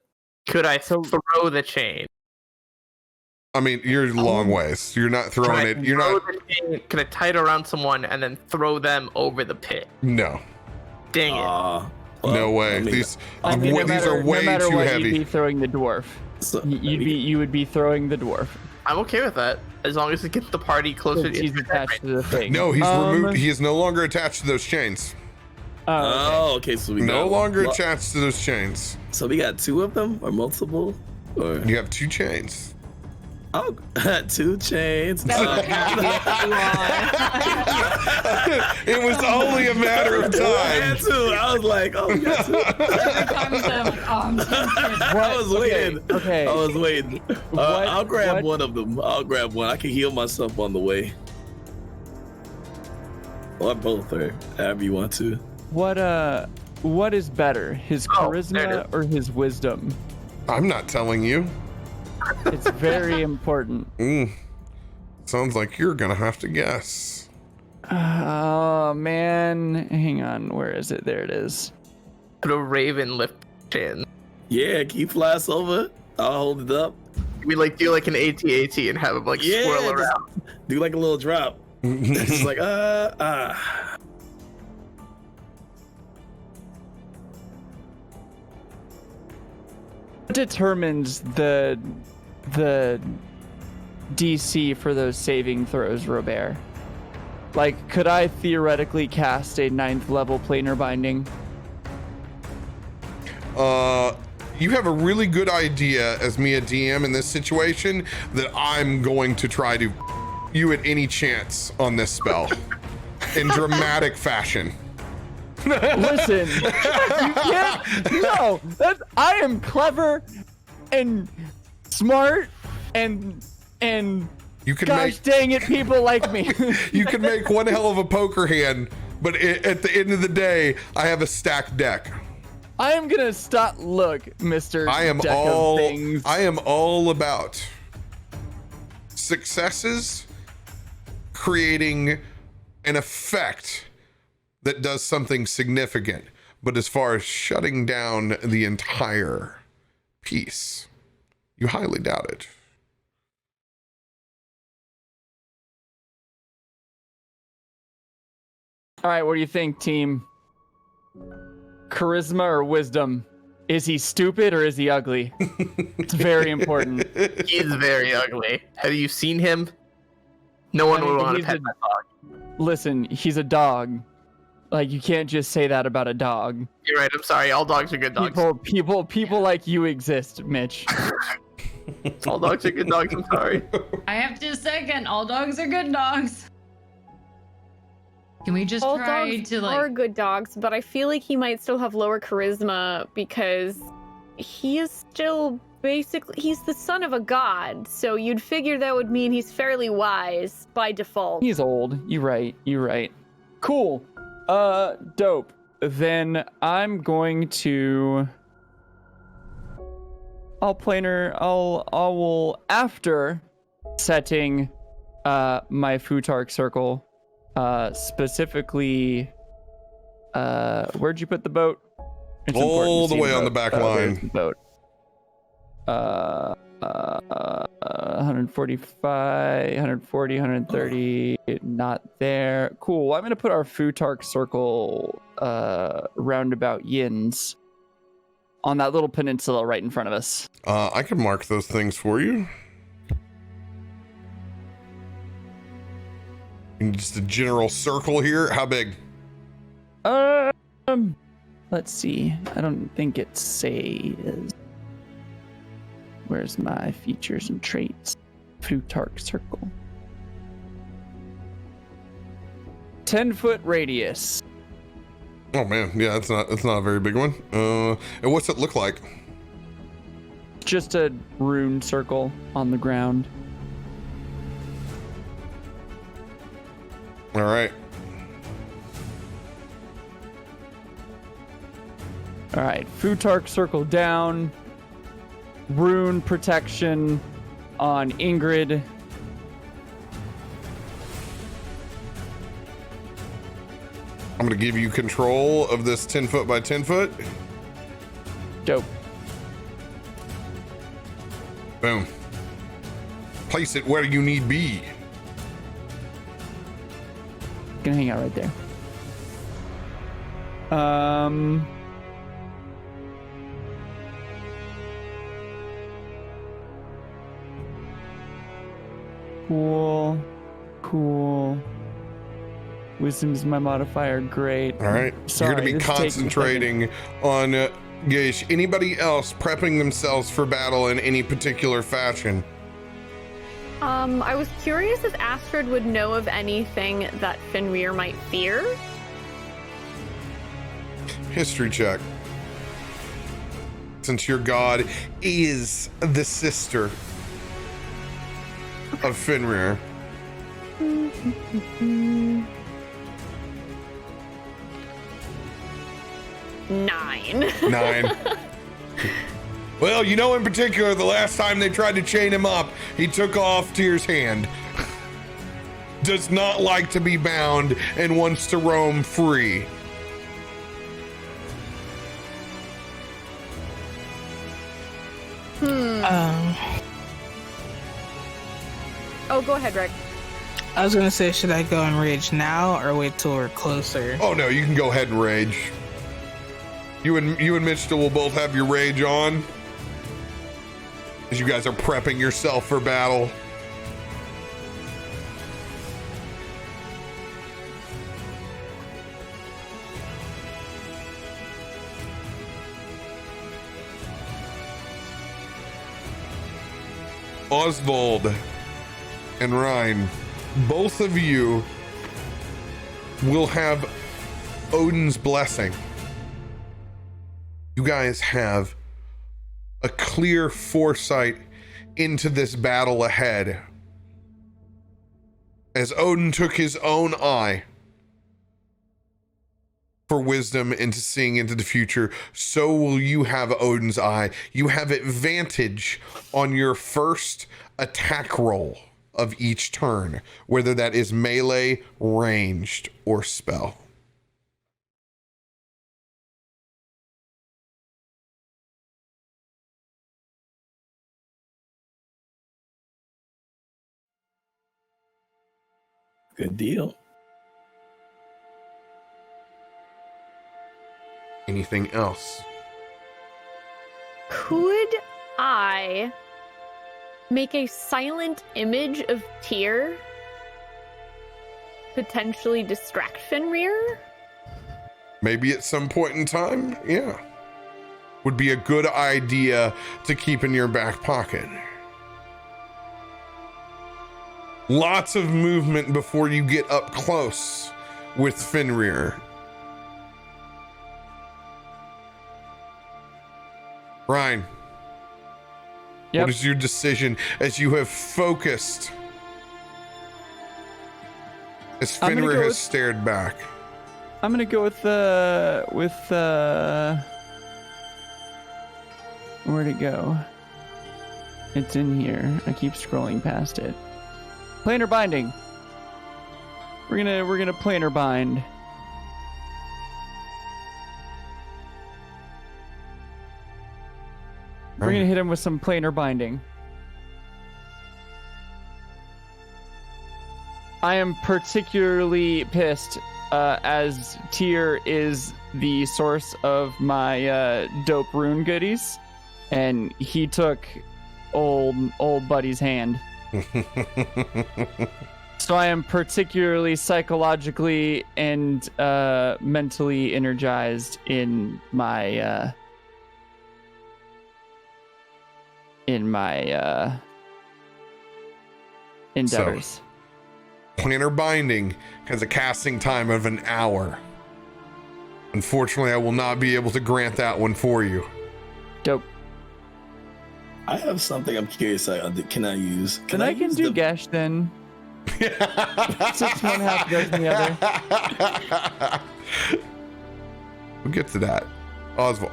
could I throw the chain? I mean, you're a long ways. You're not throwing it. You're not. Can I tie it around someone and then throw them over the pit? No. Dang it! Well, No way. I mean, These I mean, these are way no matter too what, heavy. You'd be throwing the dwarf. so- You would be throwing the dwarf. I'm okay with that as long as it gets the party closer Since to he's attached to the thing. No, he's removed. He is no longer attached to those chains. Oh, okay. So we No got longer attached to those chains. So we got two of them or multiple? Or You have two chains. oh, 2 chains. It was only a matter of I time. had two. I was like, oh, we got two. Every time we said, I'm like, oh, I'm tempted. I was waiting. Okay. I was waiting. What- I'll grab what- one of them. I'll grab one. I can heal myself on the way. Or both, or however you want to. What is better, his Oh, there it charisma is. or his wisdom? I'm not telling you. It's very important. Sounds like you're gonna have to guess. Oh man, hang on. Where is it? There it is. Could a raven lift chain? Yeah, can you fly us over? I'll hold it up. We do like an AT-AT and have him Yeah, swirl just around. do like a little drop. It's just like determines the DC for those saving throws, Robert? Like, could I theoretically cast a 9th level planar binding? You have a really good idea as me a DM in this situation that I'm going to try to you at any chance on this spell in dramatic fashion. Listen, you can't. No, I am clever and smart and you can gosh dang it, people like me. You can make one hell of a poker hand, but at the end of the day, I have a stacked deck. I am gonna stop. Look, Mr. I am Deck of Things. I am all about successes, creating an effect that does something significant. But as far as shutting down the entire piece, you highly doubt it. All right, what do you think, team? Charisma or wisdom? Is he stupid or is he ugly? It's very important. He's very ugly. Have you seen him? No one would want to pet that dog. Listen, he's a dog. Like, you can't just say that about a dog. You're right. I'm sorry. All dogs are good dogs. People like you exist, Mitch. All dogs are good dogs. I'm sorry. I have to second. All dogs are good dogs. Can we just All try dogs to are like? good dogs, but I feel like he might still have lower charisma because he is still basically he's the son of a god. So you'd figure that would mean he's fairly wise by default. He's old. You're right. Cool. Dope. Then I'm going to. I will after setting my Futark circle. Specifically, where'd you put the boat? It's All important to the see way on the back there's line. the boat. 145, 140, 130, not there. Cool. I'm gonna put our Futark circle roundabout yins on that little peninsula right in front of us. I can mark those things for you. Just a general circle here. How big? Let's see. I don't think it says. Where's my features and traits? Futark circle. 10-foot radius. Oh man, yeah, that's not a very big one. And what's it look like? Just a rune circle on the ground. All right. All right, Futark circle down. Rune protection on Ingrid. I'm gonna give you control of this 10 foot by 10 foot. Dope. Boom. Place it where you need be. Gonna hang out right there. Cool. Wisdom's my modifier. Great. All right. Sorry, You're gonna be this is taking a concentrating on Gish. Anybody else prepping themselves for battle in any particular fashion? I was curious if Astrid would know of anything that Fenrir might fear. History check. Since your god is the sister of Fenrir. 9. 9. Well, you know, in particular, the last time they tried to chain him up, he took off Tyr's hand. Does not like to be bound and wants to roam free. Oh, go ahead, Rick. I was gonna say, should I go and rage now or wait till we're closer? Oh no, you can go ahead and rage. You and Mitch still will both have your rage on. as you guys are prepping yourself for battle. Oswald and Rune, both of you will have Odin's blessing. You guys have a clear foresight into this battle ahead. As Odin took his own eye for wisdom into seeing into the future, so will you have Odin's eye. You have advantage on your first attack roll of each turn, whether that is melee, ranged, or spell. Good deal. Anything else? Could I make a silent image of Tyr? Potentially distract Fenrir? Maybe at some point in time, yeah. Would be a good idea to keep in your back pocket. Lots of movement before you get up close with Fenrir. Rune, what is your decision as you have focused? As Fenrir has stared back. I'm gonna go with where'd it go? It's in here. I keep scrolling past it. Planar binding. We're gonna planar bind. We're gonna hit him with some planar binding. I am particularly pissed as Tyr is the source of my dope rune goodies, and he took old buddy's hand. So I am particularly psychologically and mentally energized in my endeavors. So, planar binding has a casting time of an hour. Unfortunately, I will not be able to grant that one for you. Dope. I have something I'm curious. Can I use? Then I can do Gesh then. 6 one, half dozen the other. We'll get to that. Oswald.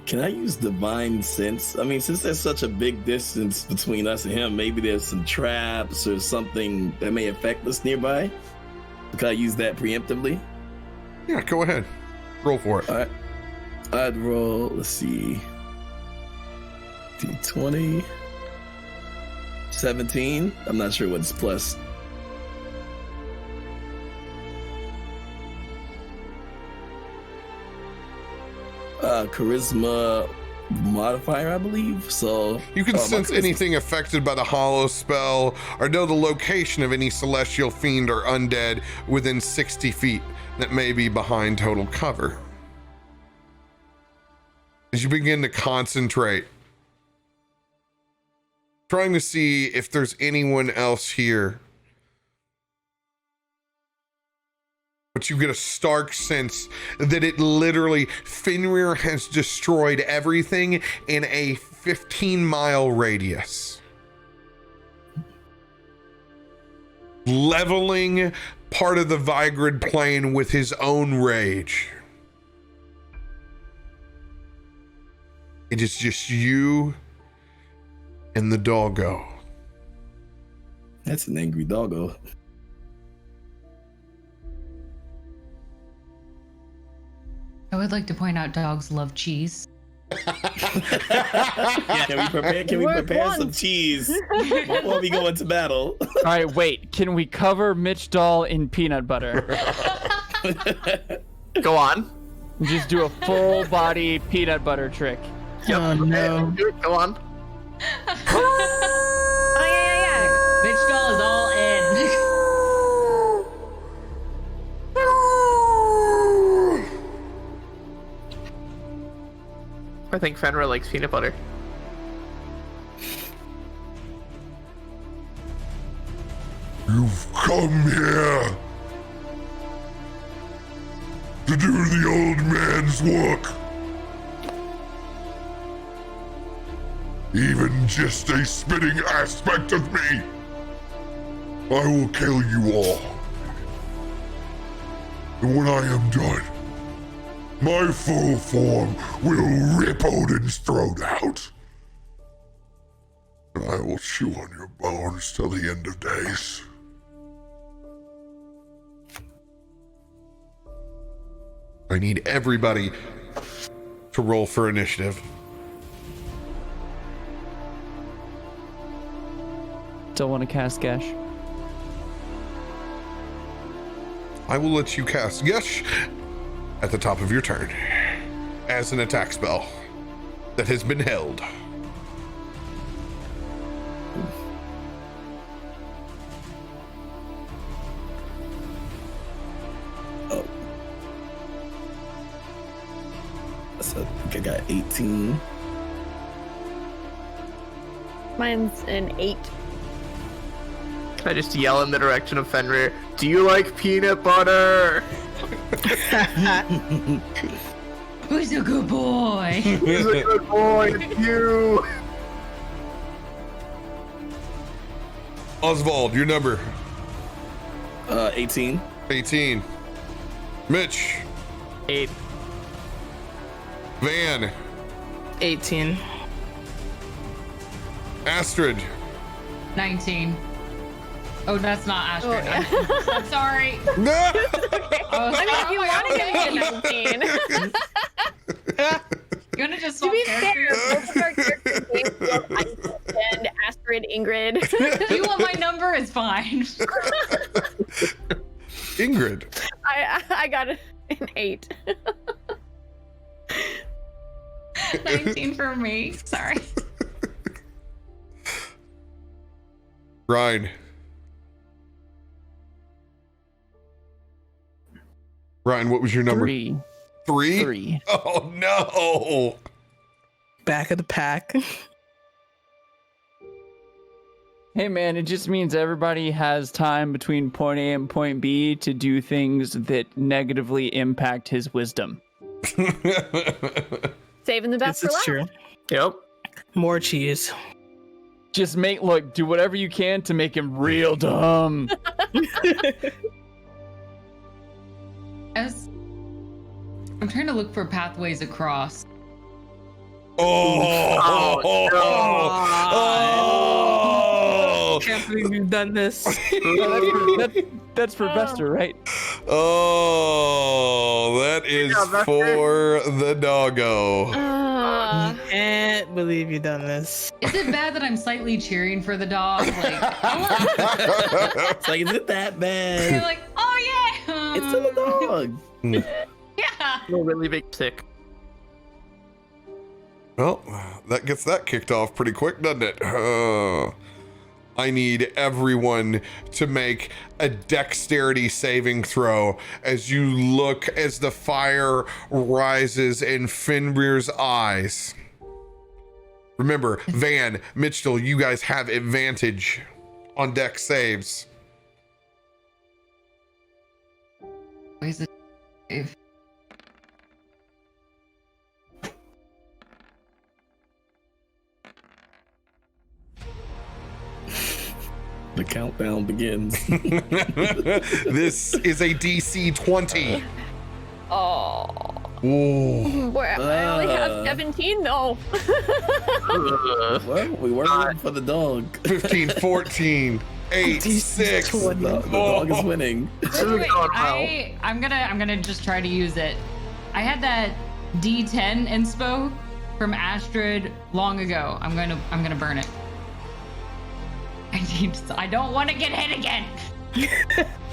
Can I use Divine Sense? I mean, since there's such a big distance between us and him, maybe there's some traps or something that may affect us nearby. Can I use that preemptively? Yeah, go ahead. Roll for it. All right. I'd roll, let's see. D20. 17. I'm not sure what's plus. Charisma modifier, I believe. So you can sense anything affected by the hollow spell or know the location of any celestial fiend or undead within 60 feet that may be behind total cover. As you begin to concentrate, trying to see if there's anyone else here, but you get a stark sense that it literally, Fenrir has destroyed everything in a 15-mile radius. Leveling part of the Vigrid plain with his own rage. It is just you and the doggo. That's an angry doggo. I would like to point out dogs love cheese. Can we prepare some cheese before we go into battle? All right, wait. Can we cover Mitch Doll in peanut butter? Go on. Just do a full body peanut butter trick. Oh no. Go on. Oh yeah. Mitch Doll is all in. I think Fenrir likes peanut butter. You've come here to do the old man's work. Even just a spitting aspect of me, I will kill you all. And when I am done, my full form will rip Odin's throat out. And I will chew on your bones till the end of days. I need everybody to roll for initiative. Still want to cast Gesh. I will let you cast Gesh at the top of your turn as an attack spell that has been held. Oh. So I think I got 18. Mine's an 8. I just yell in the direction of Fenrir, do you like peanut butter? Who's a good boy? He's a good boy, it's you! Oswald, your number. 18. 18. Mitch. 8. Van. 18. Astrid. 19. Oh, that's not Astrid. Oh, yeah. I'm sorry. I mean, if you want to give me a 19. You want to just To swap be fair, characters? both of our characters' names were Isaac and Astrid Ingrid. If you want my number, it's fine. Ingrid. I got an 8. 19 for me. Sorry. Ryan. Ryan, what was your number? 3. 3? 3. Oh no! Back of the pack. Hey man, it just means everybody has time between point A and point B to do things that negatively impact his wisdom. Saving the best This for is last. true. Yep. More cheese. Just do whatever you can to make him real dumb. I'm trying to look for pathways across. Oh! Can't believe you've done this. That's for Vester, right? Oh, that is for the doggo. Can't believe you've done this. Is it bad that I'm slightly cheering for the dog? Like, It's like, is it that you're bad? like, oh yeah. It's still a dog. Yeah. A really big stick. Well, that gets that kicked off pretty quick, doesn't it? I need everyone to make a dexterity saving throw as you look as the fire rises in Fenrir's eyes. Remember, Van, Mitchell, you guys have advantage on dex saves. Where's it? The countdown begins. This is a DC 20. Oh. Ooh. Boy, I only have 17 though. Well, we weren't rooting for the dog. 15, 14, 8, 6. The dog is winning. Wait, I'm gonna just try to use it. I had that D10 inspo from Astrid long ago. I'm gonna burn it. I don't want to get hit again.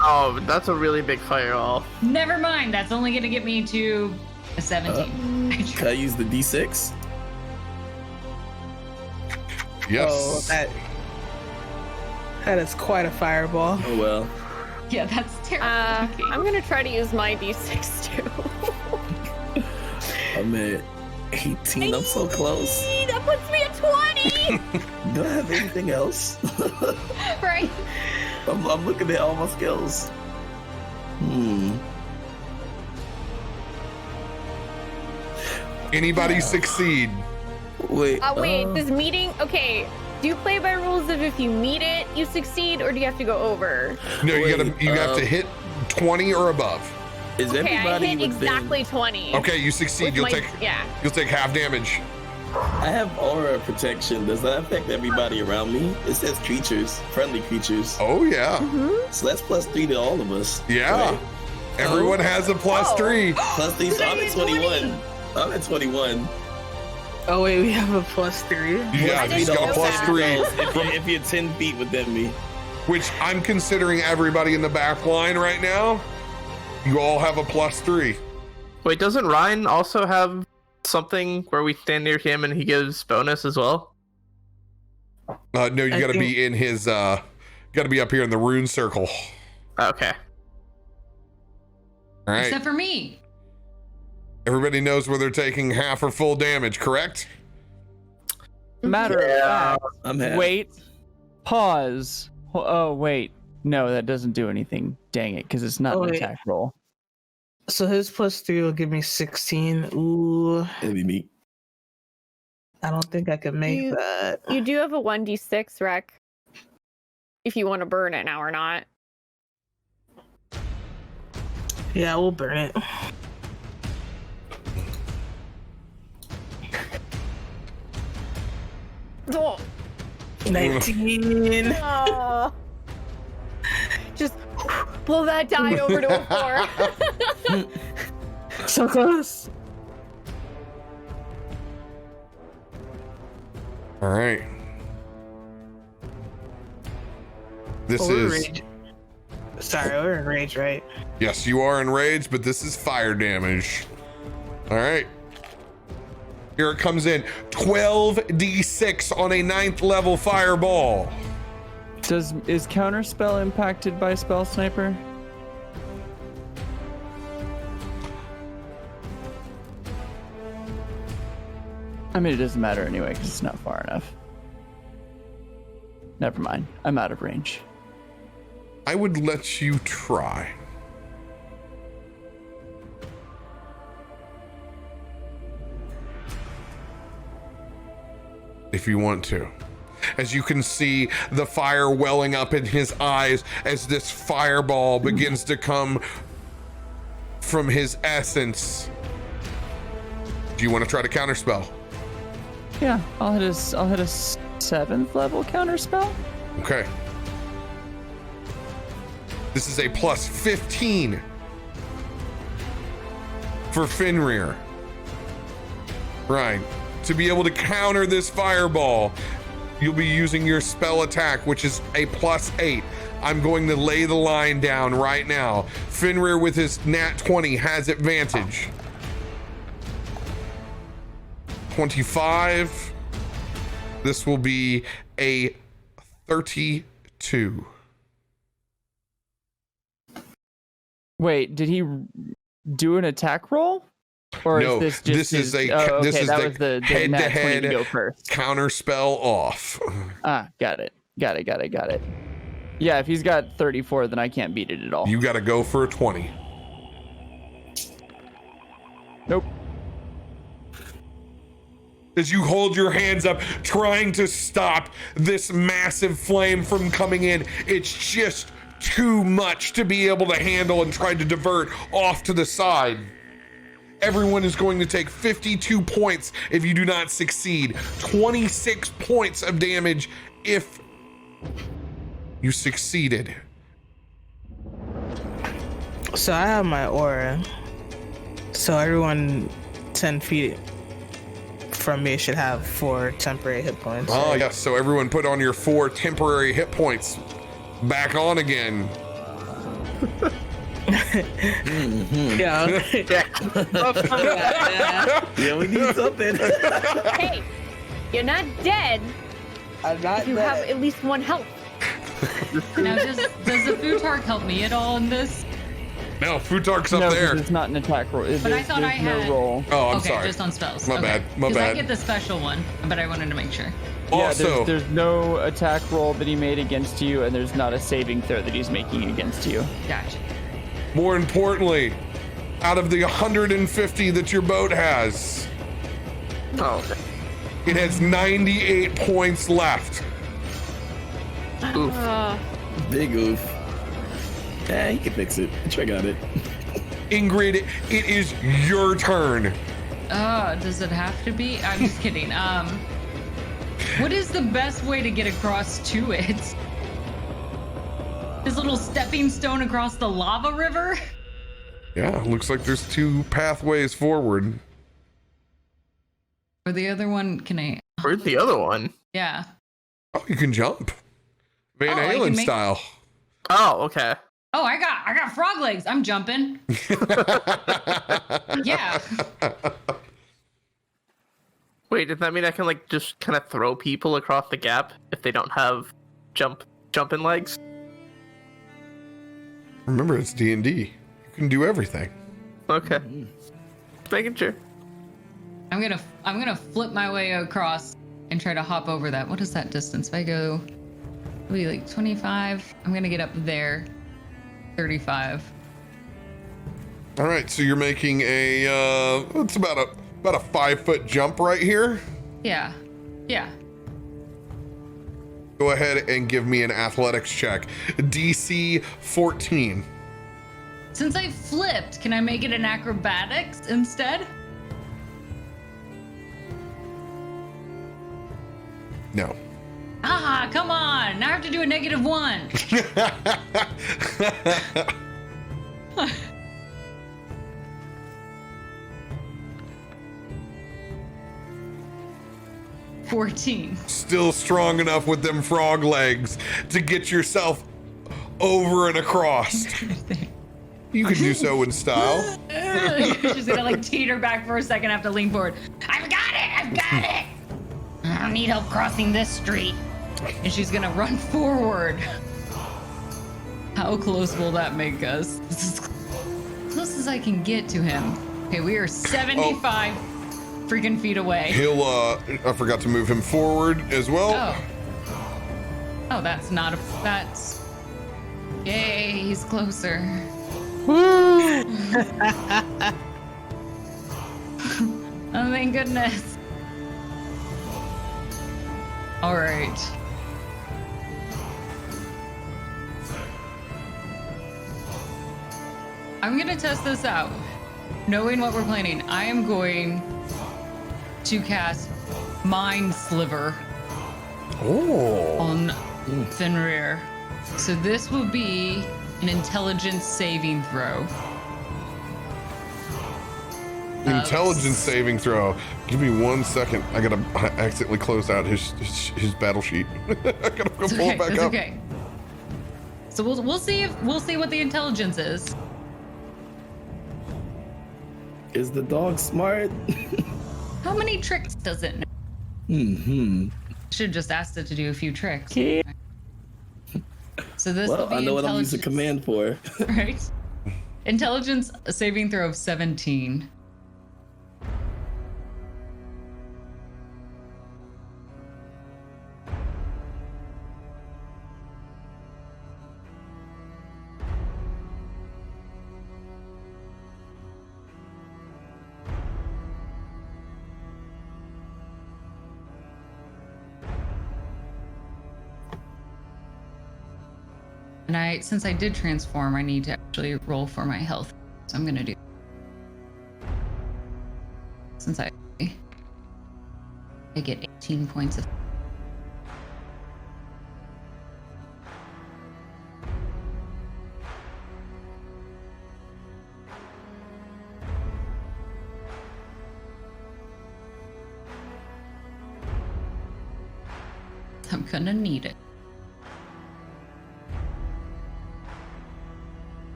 Oh, that's a really big fireball. Never mind. That's only gonna get me to a 17. Can I use the D6? Yes. Oh, that is quite a fireball. Oh well. Yeah, that's terrible. I'm gonna try to use my d6 too. I'm at 18. I'm so close. That puts me at 20. Do I have anything else? Right? I'm looking at all my skills. Anybody succeed? Wait. Wait, does meeting? Okay. Do you play by rules of if you meet it, you succeed, or do you have to go over? No, you Wait, have to hit 20 or above. Is Okay, I everybody hit within? exactly 20. Okay, you succeed. With You'll my- take yeah. you'll take half damage. I have aura protection. Does that affect everybody around me? It says creatures, friendly creatures. Oh yeah. So that's +3 to all of us. Yeah. right? Everyone has a +3. +3, so I'm at 21. I'm at 21. Oh wait, we have a +3. Yeah, I he's didn't got a know that. +3, If you're 10 feet within me. which I'm considering everybody in the back line right now. You all have a +3. Wait, doesn't Ryan also have something where we stand near him and he gives bonus as well? No, you I got to think- be in his. Got to be up here in the rune circle. Okay. All right. Except for me. Everybody knows where they're taking half or full damage, correct? Matter of fact, I'm happy. wait, pause. Oh, wait. No, that doesn't do anything. Dang it, because it's not Oh, an wait. attack roll. So his +3 will give me 16. Ooh, That'd be me. I don't think I can make that. You do have a 1d6 rec. If you want to burn it now or not. Yeah, we'll burn it. Oh. 19. Oh. Just blow that die over to a 4. So close. All right. This Oh, we're is rage. Sorry, we're in rage, right? yes, you are enraged, but this is fire damage. All right. Here it comes in. 12d6 on a 9th level fireball. Is counterspell impacted by spell sniper? I mean, it doesn't matter anyway because it's not far enough. Never mind. I'm out of range. I would let you try. If you want to. As you can see the fire welling up in his eyes as this fireball begins to come from his essence. Do you want to try to counterspell? Yeah, I'll hit a 7th level counterspell. Okay. This is a plus 15 for Fenrir. Right. To be able to counter this fireball, you'll be using your spell attack, which is a plus 8. I'm going to lay the line down right now. Fenrir with his nat 20 has advantage. 25. This will be a 32. Wait, did he do an attack roll? Or No, is this just this is his- a oh, this okay, is that the was the head nat to 20 head to go first. counter spell off. Ah, got it. Yeah, if he's got 34, then I can't beat it at all. You got to go for a 20. Nope. As you hold your hands up, trying to stop this massive flame from coming in, it's just too much to be able to handle and try to divert off to the side. Everyone is going to take 52 points if you do not succeed. 26 points of damage if you succeeded. So I have my aura. So everyone 10 feet from me should have 4 temporary hit points. Oh, right? yes. So everyone put on your 4 temporary hit points. Back on again. Yeah. Yeah, we need something. Hey, you're not dead. I'm not If you have at least 1 health. Now, does the Futark help me at all in this? No, Futark's No, up 'cause there. it's not an attack roll. But I thought I there's had. no roll. Oh, I'm okay, sorry. just on spells. My Okay. bad, my 'Cause I bad. get the special one, but I wanted to make sure. Yeah, Also, there's no attack roll that he made against you, and there's not a saving throw that he's making against you. Gotcha. more importantly, out of the 150 that your boat has, Oh, it has 98 points left. oof. Big oof. Yeah, he can fix it. Trick got it. Ingrid, it is your turn. Does it have to be? I'm just kidding. What is the best way to get across to it? This little stepping stone across the lava river? Yeah, looks like there's 2 pathways forward. Or the other one, can I? Where's the other one? Yeah. Oh, you can jump. Van Oh, I Halen can make- style. Oh, okay. Oh, I got frog legs. I'm jumping. Yeah. Wait, does that mean I can like just kind of throw people across the gap if they don't have jumping legs? Remember, it's D&D. You can do everything. Okay. Just making sure. I'm gonna flip my way across and try to hop over that. What is that distance? If I go, it'll be like 25. I'm gonna get up there. 35. All right, so you're making a it's about a 5-foot jump right here. Yeah. Yeah. Go ahead and give me an athletics check. DC 14. Since I flipped, can I make it an acrobatics instead? No. Ah, come on. Now I have to do a -1. $14. Still strong enough with them frog legs to get yourself over and across. You can do so in style. She's gonna like teeter back for a second, have to lean forward. I've got it! I don't need help crossing this street. And she's gonna run forward. How close will that make us? This is close as I can get to him. Okay, we are 75 freaking feet away. He'll I forgot to move him forward as well. Oh, that's not a. That's. Yay, he's closer. Woo! Oh, thank goodness. All right. I'm gonna test this out. Knowing what we're planning, I am going to cast Mind Sliver on Fenrir. So this will be an intelligence saving throw. Intelligence saving throw. Give me 1 second. I accidentally closed out his battle sheet. I gotta go pull it back It's up. okay. So we'll see what the intelligence is. Is the dog smart? How many tricks does it know? Should have just asked it to do a few tricks. So this will Well, be I know what I'm using intelligence, command for. right? Intelligence saving throw of 17. And since I did transform, I need to actually roll for my health. So I'm gonna do. Since I get 18 points of. I'm gonna need it.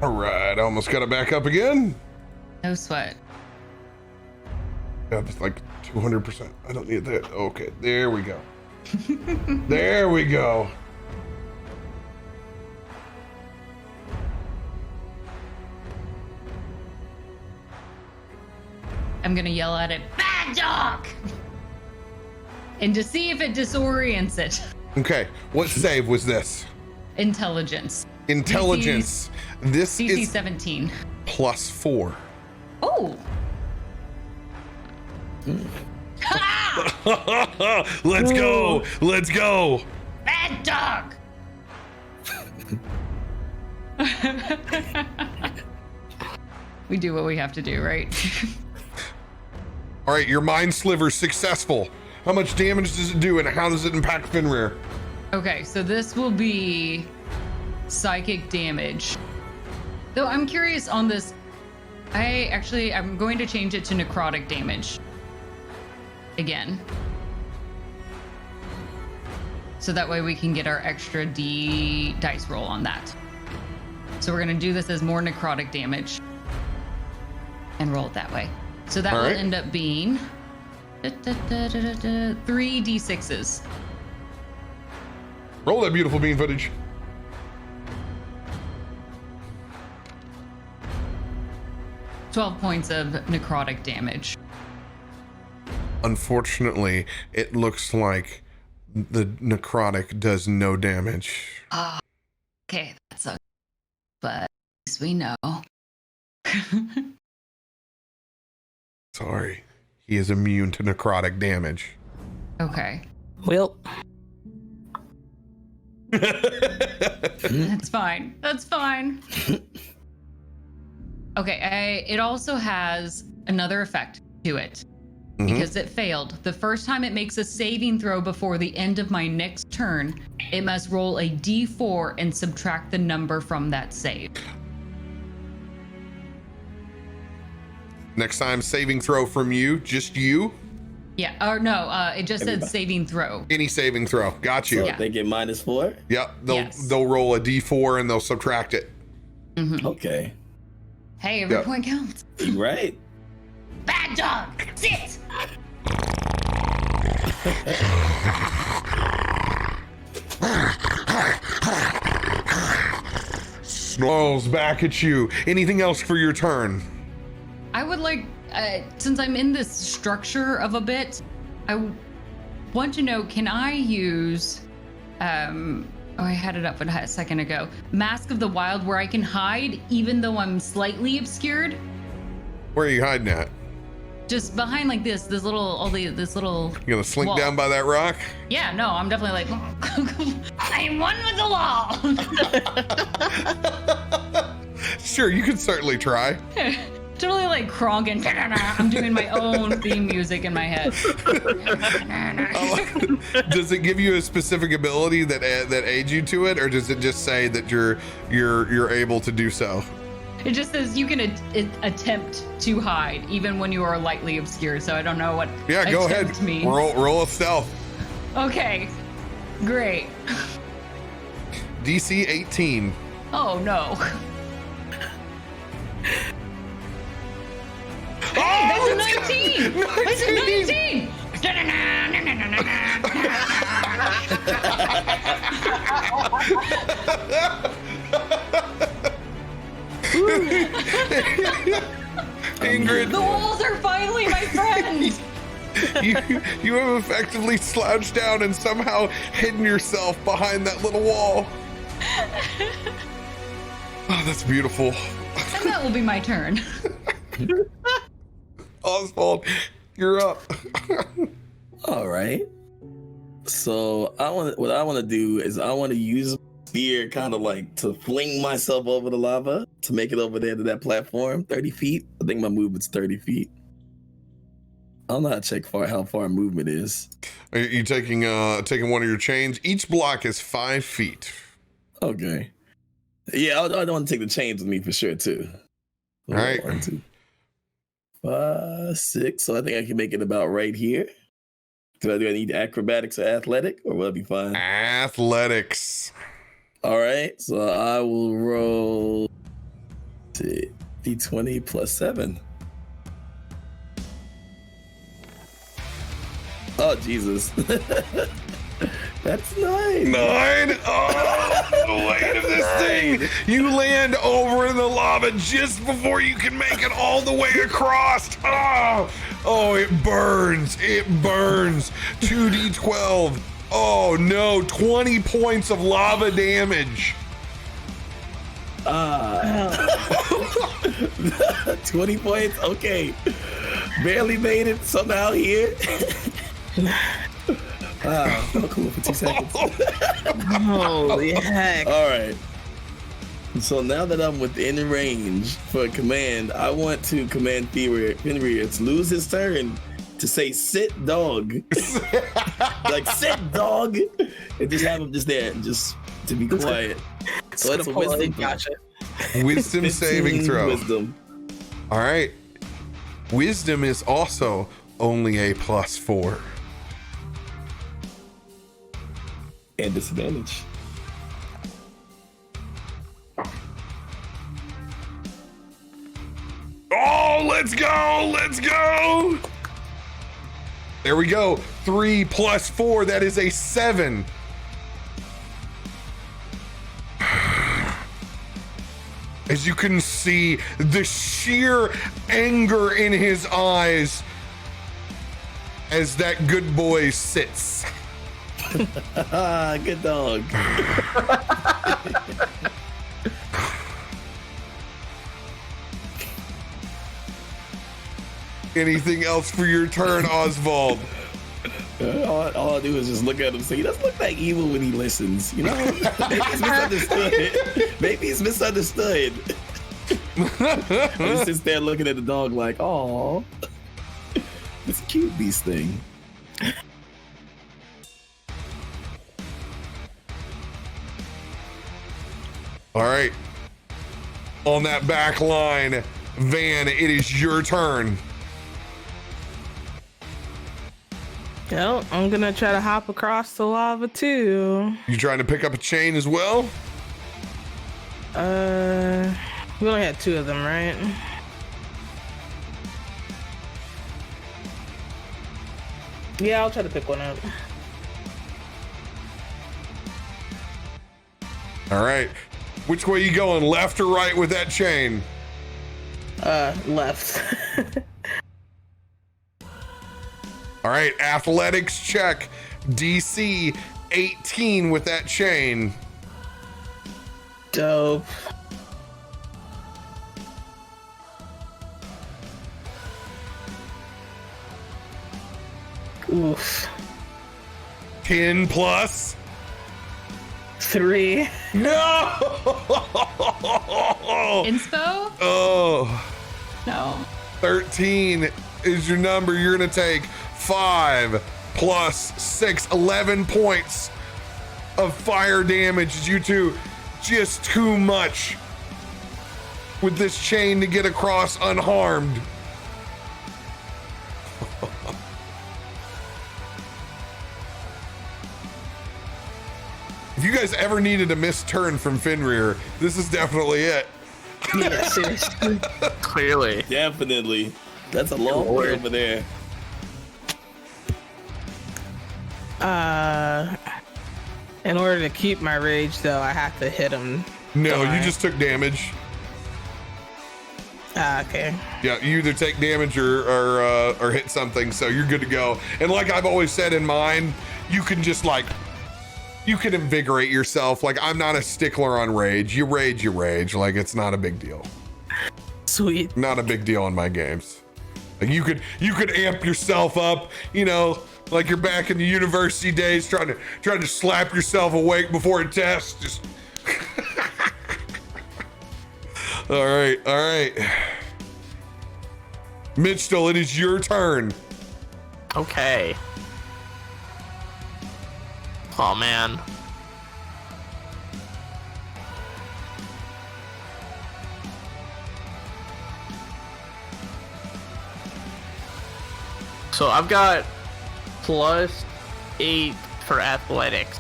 All right, I almost got it back up again. No sweat. Yeah, it's like 200%. I don't need that. Okay, there we go. There we go. I'm gonna yell at it, bad dog! And to see if it disorients it. Okay, what save was this? Intelligence. Intelligence. This DC is 17. +4. Oh! Let's go. Let's go. Bad dog! We do what we have to do, right? All right, your mind sliver's successful. How much damage does it do and how does it impact Fenrir? Okay, so this will be psychic damage. Though I'm curious on this. I'm going to change it to necrotic damage. Again. So that way we can get our extra dice roll on that. So we're gonna do this as more necrotic damage. And roll it that way. So that will end up being 3 d6s. Roll that beautiful bean footage. $12 points of necrotic damage. Unfortunately, it looks like the necrotic does no damage. Okay, that sucks. But at least we know. Sorry. He is immune to necrotic damage. Okay. Well, That's fine. That's fine. Okay, it also has another effect to it. Because it failed. The first time it makes a saving throw before the end of my next turn, it must roll a d4 and subtract the number from that save. Next time, saving throw from you, just you. Yeah, or no, it just said saving throw. Any saving throw. Got you. So they get -4? Yep. Yes. They'll roll a d4 and they'll subtract it. Okay. Hey, every point counts. You right. Bad dog, sit! Snarls back at you. Anything else for your turn? I would like, since I'm in this structure of a bit, I want to know, can I use, I had it up a second ago, Mask of the Wild, where I can hide even though I'm slightly obscured? Where are you hiding at? Just behind like this little. You gonna slink wall. down by that rock? Yeah, no, I'm definitely like, I am one with the wall. Sure, you can certainly try. Totally like Kronk. I'm doing my own theme music in my head. Does it give you a specific ability that aids you to it, or does it just say that you're able to do so? It just says you can attempt to hide even when you are lightly obscured. So I don't know what. Yeah, go ahead. Means. Roll a stealth. Okay, great. DC 18. Oh no. Oh, That's a 19! It's a 19! Ingrid, The walls are finally my friend! you have effectively slouched down and somehow hidden yourself behind that little wall. Oh, that's beautiful. And that will be my turn. Oswald, you're up. All right. So what I want to do is I want to use spear kind of like to fling myself over the lava to make it over there to that platform, 30 feet. I think my movement's 30 feet. I don't know how to check how far movement is. Are you taking one of your chains? Each block is 5 feet. Okay. Yeah, I don't want to take the chains with me for sure too. All right. 1, 2, 5, 6. So I think I can make it about right here. Do I need acrobatics or athletic, or will it be fine? Athletics. All right. So I will roll D20 plus 7. Oh, Jesus. That's 9. 9. Oh, the weight of this thing. You land over in the lava just before you can make it all the way across. Oh, it burns. It burns. 2d12. Oh no, 20 points of lava damage. 20 points? Okay. Barely made it somehow here. Felt cool for 2 seconds. Holy heck. All right. So now that I'm within range for a command, I want to command Fenrir to lose his turn to say sit dog. Like sit dog. And just have him just there, just to be quiet. So it's a wisdom. Gotcha. Wisdom saving throw. Wisdom. All right. Wisdom is also only a +4. And disadvantage. Oh, let's go. Let's go. There we go. 3 + 4. That is a 7. As you can see, the sheer anger in his eyes as that good boy sits. Good dog. Anything else for your turn, Oswald? All I do is just look at him and say, he doesn't look like evil when he listens, you know? Maybe he's misunderstood. Maybe he's misunderstood. He just sits there looking at the dog like, oh, it's a cute beast thing. All right. On that back line, Van, it is your turn. Well, I'm gonna try to hop across the lava too. You trying to pick up a chain as well? We only had 2 of them, right? Yeah, I'll try to pick one up. All right. Which way you going, left or right with that chain? Left. All right, athletics check. DC 18 with that chain. Dope. Oof. 10 plus. 3. No! Inspo? Oh, No. 13 is your number. You're going to take 5 plus 6, 11 points of fire damage. You two, just too much with this chain to get across unharmed. If you guys ever needed a missed turn from Fenrir, this is definitely it. Yeah, seriously. Clearly. Definitely. That's a long way over there. In order to keep my rage, though, I have to hit him. No, Don't you I? just took damage. Okay. Yeah, you either take damage or hit something, so you're good to go. And like I've always said in mine, you can just like, you can invigorate yourself. Like, I'm not a stickler on rage. You rage. Like, it's not a big deal. Sweet. Not a big deal in my games. Like, you could amp yourself up, you know, like you're back in the university days trying to slap yourself awake before a test. Just All right. Mitchell, it is your turn. Okay. Oh man. So I've got +8 for athletics.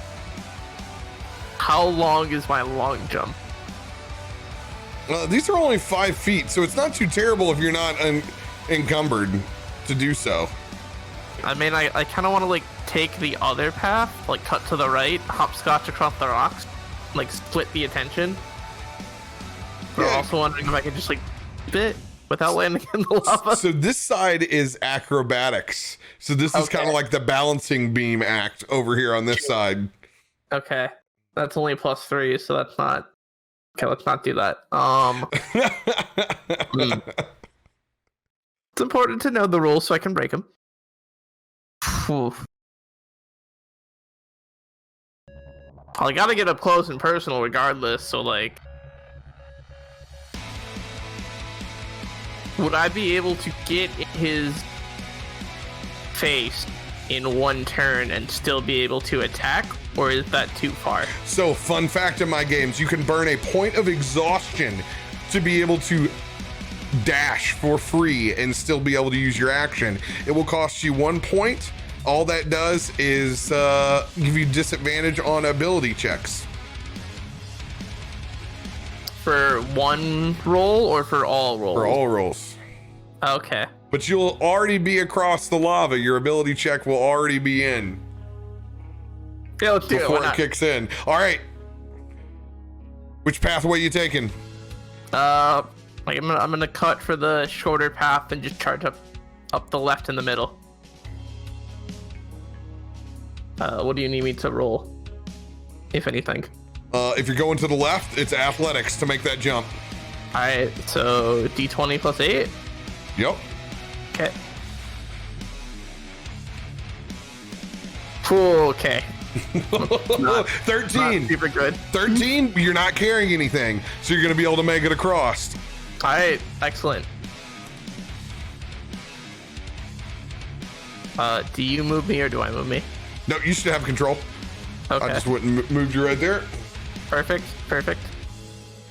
How long is my long jump? These are only 5 feet, so it's not too terrible if you're not encumbered to do so. I mean, I kind of want to like take the other path, like cut to the right, hopscotch across the rocks, like split the attention. But I'm also wondering if I could just like bit without landing in the lava. So this side is acrobatics. So this is kind of like the balancing beam act over here on this side. Okay, that's only +3, so that's not. Okay, let's not do that. It's important to know the rules so I can break them. Well, I gotta get up close and personal regardless, so like... Would I be able to get his face in one turn and still be able to attack, or is that too far? So, fun fact in my games, you can burn a point of exhaustion to be able to dash for free and still be able to use your action. It will cost you 1 point. All that does is give you disadvantage on ability checks. For one roll or for all rolls? For all rolls. Okay. But you'll already be across the lava. Your ability check will already be in. Yeah, let's do it. Before it kicks in. All right. Which pathway you taking? Like I'm gonna cut for the shorter path and just charge up the left in the middle. What do you need me to roll, if anything? If you're going to the left, it's athletics to make that jump. All right, so D20 +8. Yep. Okay. Okay. 13. Super good. 13, you're not carrying anything, so you're going to be able to make it across. All right, excellent. Do you move me or do I move me? No, you should have control. Okay. I just went and moved you right there. Perfect.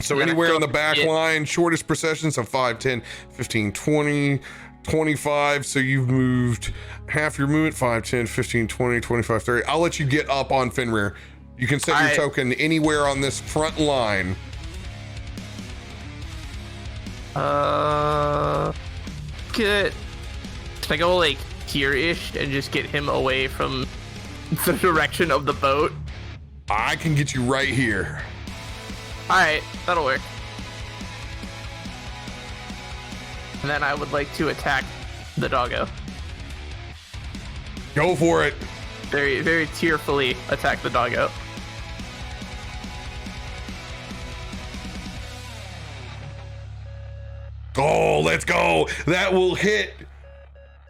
So You're gonna anywhere go on the back get- line, shortest procession, so 5, 10, 15, 20, 25. So you've moved half your movement, 5, 10, 15, 20, 25, 30. I'll let you get up on Fenrir. You can set your token anywhere on this front line. Good. Can I go like here-ish and just get him away from the direction of the boat? I can get you right here. All right, that'll work. And then I would like to attack the doggo. Go for it. Very, very tearfully attack the doggo. Oh, let's go. That will hit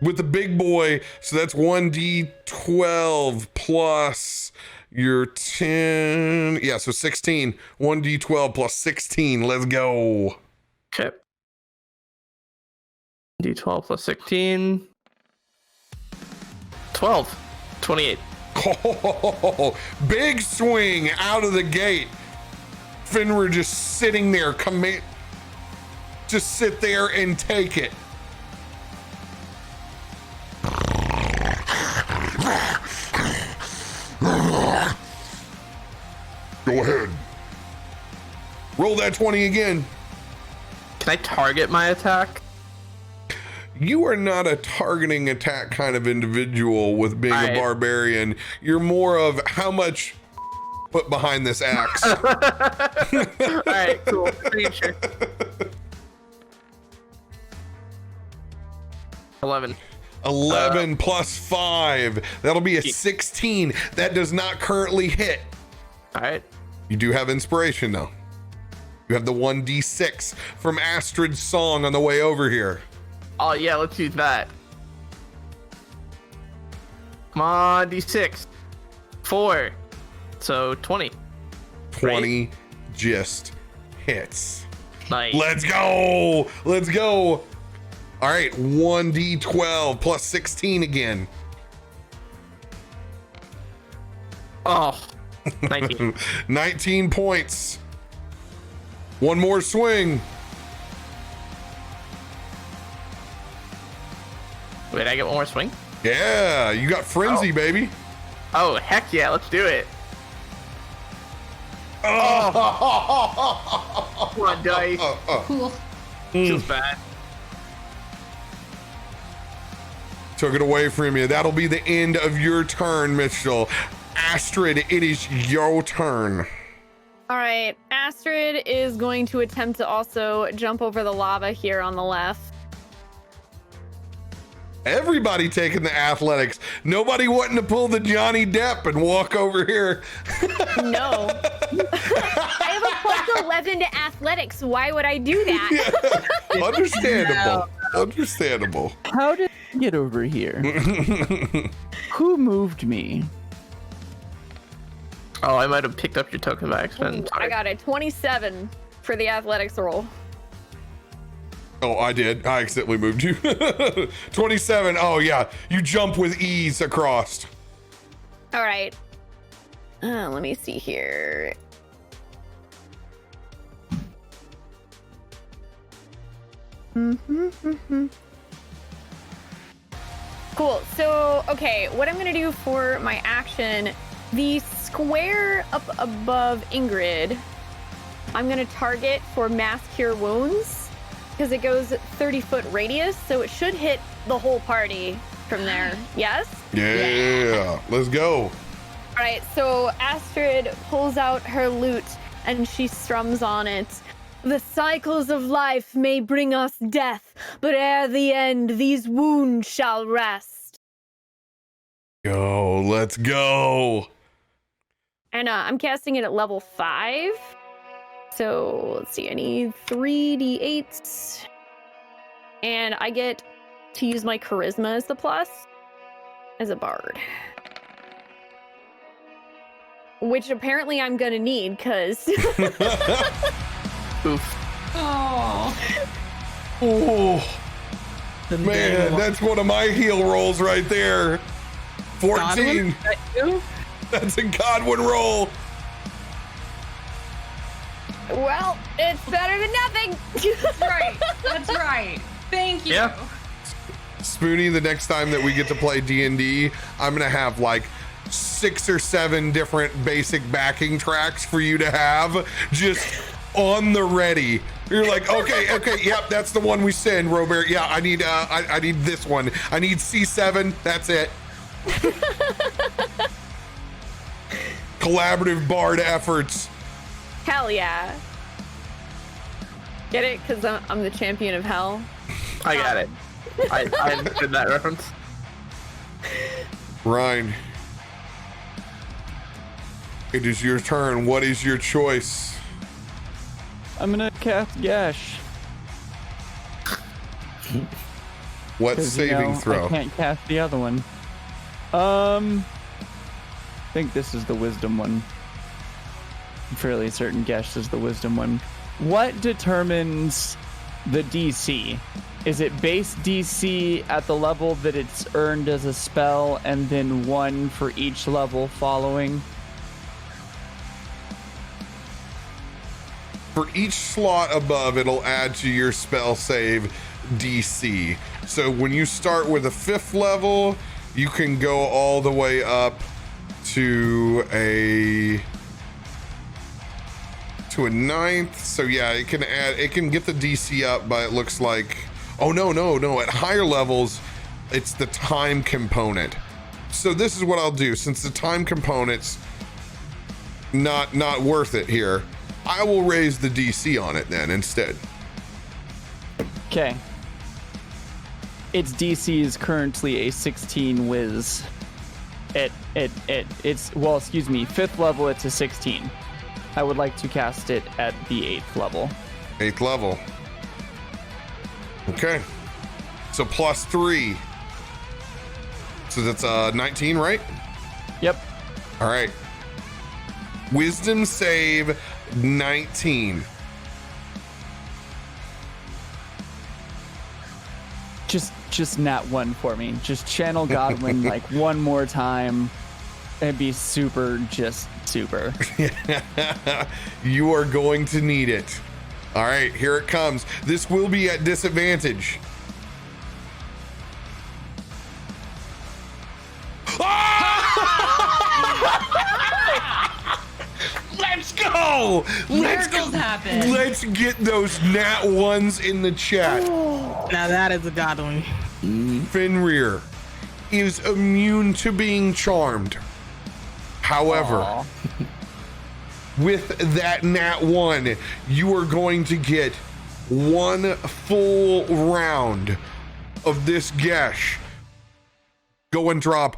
with the big boy. So that's 1d12 plus your 10. Yeah, so 16. 1d12 plus 16. Let's go. Okay. D12 plus 16. 12. 28. Oh, big swing out of the gate. Fenrir just sitting there. Just sit there and take it. Go ahead. Roll that 20 again. Can I target my attack? You are not a targeting attack kind of individual with being a barbarian. You're more of how much put behind this axe. All right, cool. Pretty sure. 11. 11 plus 5. That'll be a 16. That does not currently hit. All right. You do have inspiration though. You have the 1d6 from Astrid's song on the way over here. Oh yeah, let's use that. Come on, D6. 4. So 20. 20 right? Just hits. Nice. Let's go. Let's go. All right, 1d12 plus 16 again. Oh, 19. 19 points. One more swing. Wait, I get one more swing? Yeah, you got frenzy, baby. Oh, heck yeah, let's do it. Oh. Come on, dice. Cool. Feels bad. Took it away from you. That'll be the end of your turn, Mitchell. Astrid, it is your turn. All right, Astrid is going to attempt to also jump over the lava here on the left. Everybody taking the athletics. Nobody wanting to pull the Johnny Depp and walk over here. No. I have a plus 11 to athletics. Why would I do that? Yeah. Understandable. Understandable. How did I get over here? Who moved me? Oh, I might have picked up your token by accident. I got a 27 for the athletics roll. Oh, I did. I accidentally moved you. 27. Oh, yeah. You jump with ease across. All right. Let me see here. Cool. So, okay, what I'm going to do for my action, the square up above Ingrid, I'm going to target for mass cure wounds. Because it goes 30-foot radius, so it should hit the whole party from there. Yes? Yeah. Let's go. All right, so Astrid pulls out her lute and she strums on it. The cycles of life may bring us death, but ere the end, these wounds shall rest. Go. Let's go. And I'm casting it at level 5. So let's see, I need 3d8s. And I get to use my charisma as the plus as a bard. Which apparently I'm gonna need, because Oof. Oh. Oh, man, that's one of my heal rolls right there. 14. That's a Godwin roll. well, it's better than nothing. That's right. That's right. Thank you. Yeah. Spoonee, the next time that we get to play D&D, I'm gonna have like 6 or 7 different basic backing tracks for you to have just on the ready. You're like, okay, yep, that's the one we send, Robert. Yeah, I need I need this one. I need C7. That's it. Collaborative bard efforts. Hell yeah. Get it? Because I'm the champion of hell. I got it. I understood that reference. Ryan, it is your turn. What is your choice? I'm gonna cast Gash. What 'cause, you saving know, throw? I can't cast the other one. I think this is the wisdom one. I'm fairly certain Gash is the wisdom one. What determines the DC? Is it base DC at the level that it's earned as a spell and then 1 for each level following? For each slot above, it'll add to your spell save DC. So when you start with a 5th level, you can go all the way up to a 9th. So yeah, it can get the DC up, but it looks like, oh no. At higher levels, it's the time component. So this is what I'll do. Since the time component's not worth it here, I will raise the DC on it then instead. Okay. Its DC is currently a 16 whiz. It's well, excuse me, 5th level it's a 16. I would like to cast it at the 8th level. 8th level. Okay. So +3. So that's 19, right? Yep. All right. Wisdom save 19. Just nat 1 for me. Just channel Godwin like one more time. It'd be super. You are going to need it. All right, here it comes. This will be at disadvantage. Let's go! Miracles happen. Let's get those nat 1s in the chat. Now that is a Godwin. Fenrir, is immune to being charmed. However, Aw. with that nat 1, you are going to get 1 full round of this Gesh. Go and drop.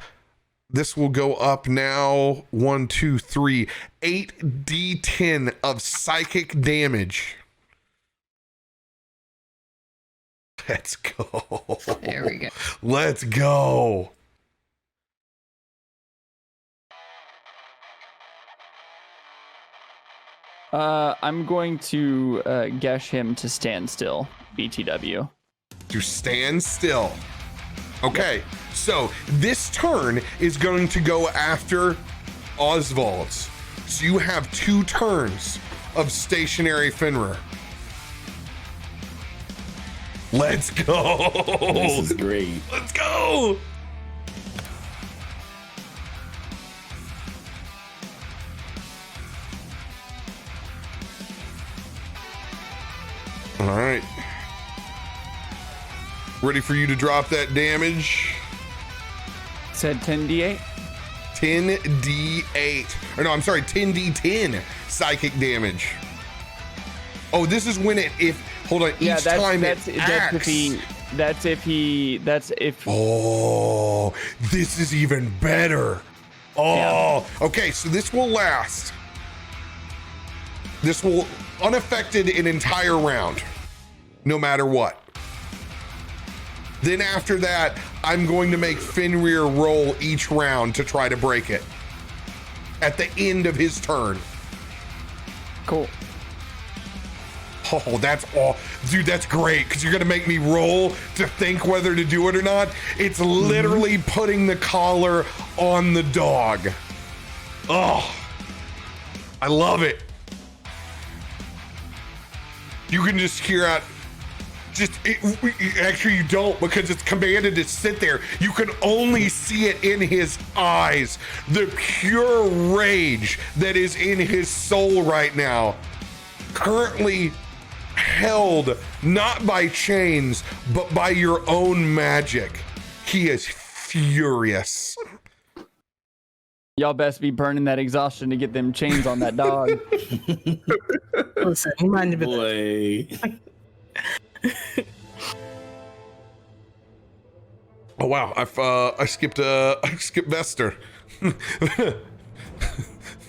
This will go up now. 1, 2, 3, 8 D10 of psychic damage. Let's go. There we go. Let's go. I'm going to Gesh him to stand still. BTW. To stand still. Okay, so this turn is going to go after Oswald's. So you have 2 turns of stationary Fenrir. Let's go. This is great. Let's go. All right. Ready for you to drop that damage? Said 10d8. 10d8. Or no, I'm sorry, 10d10 psychic damage. Oh, this is when hold on, Yeah, each time it acts. that's if Oh, this is even better. Oh, Yeah. okay, so this will last. This will unaffected an entire round, no matter what. Then after that, I'm going to make Fenrir roll each round to try to break it at the end of his turn. Cool. Oh, that's all. Dude, that's great, because you're going to make me roll to think whether to do it or not. It's literally putting the collar on the dog. Oh, I love it. You can just hear out. Actually, you don't, because it's commanded to sit there. You can only see it in his eyes. The pure rage that is in his soul right now. Currently held not by chains, but by your own magic. He is furious. Y'all best be burning that exhaustion to get them chains on that dog. Listen, he might be Boy. Oh wow, I skipped Vester.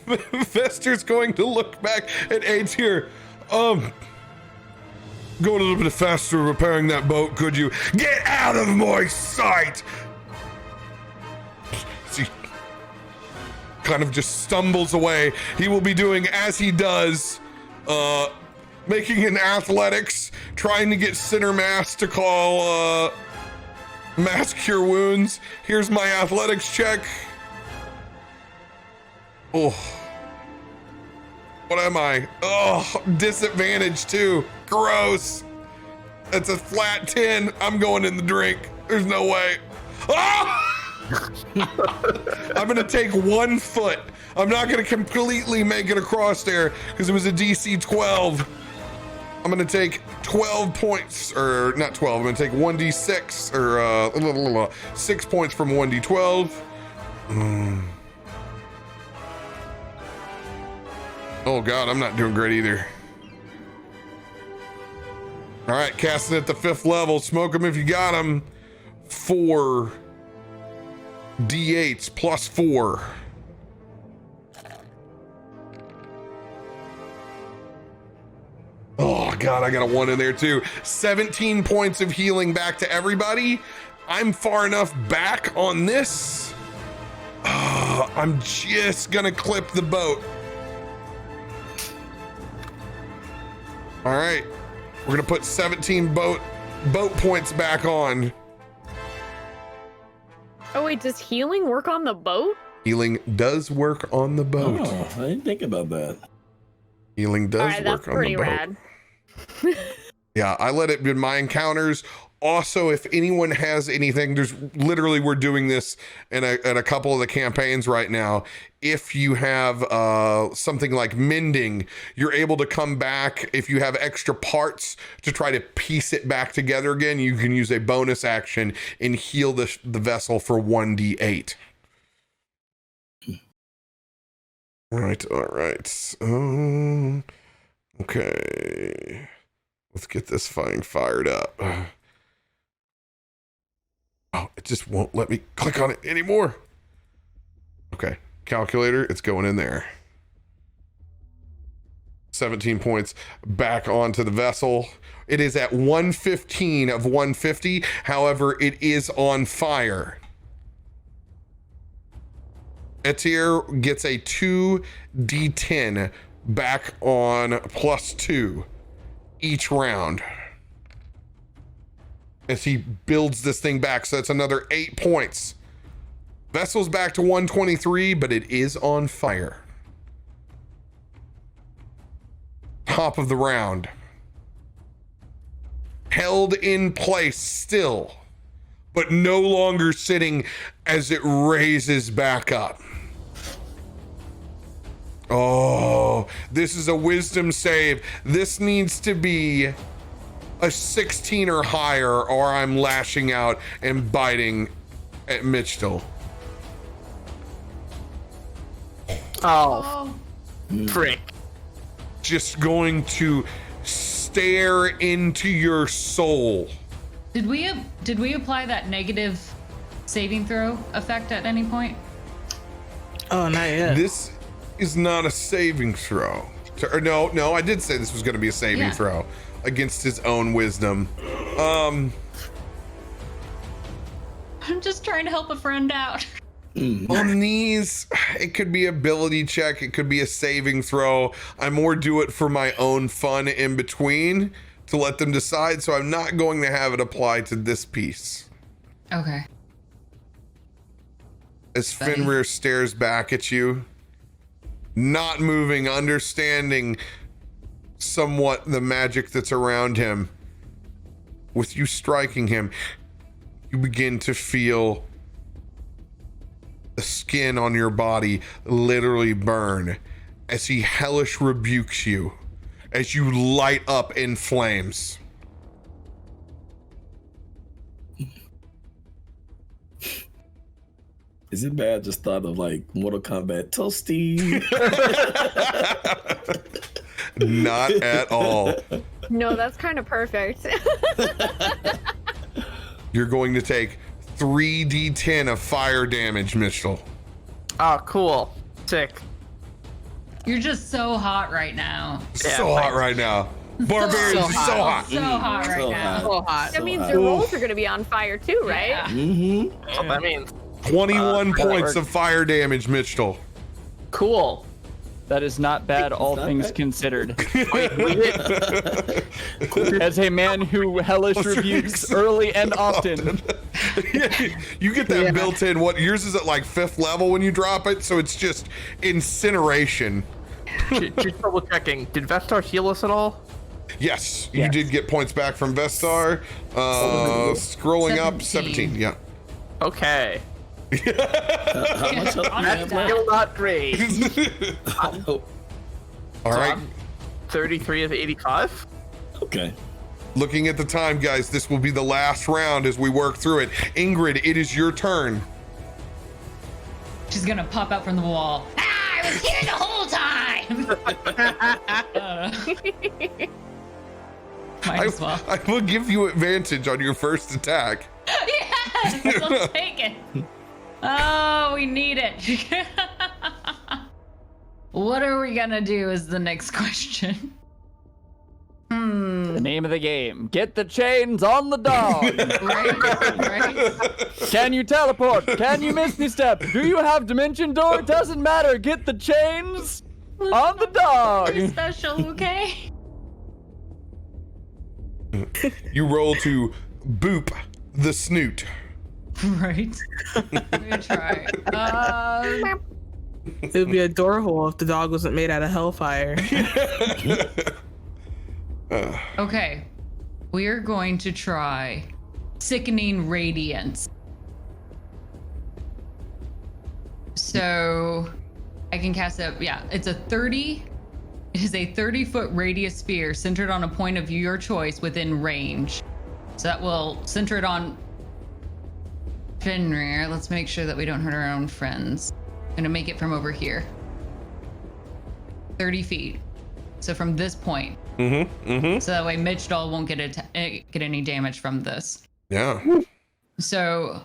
Vester's going to look back at AIDS here. Go a little bit faster repairing that boat, could you? Get out of my sight! See, kind of just stumbles away. He will be doing as he does, making an athletics, trying to get center mass to call mass cure wounds. Here's my athletics check. Oh, what am I? Oh, disadvantage too. Gross. That's a flat 10. I'm going in the drink. There's no way. Oh! I'm gonna take 1 foot. I'm not gonna completely make it across there because it was a DC 12. I'm gonna take 12 points, or not 12. I'm gonna take 1d6, or 6 points from 1d12. Oh God, I'm not doing great either. All right, casting at the 5th level. Smoke them if you got them. 4 d8s plus 4. Oh God, I got a 1 in there too. 17 points of healing back to everybody. I'm far enough back on this. I'm just gonna clip the boat. All right, we're gonna put 17 boat points back on. Oh wait, does healing work on the boat? Healing does work on the boat. Oh, I didn't think about that. Healing does Alright, work that's on the pretty boat. rad. Yeah, I let it in my encounters. Also, if anyone has anything, there's literally, we're doing this in a couple of the campaigns right now. If you have something like mending, you're able to come back. If you have extra parts to try to piece it back together again, you can use a bonus action and heal the vessel for 1d8. All right. Okay. Let's get this thing fired up. Oh, it just won't let me click on it anymore. Okay, calculator, it's going in there. 17 points back onto the vessel. It is at 115 of 150. However, it is on fire. Etier gets a 2d10 back on +2 each round as he builds this thing back. So that's another 8 points. Vessel's back to 123, but it is on fire. Top of the round. Held in place still, but no longer sitting as it raises back up. Oh, this is a wisdom save. This needs to be a 16 or higher, or I'm lashing out and biting at Mitch still. Oh, frick. Just going to stare into your soul. Did we apply that negative saving throw effect at any point? Oh, not yet. This is not a saving throw. No, I did say this was going to be a saving throw against his own wisdom. I'm just trying to help a friend out. On these, it could be ability check, it could be a saving throw. I more do it for my own fun in between to let them decide, so I'm not going to have it apply to this piece. Okay. As Fenrir stares back at you, not moving, understanding somewhat the magic that's around him. With you striking him, you begin to feel the skin on your body literally burn as he hellish rebukes you, as you light up in flames. Is it bad? Just thought of like Mortal Kombat toasty. Not at all. No, that's kind of perfect. You're going to take 3d10 of fire damage, Mitchell. Oh, cool. Sick. You're just so hot right now. So hot right now. Barbarians are so hot. So hot right now. So hot. That means your rolls are going to be on fire too, right? Yeah. Mm-hmm. That's what that means. 21 points of fire damage, Mitchell. Cool. That is not bad, all not things bad. considered. As a man who hellish rebukes early and often. You get that built in. What yours is at like 5th level when you drop it, so it's just incineration. Just double checking. Did Vestar heal us at all? Yes, you did get points back from Vestar. Scrolling up, 17. Yeah. Okay. How much health do you have left? Still not great. All right. 33 of 85. Okay. Looking at the time, guys, this will be the last round as we work through it. Ingrid, it is your turn. She's gonna pop out from the wall. Ah, I was here the whole time. Might as well. I will give you advantage on your first attack. Yes, let's take it. Oh, we need it. What are we gonna do is the next question. The name of the game. Get the chains on the dog. Right? Can you teleport? Can you misty step? Do you have dimension door? It doesn't matter. Get the chains on the dog. You're special, okay? You roll to boop the snoot. Right. I'm gonna try. It would be a door hole if the dog wasn't made out of hellfire. Okay. We're going to try sickening radiance. So I can cast it. Yeah, it is a 30-foot radius sphere centered on a point of your choice within range. So that will center it on Fenrir. Let's make sure that we don't hurt our own friends. I'm gonna make it from over here. 30 feet. So from this point. So that way Mitch doll won't get any damage from this. Yeah. So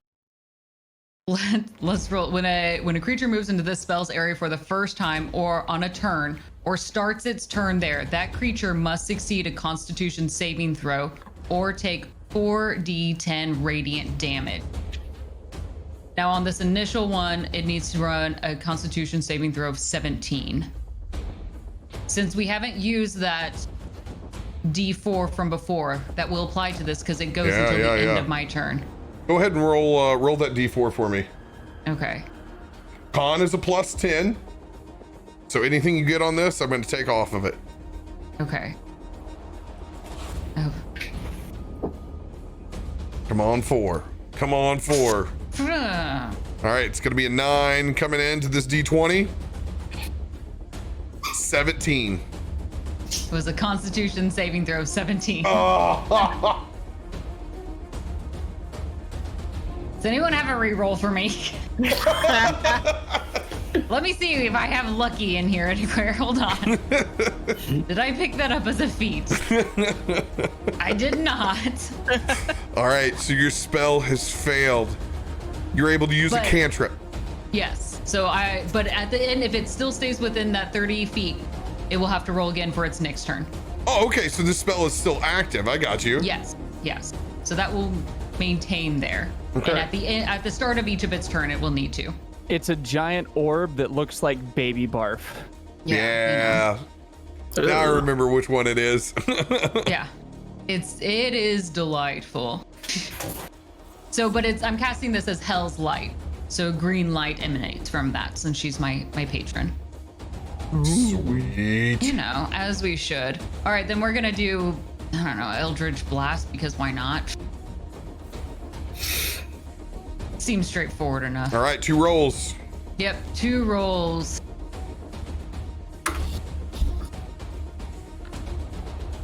let's roll. When a creature moves into this spell's area for the first time or on a turn or starts its turn there, that creature must succeed a Constitution saving throw or take 4d10 radiant damage. Now on this initial one, it needs to run a Constitution saving throw of 17. Since we haven't used that D4 from before, that will apply to this because it goes until the end of my turn. Go ahead and roll that D4 for me. Okay. Con is a plus 10. So anything you get on this, I'm going to take off of it. Okay. Oh. Come on, 4. Come on, 4. All right, it's going to be a 9 coming into this D20. 17. It was a Constitution saving throw of 17. Oh. Does anyone have a reroll for me? Let me see if I have lucky in here anywhere. Hold on. Did I pick that up as a feat? I did not. All right, so your spell has failed. You're able to use a cantrip. Yes. But at the end, if it still stays within that 30 feet, it will have to roll again for its next turn. Oh, okay. So this spell is still active. I got you. Yes. So that will maintain there. Okay. And at the start of each of its turn, it will need to. It's a giant orb that looks like baby barf. Yeah. Now I remember which one it is. Yeah. It is delightful. So, but I'm casting this as Hell's Light. So green light emanates from that since she's my patron. Sweet. You know, as we should. All right, then we're gonna do, I don't know, Eldritch Blast because why not? Seems straightforward enough. All right, 2 rolls. Yep, 2 rolls.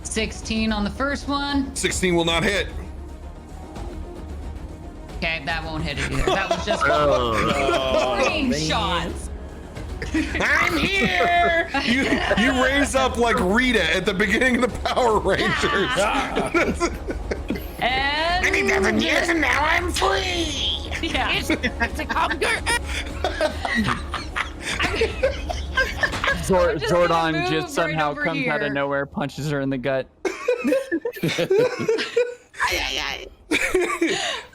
16 on the first one. 16 will not hit. Okay, that won't hit it either. That was just warning shots. I'm here. You raise up like Rita at the beginning of the Power Rangers. And 27 years and now I'm free. yeah. It's a conquer. Zordon just right somehow over comes out here. of nowhere, punches her in the gut.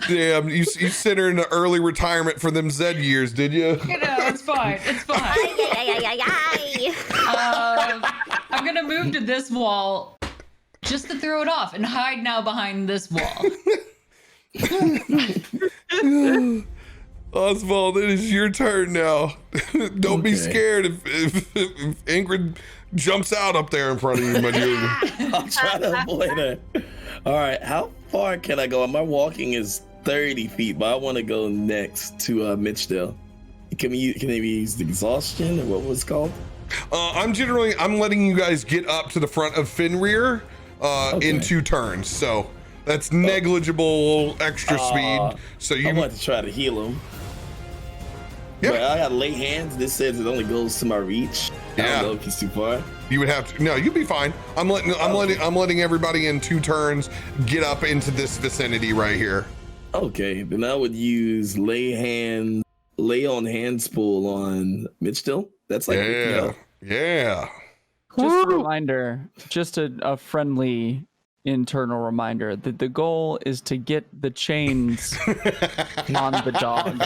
Damn, you sent her into early retirement for them Z years, did you? You know, it's fine. It's fine. I'm gonna move to this wall just to throw it off and hide now behind this wall. Oswald, it is your turn now. Don't be scared if Ingrid jumps out up there in front of you, my dude. I'll try to avoid her. All right, how far can I go? My walking is 30 feet, but I want to go next to Mitchdale. Can they use the exhaustion or what was it called? I'm letting you guys get up to the front of Fenrir in 2 turns, so that's negligible extra speed. So I want to try to heal him. Yeah. But I got lay hands. This says it only goes to my reach. I don't know if he's too far. You would have to. No, you'd be fine. I'm letting everybody in 2 turns get up into this vicinity right here. Okay, then I would use lay on hands pull on Mitchdale. That's like yeah. Just a reminder, just a friendly internal reminder that the goal is to get the chains on the dog.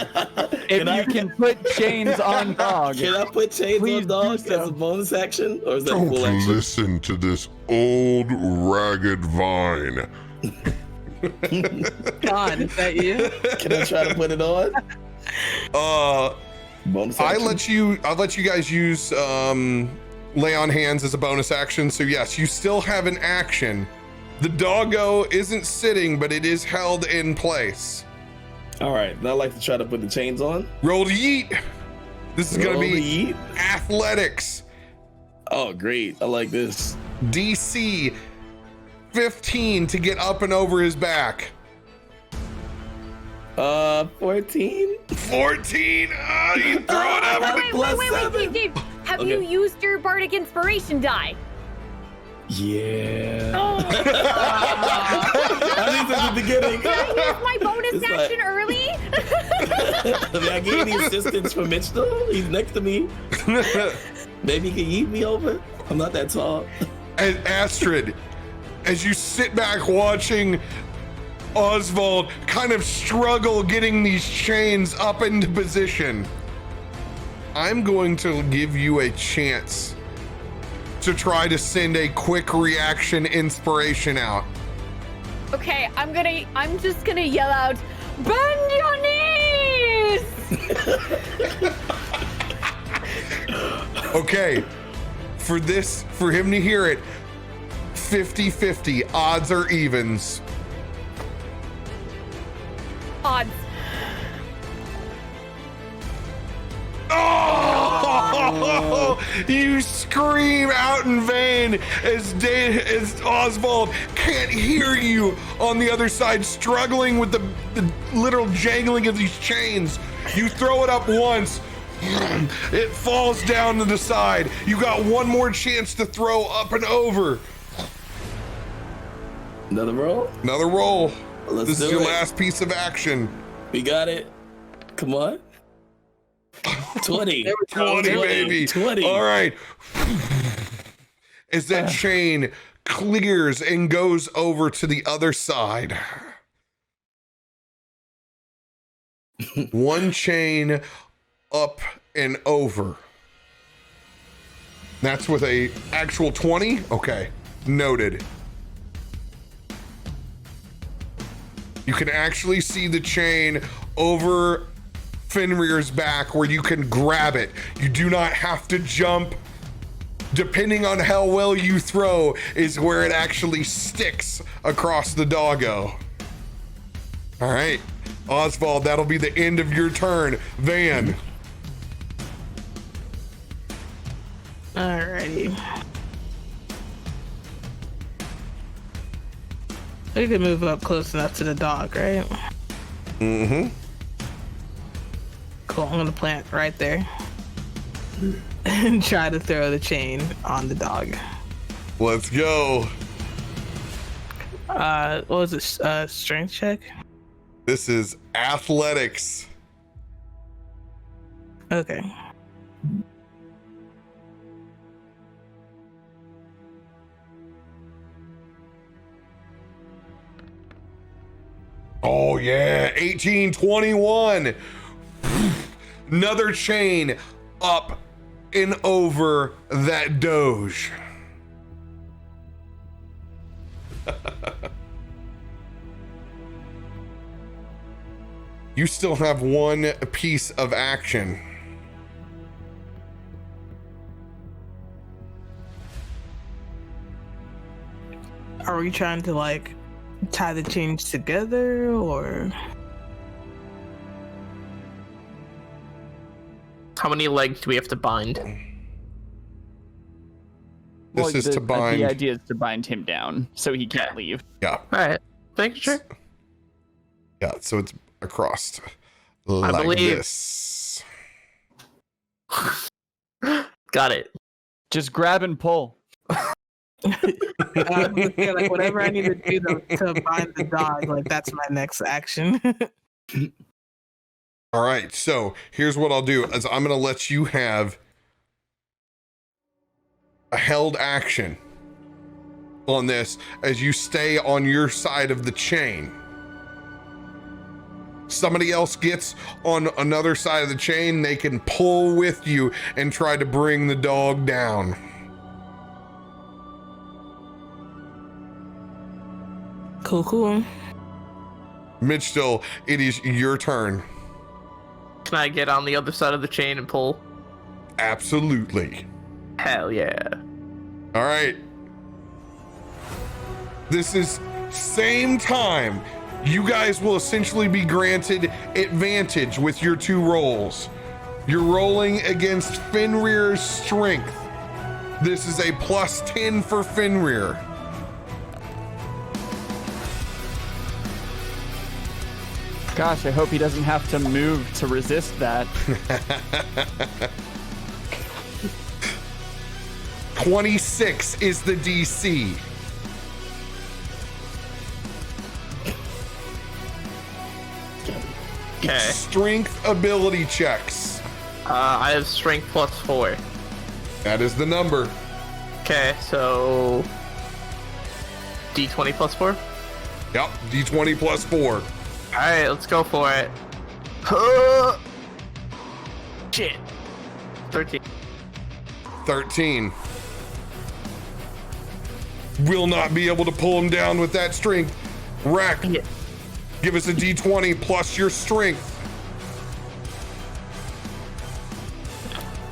If you can put chains on dog. Can I put chains on dogs as a bonus action? Or is that Don't full action? listen to this old ragged vine. God, is that you? Can I try to put it on? Bonus action? I'll let you guys use lay on hands as a bonus action. So yes, you still have an action The doggo isn't sitting, but it is held in place. All right, now I'd like to try to put the chains on. Roll to yeet. This is going to Roll to be yeet. athletics. Oh, great. I like this. DC 15 to get up and over his back. 14. 14. Oh, you throw it up. Wait, Dave. Have you used your bardic inspiration die? Yeah. Oh. I think that's the beginning. Did I use my bonus It's action early? I mean, I gave the assistance for Mitch though. He's next to me. Maybe he can yeet me over. I'm not that tall. And Astrid, as you sit back watching Oswald kind of struggle getting these chains up into position, I'm going to give you a chance to try to send a quick reaction inspiration out. Okay, I'm just gonna yell out, bend your knees! Okay, for him to hear it, 50-50, odds or evens. Odds. Oh! You scream out in vain as Oswald can't hear you on the other side, struggling with the literal jangling of these chains. You throw it up once, it falls down to the side. You got one more chance to throw up and over. Another roll? Another roll. Let's This is do your it. last piece of action. We got it. Come on. 20. 20, baby. 20. All right. As that chain clears and goes over to the other side. One chain up and over. That's with a actual 20? Okay. Noted. You can actually see the chain over Fenrir's back where you can grab it. You do not have to jump. Depending on how well you throw is where it actually sticks across the doggo. All right, Oswald, that'll be the end of your turn. Van. Alrighty. We can move up close enough to the dog, right? Mm-hmm. Cool, I'm gonna plant right there. And try to throw the chain on the dog. Let's go. What was it? Strength check? This is athletics. Okay. Oh yeah, 1821. Another chain up and over that doge. You still have one piece of action. Are we trying to like tie the chains together or? How many legs do we have to bind? This is to bind. The idea is to bind him down so he can't leave. Yeah. All right. Thank you, sure. Yeah, so it's across I like believe. this. Got it. Just grab and pull. Yeah, like whatever I need to do to bind the dog, like that's my next action. All right, so here's what I'll do is I'm gonna let you have a held action on this as you stay on your side of the chain. Somebody else gets on another side of the chain, they can pull with you and try to bring the dog down. Cool. Mitch, still, it is your turn. Can I get on the other side of the chain and pull? Absolutely. Hell yeah. All right. This is same time. You guys will essentially be granted advantage with your 2 rolls. You're rolling against Fenrir's strength. This is a +10 for Fenrir. Gosh, I hope he doesn't have to move to resist that. 26 is the DC. Okay. Strength ability checks. I have strength +4. That is the number. Okay, so D20 +4. Yep, D20 +4. All right, let's go for it. Shit. 13. 13. Will not be able to pull him down with that strength. Rack, Yeah. give us a D20 plus your strength.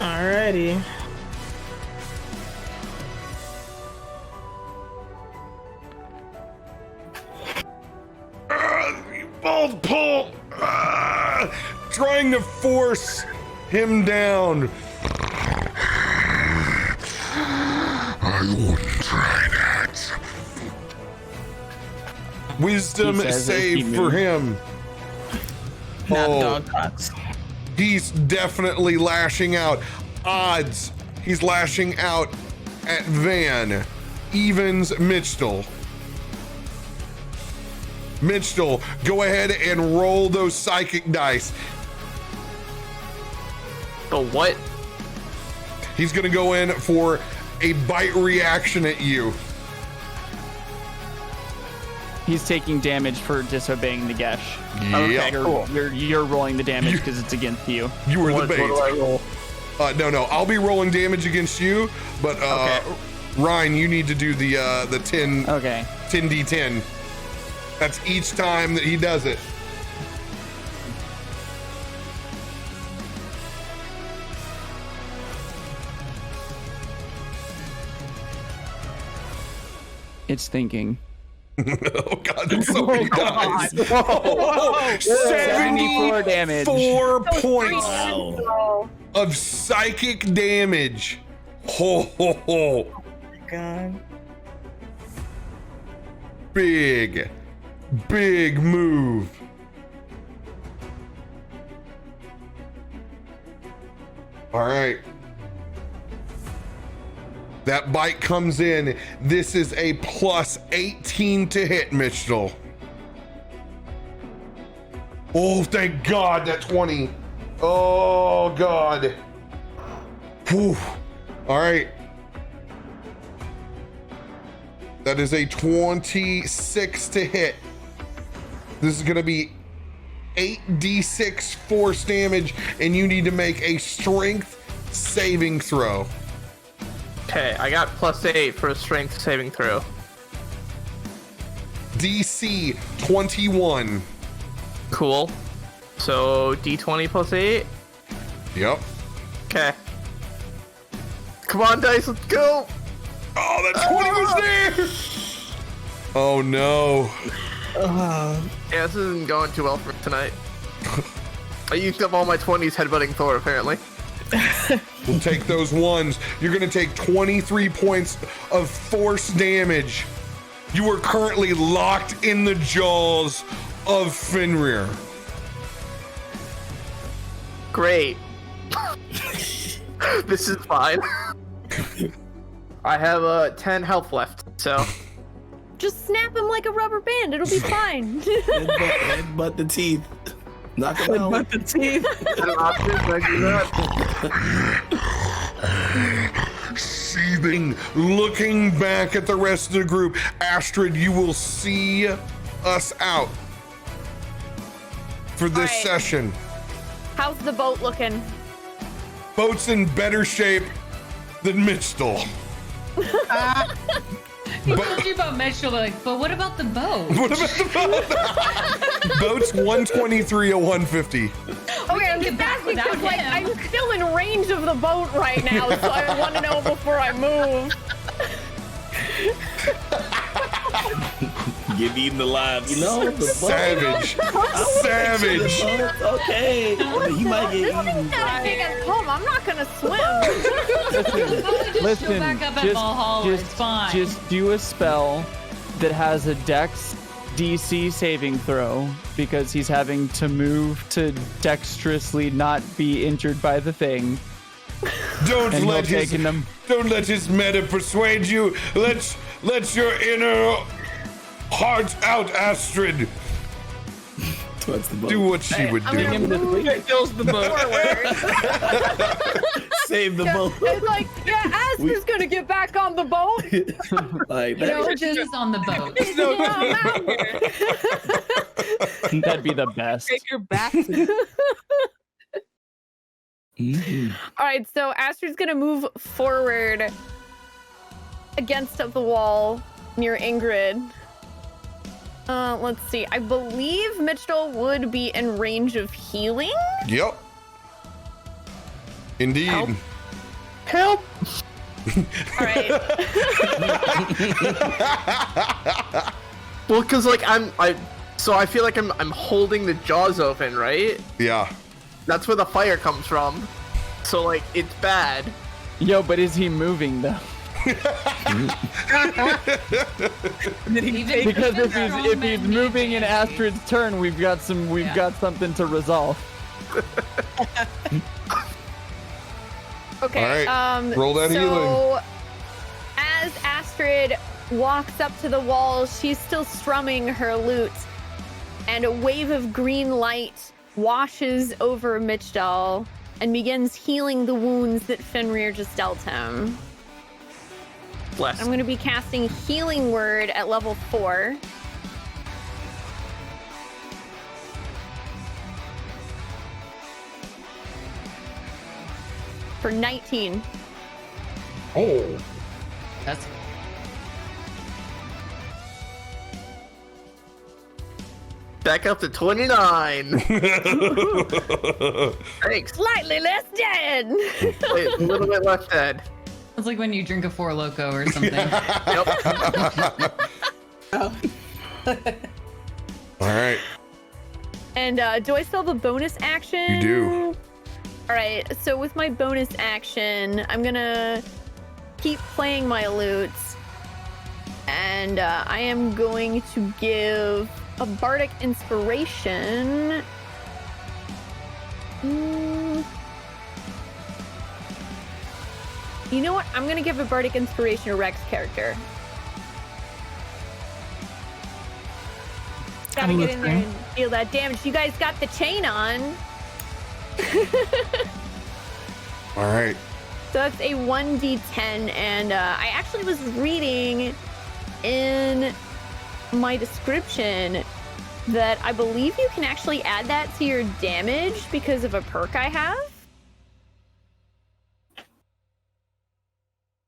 Alrighty. You both pull. Trying to force him down. I wouldn't try that. Wisdom He says save if he for moves. him. Not Oh. dog talks. He's definitely lashing out. Odds, he's lashing out at Van. Evens, Mitchell. Mitchell, go ahead and roll those psychic dice. The what? He's gonna go in for a bite reaction at you. He's taking damage for disobeying the Gesh. Yeah, You're rolling the damage because it's against you. you were the What bait. do I roll? No, I'll be rolling damage against you, but Okay. Ryan, you need to do the 10 Okay. 10d10. That's each time that he does it. It's thinking. Oh god, that's so many dice. Whoa. 74 damage. 4 points Oh, of psychic damage. Ho ho ho. God. Big move. All right. That bite comes in. This is a +18 to hit, Mitchell. Oh, thank God, that 20. Oh, God. Whew. All right. That is a 26 to hit. This is going to be 8d6 force damage, and you need to make a strength saving throw. Okay, I got +8 for a strength saving throw. DC 21. Cool. So D20 +8. Yep. Okay. Come on, dice, let's go. Oh, that 20 was there. Oh no. Yeah, this isn't going too well for tonight. I used up all my 20s headbutting Thor, apparently. We'll take those ones. You're going to take 23 points of force damage. You are currently locked in the jaws of Fenrir. Great. This is fine. I have 10 health left, so. just snap him like a rubber band. It'll be fine. Headbutt the teeth. Knock him out. But the teeth. Seething, looking back at the rest of the group. Astrid, you will see us out for this All right. session. How's the boat looking? Boat's in better shape than Mitchell. He told you about Mitchell, like, but what about the boat? What about the boat? Boat's 123 or 150. Okay, I'm get just back asking without because, like, him. I'm still in range of the boat right now, so I want to know before I move. Get eaten alive. You know, the Savage. Savage. Okay. He might get This thing's eaten. gonna take us home. I'm not gonna swim. Listen, Show back up at Valhalla. It's fine. just do a spell that has a Dex DC saving throw because he's having to move to dexterously not be injured by the thing. Don't And let he'll his take them. don't let his meta persuade you. Let your inner heart out, Astrid. Towards the boat. Do what she would I'm do. gonna move It fills the boat. forward. Save the Yeah, boat. it's like, yeah, Astrid's gonna get back on the boat. Like You know, that. just He's on the boat. That'd be the best. Take your back. All right, so Astrid's gonna move forward against the wall near Ingrid. Let's see. I believe Mitchell would be in range of healing. Yep. Indeed. Help! All right. Well, cause like so I feel like I'm holding the jaws open, right? Yeah. That's where the fire comes from. So like it's bad. Yo, but is he moving though? Because if he's moving in Astrid's turn, we've got something to resolve. Okay. All right, roll that so healing. As Astrid walks up to the wall, she's still strumming her lute, and a wave of green light washes over Mitchell and begins healing the wounds that Fenrir just dealt him. Bless. I'm going to be casting Healing Word at level 4. For 19. Oh. That's Back up to 29. Thanks. Slightly less dead. Wait, a little bit less dead. It's like when you drink a Four Loko or something. All right. And do I still have a bonus action? You do. All right, so with my bonus action, I'm gonna keep playing my lutes, and I am going to give a bardic inspiration. You know what? I'm gonna give a bardic inspiration to Rex character. Gotta get in there and feel that damage. You guys got the chain on. All right. So that's a 1d10, and I actually was reading in my description that I believe you can actually add that to your damage because of a perk I have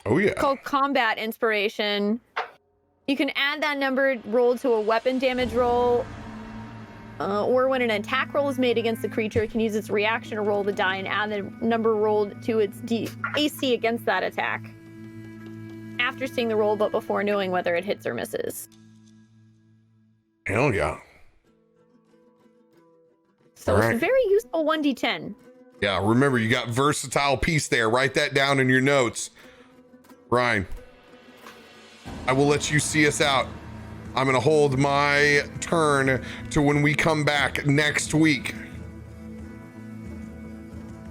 Oh yeah. called Combat Inspiration. You can add that number rolled to a weapon damage roll, or when an attack roll is made against the creature, it can use its reaction to roll the die and add the number rolled to its AC against that attack after seeing the roll, but before knowing whether it hits or misses. Hell yeah. So All it's right. a very useful 1d10. Yeah. Remember, you got versatile piece there. Write that down in your notes. Ryan, I will let you see us out. I'm going to hold my turn to when we come back next week.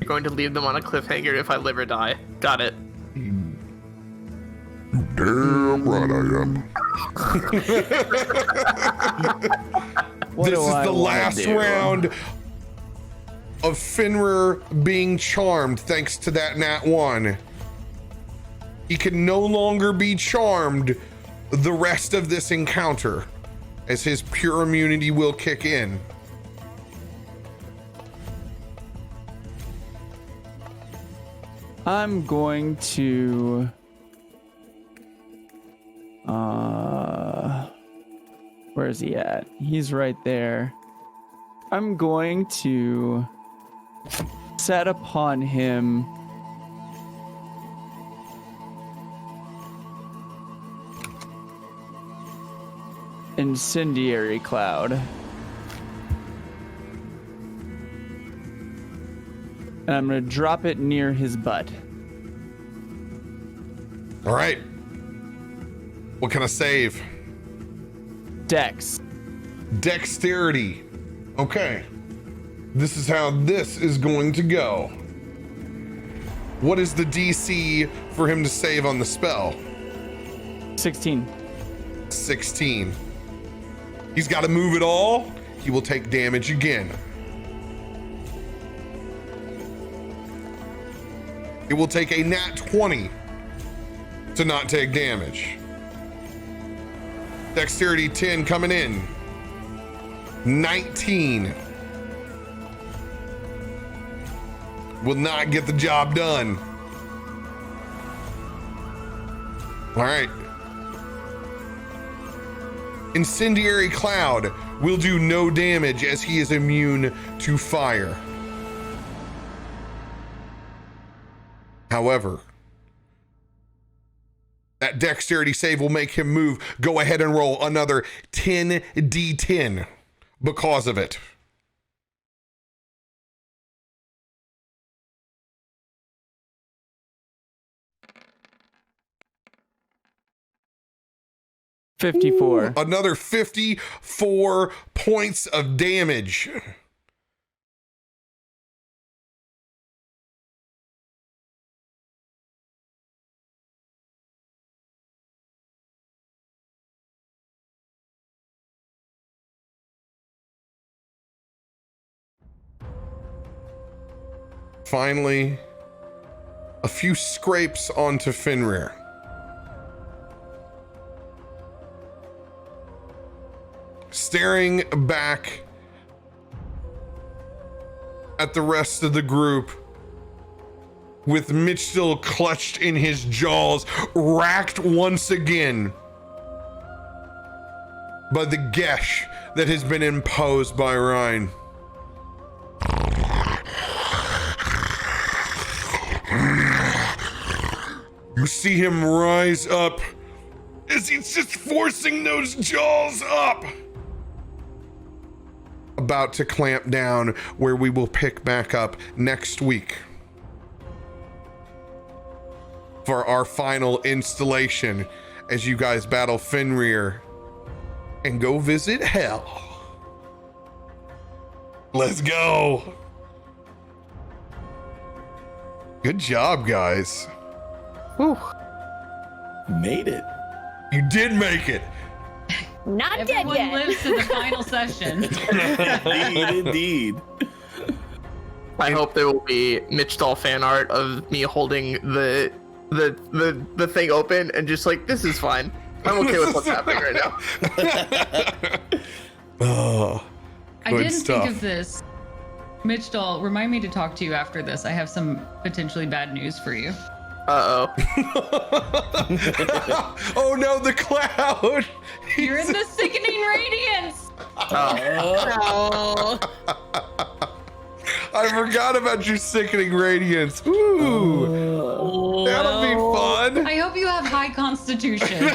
You're going to leave them on a cliffhanger if I live or die. Got it. Damn right I am. What This do is I the wanna last do? round of Fenrir being charmed thanks to that nat 1. He can no longer be charmed the rest of this encounter, as his pure immunity will kick in. I'm going to where is he at? He's right there. I'm going to set upon him incendiary cloud. And I'm gonna drop it near his butt. All right. What can I save? Dex. Dexterity. Okay. This is how this is going to go. What is the DC for him to save on the spell? 16. 16. He's got to move it all. He will take damage again. It will take a nat 20 to not take damage. Dexterity 10 coming in. 19. Will not get the job done. All right. Incendiary Cloud will do no damage as he is immune to fire. However, that dexterity save will make him move. Go ahead and roll another 10d10 because of it. Ooh, 54. Another 54 points of damage. Finally, a few scrapes onto Fenrir. Staring back at the rest of the group, with Mitch still clutched in his jaws, racked once again by the gesh that has been imposed by Rune. You see him rise up as he's just forcing those jaws up. About to clamp down, where we will pick back up next week for our final installation as you guys battle Fenrir and go visit hell. Let's go. Good job, guys. Whew. Made it. You did make it. Not Everyone dead yet. lives to the final session. Indeed. I hope there will be Mitch doll fan art of me holding the thing open and just like, this is fine. I'm okay with what's happening right now. Oh, I good didn't stuff. think of this. Mitch doll, remind me to talk to you after this. I have some potentially bad news for you. Uh-oh. Oh no, the cloud! You're in the sickening radiance. Oh. I forgot about your sickening radiance. Ooh, that'll be fun. I hope you have high constitution.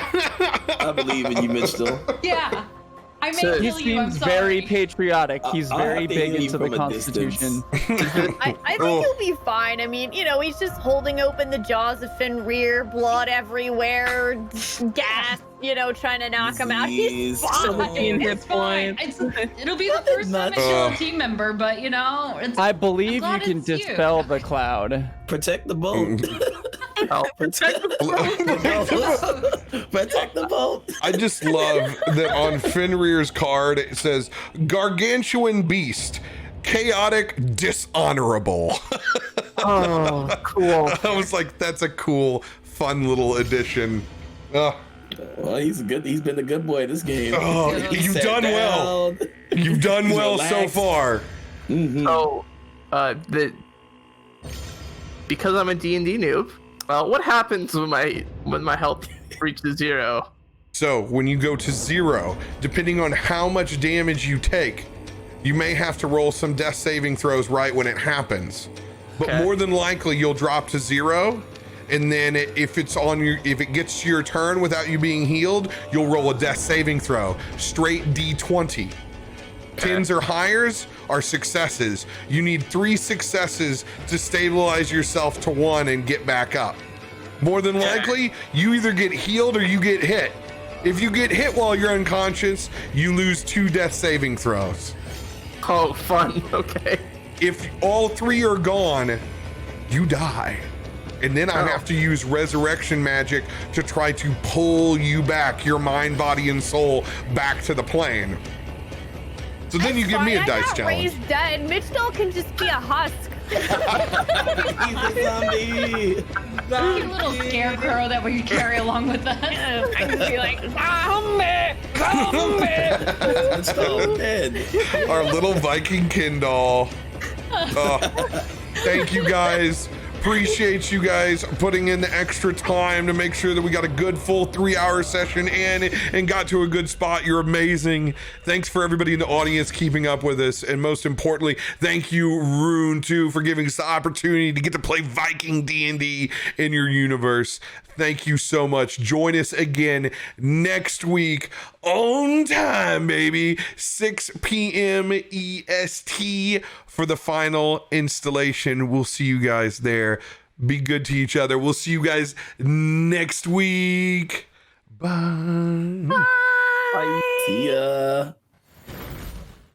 I believe in you, Mitch. Still. Yeah. I may So- He kill you, I'm seems sorry. very patriotic. He's I'll very have to big heal you into the from a Constitution. I think he'll be fine. I mean, you know, he's just holding open the jaws of Fenrir, blood everywhere, gas, you know, trying to knock him out. He's Disease. fine. It's fine. It'll be the first time I kill a team member, but you know, it's, I believe you glad can it's you. dispel the cloud. Protect the boat. Oh. Protect the boat. Protect the boat. I just love that on Fenrir's card it says Gargantuan Beast, Chaotic Dishonorable. Oh, cool. I was like, that's a cool, fun little addition. Well, he's good. He's been a good boy this game. Oh, He you've sat done well. down. You've done well so Relax. far. So, because I'm a D&D noob, what happens when my health reaches 0? So when you go to 0, depending on how much damage you take, you may have to roll some death saving throws right when it happens. But Okay. more than likely you'll drop to 0 And then if it gets to your turn without you being healed, you'll roll a death saving throw. Straight D20. 10s or higher are successes. You need 3 successes to stabilize yourself to 1 and get back up. More than likely, you either get healed or you get hit. If you get hit while you're unconscious, you lose 2 death saving throws. Oh, fun. Okay. If all 3 are gone, you die. And then I have to use resurrection magic to try to pull you back, your mind, body, and soul, back to the plane. So then you give me a dice challenge. Raised dead. Mitch still can just be a husk. He's a zombie. Cute little scarecrow that we carry along with us. I can be like, zombie. It's all dead. Our little Viking kin doll. Thank you guys. Appreciate you guys putting in the extra time to make sure that we got a good full 3-hour session in and got to a good spot. You're amazing. Thanks for everybody in the audience keeping up with us. And most importantly, thank you, Rune, too, for giving us the opportunity to get to play Viking D&D in your universe. Thank you so much. Join us again next week on time, baby. 6 p.m. EST for the final installation. We'll see you guys there. Be good to each other. We'll see you guys next week. Bye. Bye. See ya.